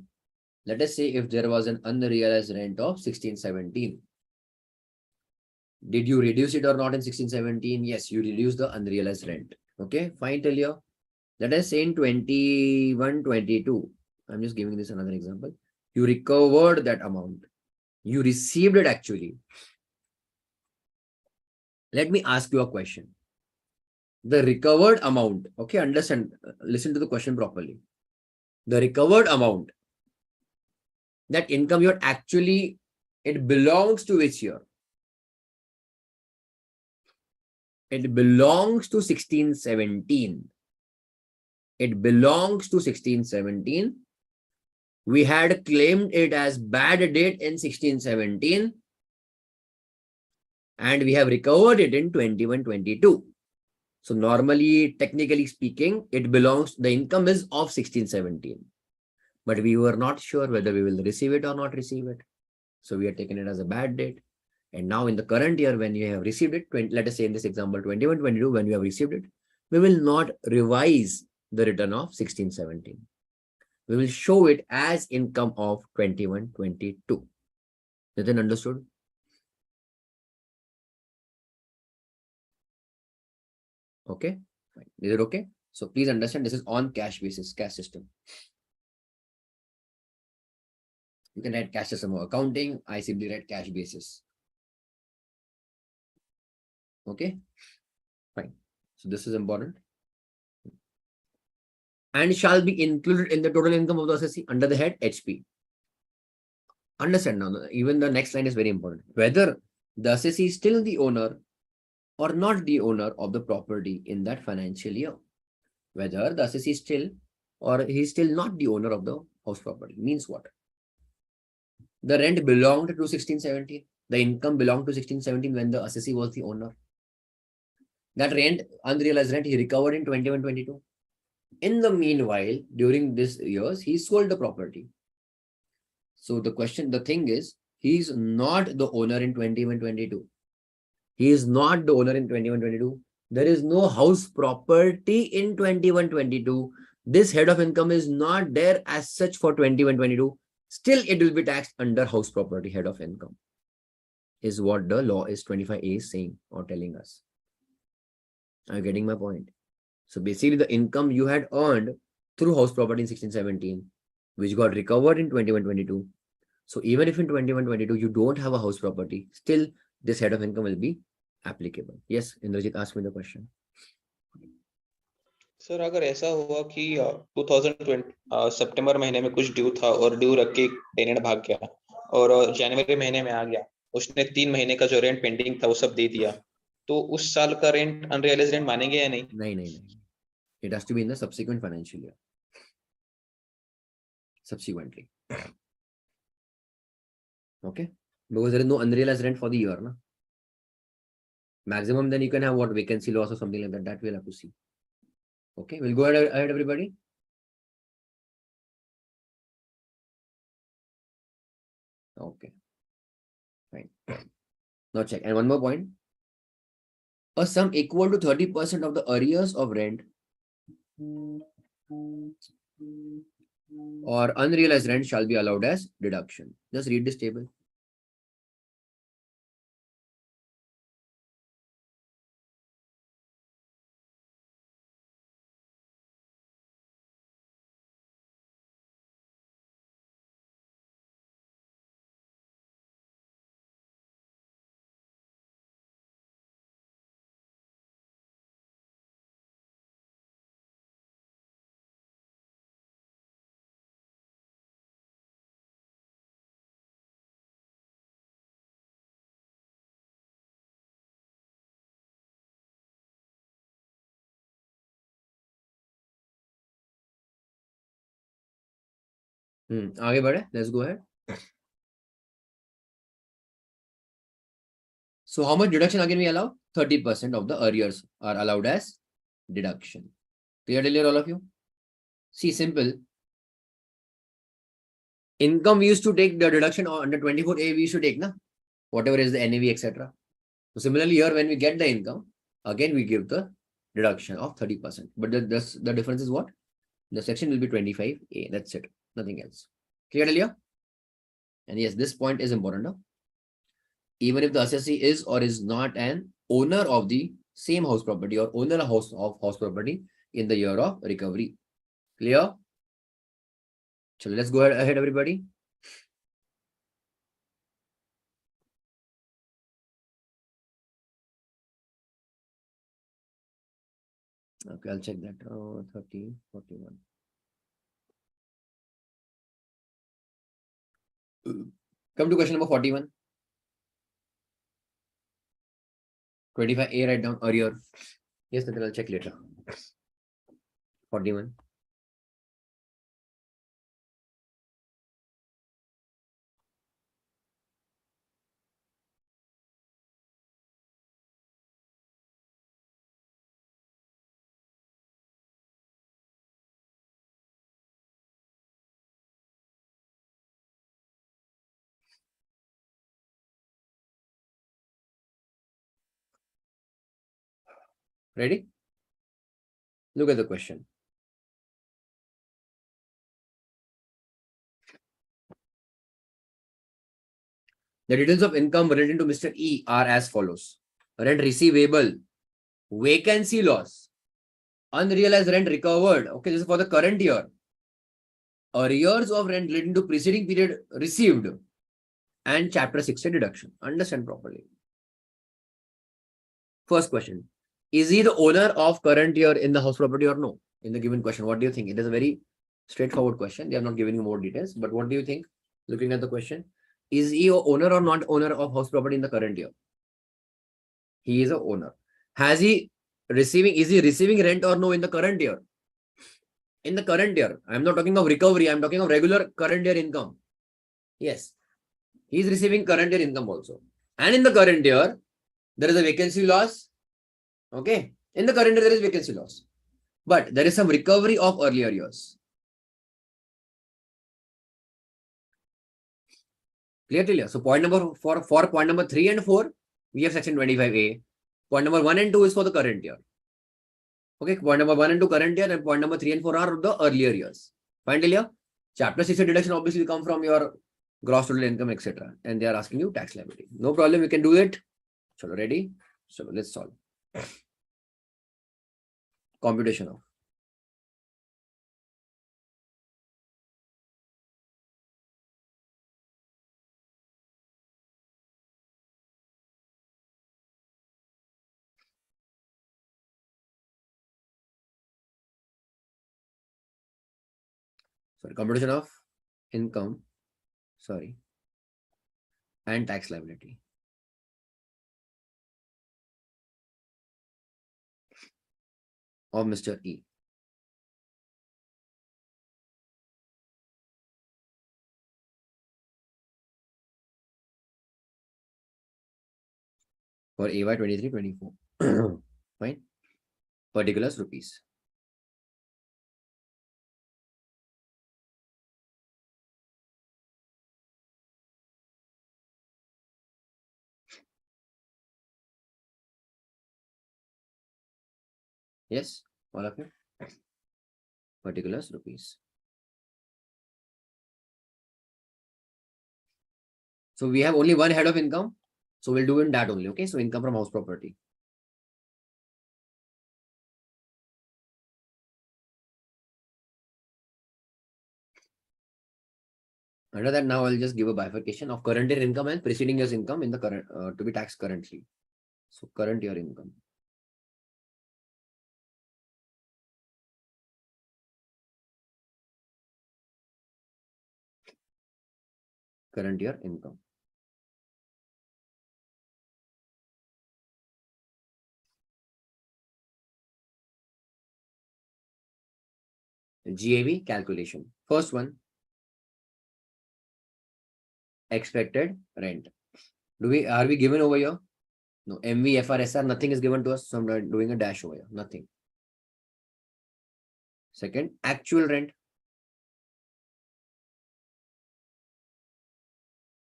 Let us say if there was an unrealized rent of 1617. Did you reduce it or not in 1617? Yes, you reduced the unrealized rent. Okay, fine till here. Let us say in 21-22. I'm just giving this another example. You recovered that amount. You received it actually. Let me ask you a question. The recovered amount, okay, understand, listen to the question properly. the recovered amount, that income you're actually, it belongs to which year? It belongs to 1617. It belongs to 1617. We had claimed it as bad date in 1617 and we have recovered it in 2122. So normally, technically speaking, it belongs, the income is of 1617. But we were not sure whether we will receive it or not receive it. So we are taking it as a bad date. And now in the current year, when you have received it, let us say in this example, 2122, when you have received it, we will not revise the return of 1617. We will show it as income of 2122. Nathan, understood? Okay, fine. Is it okay? So please understand, this is on cash basis, cash system. You can write cash system of accounting. I simply write cash basis. Okay, fine. So this is important. And shall be included in the total income of the assessee under the head HP. Understand now, even the next line is very important. Whether the assessee is still the owner or not the owner of the property in that financial year. Whether the assessee is still or he is still not the owner of the house property. Means what? The rent belonged to 1617. The income belonged to 1617 when the assessee was the owner. That rent, unrealized rent, he recovered in 2122. In the meanwhile, during these years, he sold the property. So the thing is, he is not the owner in 2122. He is not the owner in 2122. There is no house property in 2122. This head of income is not there as such for 2122. Still, it will be taxed under house property head of income. Is what the law is 25A is saying or telling us. Are you getting my point? So basically, the income you had earned through house property in 1617, which got recovered in 2122. So even if in 2122 you don't have a house property, still this head of income will be applicable. Yes, Indrajit, ask me the question. Sir अगर ऐसा हुआ कि 2020 सितंबर महीने में कुछ due था और due रख के टेनेंट भाग गया और जनवरी महीने में आ गया, उसने 3 महीने का जो रेंट पेंडिंग था वो सब दे दिया, तो उस साल का रेंट अनरियलाइज्ड रेंट मानेंगे या नहीं? नहीं. It has to be in the subsequent financial year. Subsequently. Okay. Because there is no unrealized rent for the year. Na? Maximum then you can have what, vacancy loss or something like that. That we'll have to see. Okay. We'll go ahead everybody. Okay. Fine. Now check. And one more point. A sum equal to 30% of the arrears of rent or unrealized rent shall be allowed as deduction. Just read this table. आगे बढ़े. Let's go ahead. So how much deduction again we allow? 30% of the arrears are allowed as deduction. Clear till here, all of you? See, simple. Income we used to take the deduction under 24A we used to take, na? Whatever is the NAV, etc. So similarly here, when we get the income, again we give the deduction of 30%. But the difference is what? The section will be 25A. That's it. Nothing else. Clear till here? And yes, this point is important. No? Even if the assessee is or is not an owner of the same house property or owner of house property in the year of recovery. Clear? So let's go ahead everybody. Okay, I'll check that. 30, 41. Come to question number 41. 25A, write down arrear. Yes, Nitin, I'll check later. 41. Ready? Look at the question. The details of income relating to Mr. E are as follows. Rent receivable, vacancy loss, unrealized rent recovered. Okay, this is for the current year. Arrears of rent relating to preceding period received, and chapter 60 deduction. Understand properly. First question. Is he the owner of current year in the house property or no? In the given question, what do you think? It is a very straightforward question. They are not giving you more details, but what do you think? Looking at the question, is he a owner or not owner of house property in the current year? He is a owner. Is he receiving rent or no in the current year? In the current year, I'm not talking of recovery. I'm talking of regular current year income. Yes, he is receiving current year income also. And in the current year, there is a vacancy loss. Okay. In the current year, there is vacancy loss. But there is some recovery of earlier years. Clear? So point number for point number 3 and 4, we have section 25A. Point number 1 and 2 is for the current year. Okay, point number 1 and 2 current year, and point number 3 and 4 are the earlier years. Fine, till here? Chapter 6 deduction obviously come from your gross total income, etc. And they are asking you tax liability. No problem, we can do it. So ready? So let's solve. Computation of. Sorry, computation of income, sorry, and tax liability. Of Mr. E. For AY 23-24. Fine. Particulars rupees. Yes, all of you. Particulars rupees. So we have only one head of income. So we'll do in that only. Okay. So income from house property. Under that, now I'll just give a bifurcation of current year income and preceding year's income in the current to be taxed currently. So current year income. Current year income. GAV calculation. First one. Expected rent. Are we given over here? No. MV, FRSR, nothing is given to us. So I'm doing a dash over here. Nothing. Second, actual rent.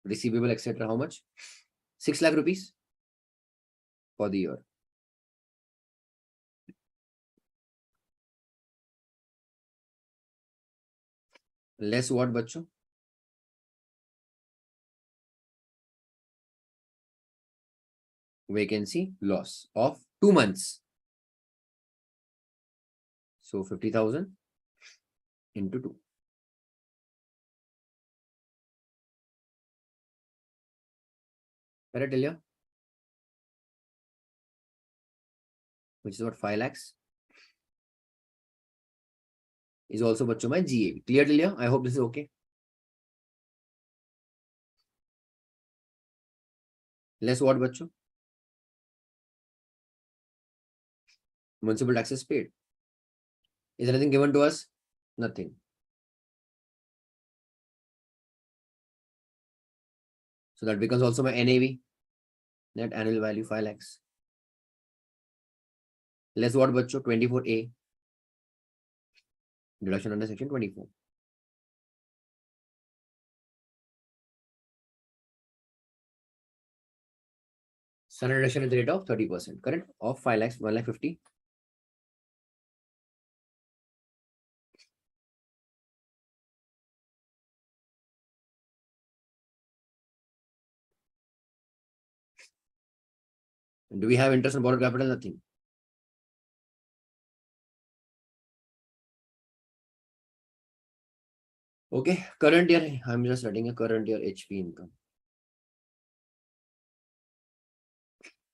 Receivable, etc. How much? 6 lakh rupees for the year. Less what, bachcho? Vacancy loss of 2 months. So 50,000 into 2. Correct, Ilya? Which is what 5 lakhs. Is also bachcho my GAV. Clear, Ilya? I hope this is okay. Less what, बच्चों? Municipal taxes paid. Is anything given to us? Nothing. So that becomes also my NAV, net annual value 5 lakhs. Less what, बच्चों? 24A. Deduction under section 24. Standard deduction at the rate of 30%, correct? Of 5 lakhs, 1 lakh 50. Do we have interest on borrowed capital? Nothing. Okay, current year, I'm just writing a current year HP income.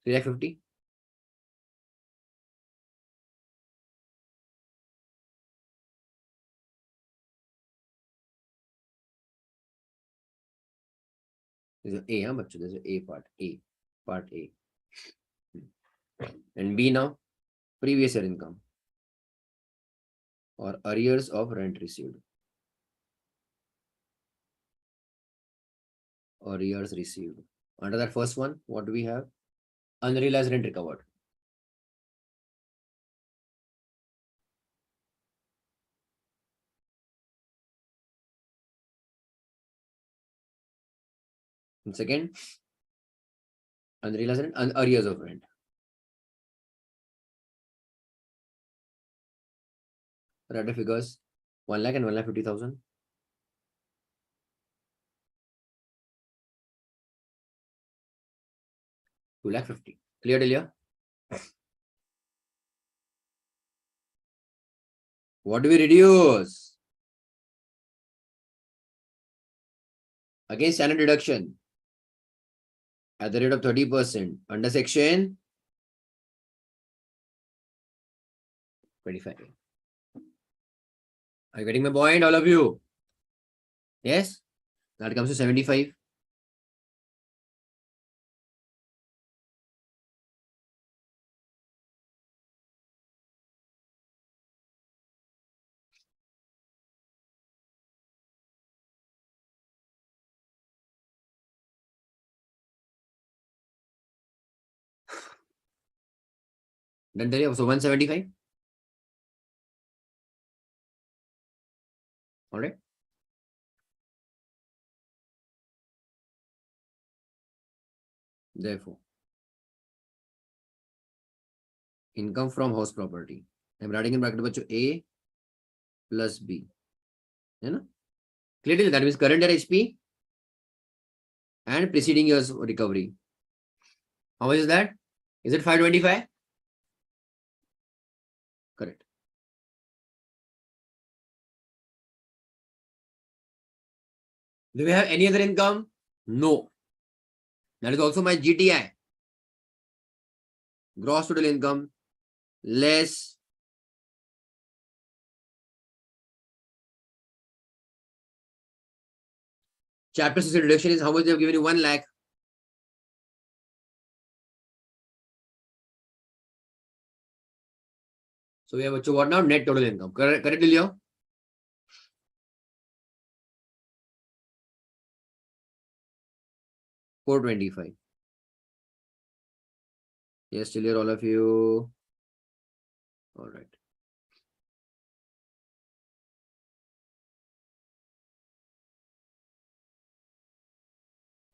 3 lakh 50. There's a A, huh, bachcho? There's a A part, part A. And B now, previous year income or arrears of rent received. Arrears received. Under that first one, what do we have? Unrealized rent recovered. And second, unrealized rent and arrears of rent. Write the figures 1 lakh and 1 lakh 50,000. Two lakh 50. Clear till here? What do we reduce? Again, standard deduction at the rate of 30% under section 25. Are you getting my point, all of you? Yes? That comes to 75. Done there, so 175. All right. Therefore, income from house property. I'm writing in bracket बच्चों A plus B. है ना? Clearly, that means current year HP and preceding year's recovery. How much is that? Is it 525? Correct. Do we have any other income? No. That is also my GTI. Gross total income less chapter 6 reduction is how much they have given you 1 lakh. So we have what now? Net total income. Correct, Leo? $425. Yes, still here, all of you. All right.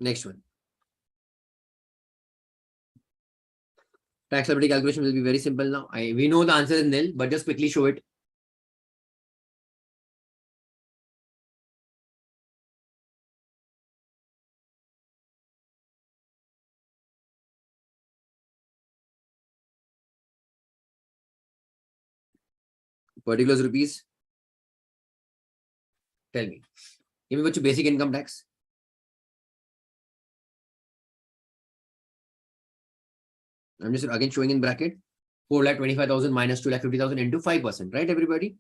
Next one. Tax liability calculation will be very simple now. We know the answer is nil, but just quickly show it. Particulars rupees. Tell me. Give me what's your basic income tax. I'm just again showing in bracket 4,25,000 minus 2,50,000 into 5%, right, everybody?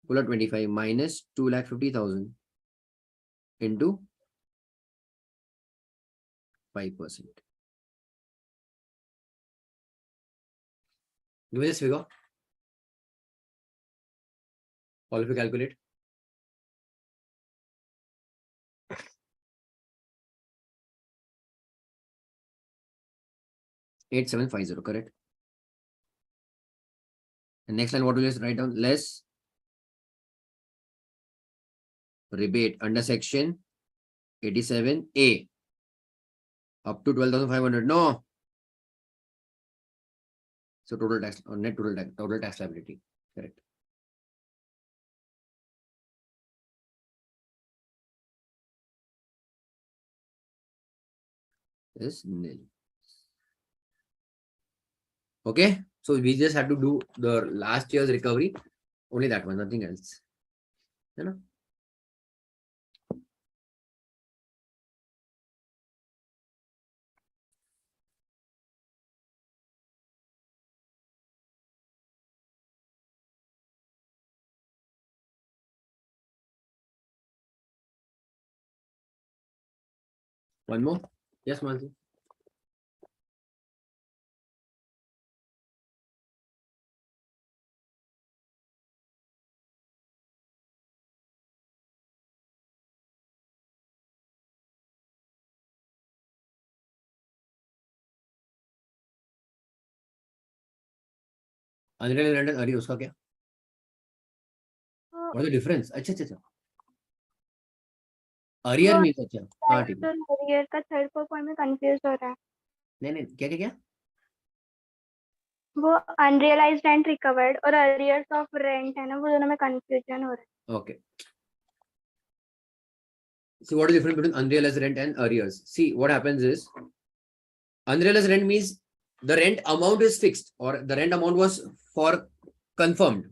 4,25,000 minus 2,50,000 into 5%. Give me this figure. All of you calculate. 8750, correct? And next line, what will you write down? Less rebate under section 87A up to 12,500. No. So total tax or net total tax liability. Correct. Is nil. Okay. So we just have to do the last year's recovery. Only that one, nothing else. You know? One more. Yes, Mansi. Unrealized rent and arrears उसका क्या? What is the difference? अच्छा अच्छा अच्छा. Arrear means अच्छा. हाँ ठीक है. Arrear का थर्ड पॉइंट में कंफ्यूज हो रहा है. नहीं क्या क्या क्या? वो अनरियलाइज्ड रेंट रिकवर्ड और अरियर्स ऑफ रेंट है ना, वो दोनों में कंफ्यूजन हो रहा है. Okay. See, what is the difference between unrealized rent and arrears? See, what happens is unrealized rent means the rent amount is fixed or the rent amount was for confirmed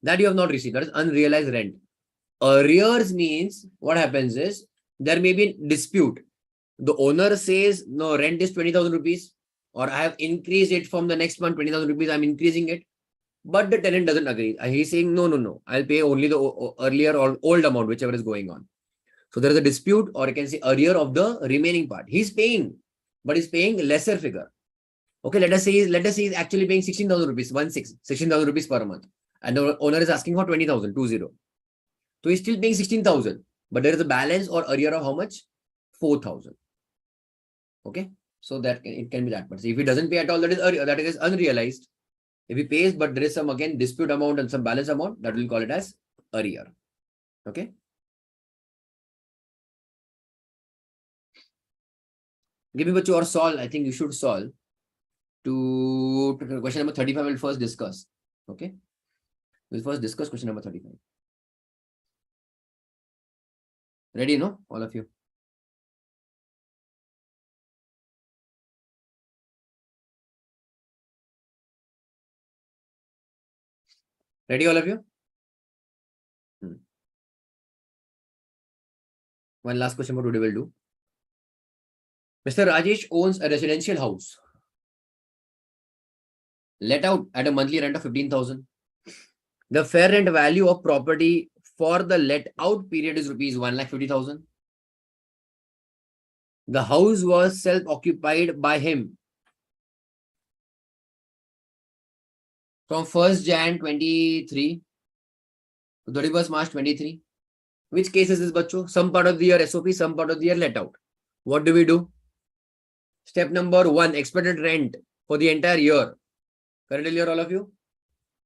that you have not received. That is unrealized rent. Arrears means what happens is there may be a dispute. The owner says, no, rent is 20,000 rupees or I have increased it from the next month, 20,000 rupees, I'm increasing it. But the tenant doesn't agree. He's saying, no, I'll pay only the earlier or old amount, whichever is going on. So there is a dispute, or you can say arrear of the remaining part. He's paying, but he's paying lesser figure. Okay, let us say he's actually paying 16,000 rupees, 16,000 rupees per month. And the owner is asking for 20,000, 20. So he's still paying 16,000, but there is a balance or arrear of how much? 4,000. Okay, so that it can be that much. So if he doesn't pay at all, that is unrealized. If he pays, but there is some again dispute amount and some balance amount, that we'll call it as arrear. Okay. Give me what you or solve. I think you should solve to question number 35. We'll first discuss. Okay. We'll first discuss question number 35. Ready, no? All of you. Ready, all of you? One last question for today we'll do. Mr. Rajesh owns a residential house. Let out at a monthly rent of 15,000. The fair rent value of property for the let out period is rupees 1,50,000. The house was self-occupied by him from 1st Jan 23 to 31st March 23. Which case is this, bacho? Some part of the year SOP, some part of the year let out. What do we do? Step number 1, expected rent for the entire year. Current year, all of you.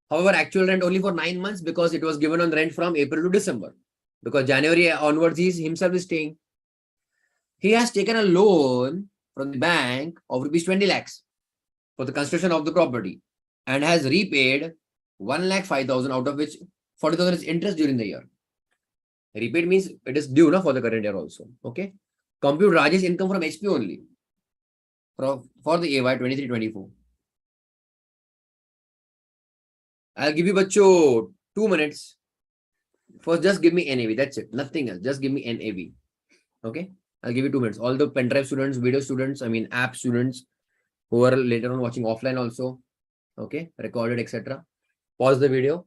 However, actual rent only for 9 months because it was given on rent from April to December. Because January onwards, he himself is staying. He has taken a loan from the bank of rupees 20 lakhs for the construction of the property and has repaid 1,05,000, out of which 40,000 is interest during the year. Repaid means it is due for the current year also. Okay. Compute Rajesh income from HP only for the AY 23-24. I'll give you bacho 2 minutes. First, just give me NAV. That's it. Nothing else. Just give me NAV. Okay. I'll give you 2 minutes. All the pen drive students, video students, app students who are later on watching offline also. Okay. Recorded, etc. Pause the video.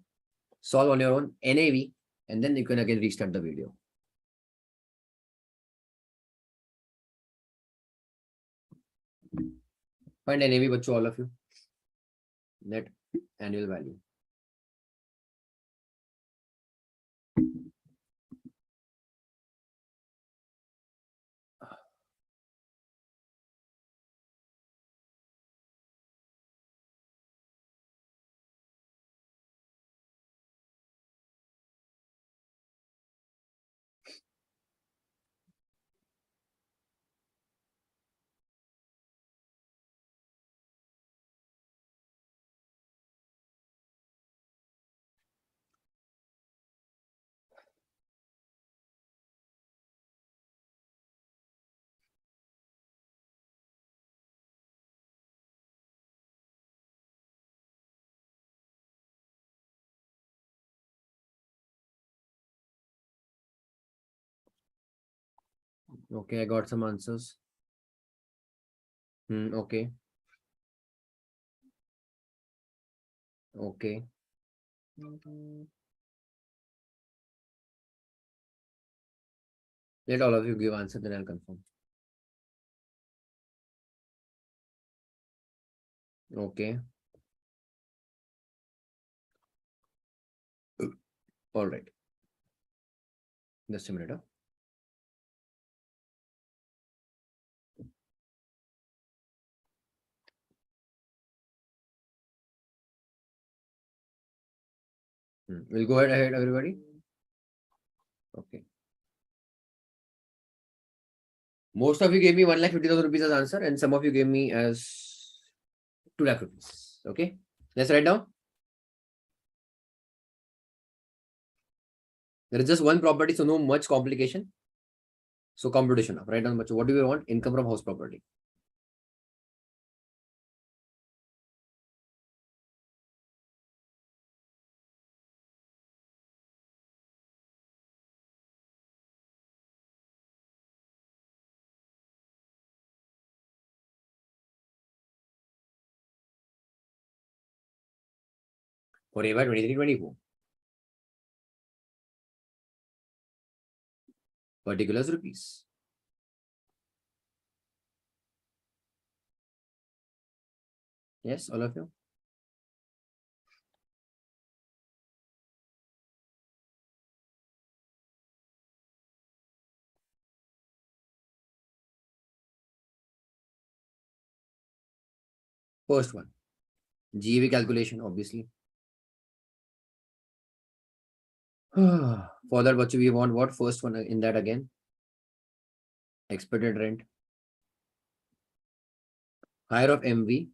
Solve on your own NAV. And then you can again restart the video. Find NAV, बच्चों, all of you. Net annual value. Okay, I got some answers. Okay. Okay. Let all of you give answer, then I'll confirm. Okay. All right. Just a minute. Huh? We'll go ahead, everybody. Okay. Most of you gave me 1,50,000 rupees as answer, and some of you gave me as 2 lakh rupees. Okay. Let's write down. There is just one property, so no much complication. So computation. Write down, what do we want? Income from house property. For AY 23-24. Particulars rupees. Yes, all of you. First one. GEV calculation, obviously. For that, what we want? What first one in that again? Expected rent. Higher of MV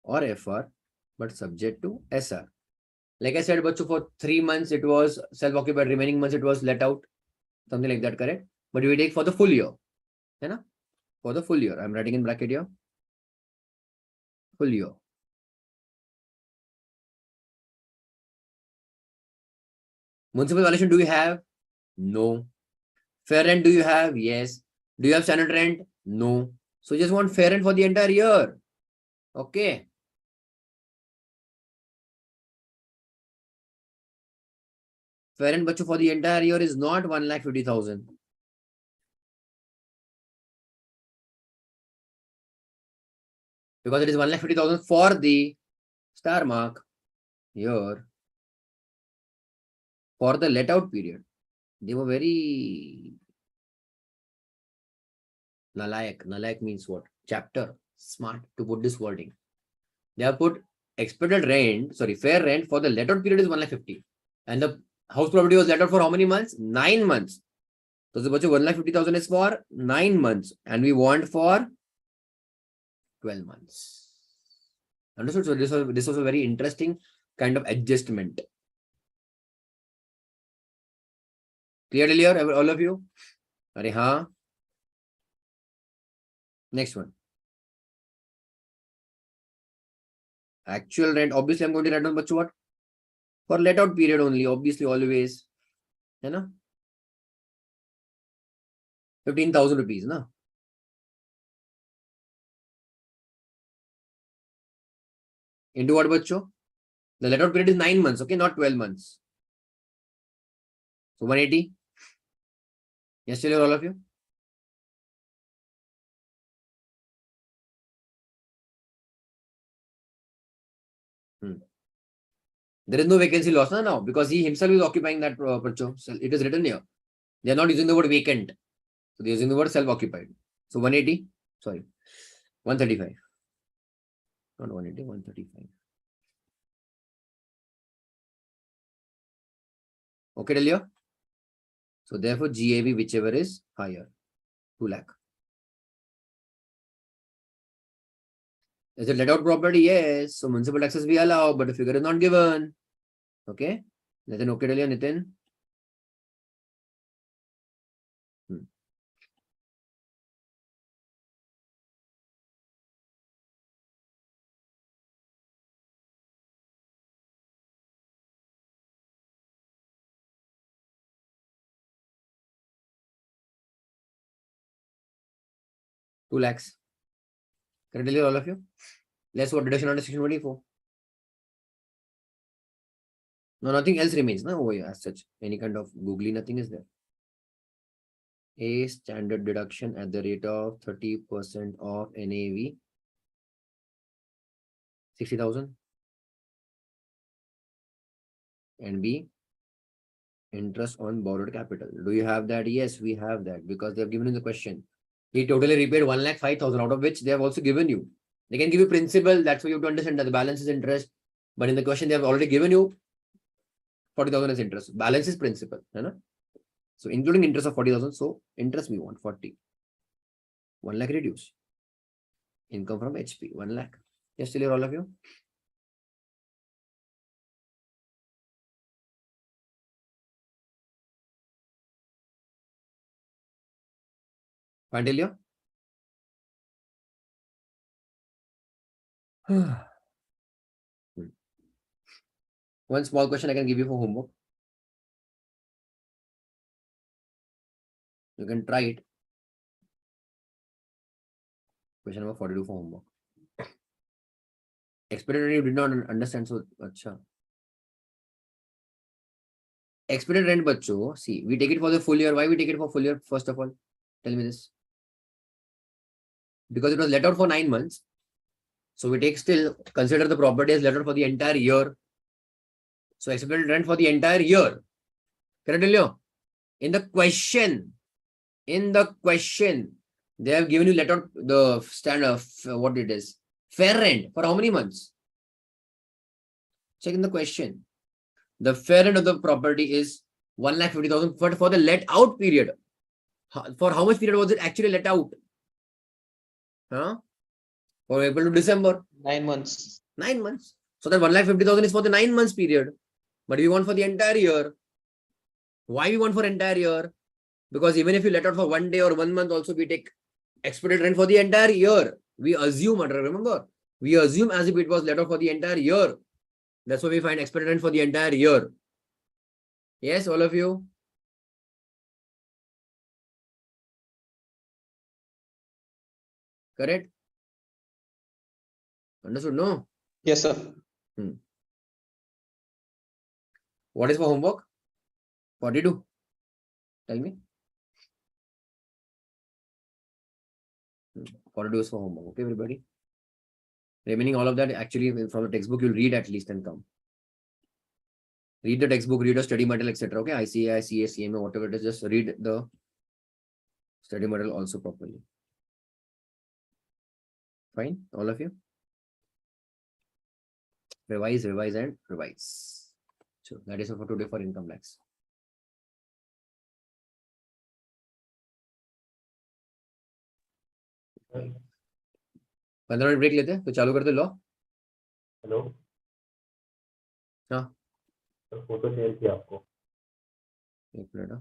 or FR, but subject to SR. Like I said, bachu, for 3 months it was self-occupied, remaining months it was let out, something like that, correct? But we take for the full year. You know? For the full year. I'm writing in bracket here. Full year. Municipal valuation, do you have? No. Fair rent, do you have? Yes. Do you have standard rent? No. So just want fair rent for the entire year. Okay. Fair rent, bachu, for the entire year is not 1,50,000. Because it is 1,50,000 for the star mark year. For the let out period. They were very nalayak. Nalayak means what? Chapter. Smart to put this wording. They have put expected rent, fair rent for the let out period is 1,50,000. And the house property was let out for how many months? 9 months. So the 1,50,000 is for 9 months. And we want for 12 months. Understood? So this was a very interesting kind of adjustment. Clearly here, all of you? Haan. Next one. Actual rent. Obviously, I'm going to write down what? For let out period only. Obviously, always. You know? 15,000 rupees. No? Into what, bacho? The let out period is 9 months. Okay, not 12 months. So 180. Yes, tell all of you. There is no vacancy loss now because he himself is occupying that purchase. So it is written here. They are not using the word vacant. So they are using the word self-occupied. So 180, sorry, 135. Not 180, 135. Okay, Delia? So therefore, GAV, whichever is higher, 2 lakh. Is it let out property? Yes. So municipal taxes we allow, but the figure is not given. Okay. Nitin, okay, Delia, Nitin? 2 lakhs. Correct, Delia, all of you? Let's what deduction under section 24. No, nothing else remains, no, over here as such. Any kind of googly, nothing is there. A standard deduction at the rate of 30% of NAV, 60,000. And B, interest on borrowed capital. Do you have that? Yes, we have that because they have given you the question. He totally repaid 1,05,000, out of which they have also given you. They can give you principal. That's why you have to understand that the balance is interest. But in the question, they have already given you 40,000 as interest. Balance is principal. Right? So including interest of 40,000. So interest we want 40. 1 lakh reduce. Income from HP 1 lakh. Yes, still here all of you? Pandelia? One small question I can give you for homework. You can try it. Question number 42 for homework. Expected rent you did not understand, so acha. Expected rent, bachcho. See, we take it for the full year. Why we take it for full year? First of all, tell me this. Because it was let out for 9 months. So we take still consider the property as let out for the entire year. So expected rent for the entire year. Correct, Leo? In the question, they have given you let out the standard of what it is. Fair rent for how many months? Check in the question. The fair rent of the property is 1,50,000 for the let out period. For how much period was it actually let out? Huh? For April to December. 9 months. 9 months. So that 1,50,000 is for the 9 months period. But we want for the entire year. Why we want for entire year? Because even if you let out for 1 day or 1 month, also we take expected rent for the entire year. We assume, remember, we assume as if it was let out for the entire year. That's why we find expected rent for the entire year. Yes, all of you? Correct? Understood? No? Yes, sir. What is for homework? 42. Tell me. 42 is for homework. Okay, everybody? Remaining all of that, actually, from the textbook, you'll read at least and come. Read the textbook, read the study material, etc. Okay, ICAI, CA, CMA, whatever it is, just read the study material also properly. Fine, all of you? Revise, revise, and revise. So that is for today for income tax. पंद्रह minute break लेते हैं तो चालू करते law. Hello. हाँ. Photo share किया आपको. एक मिनट.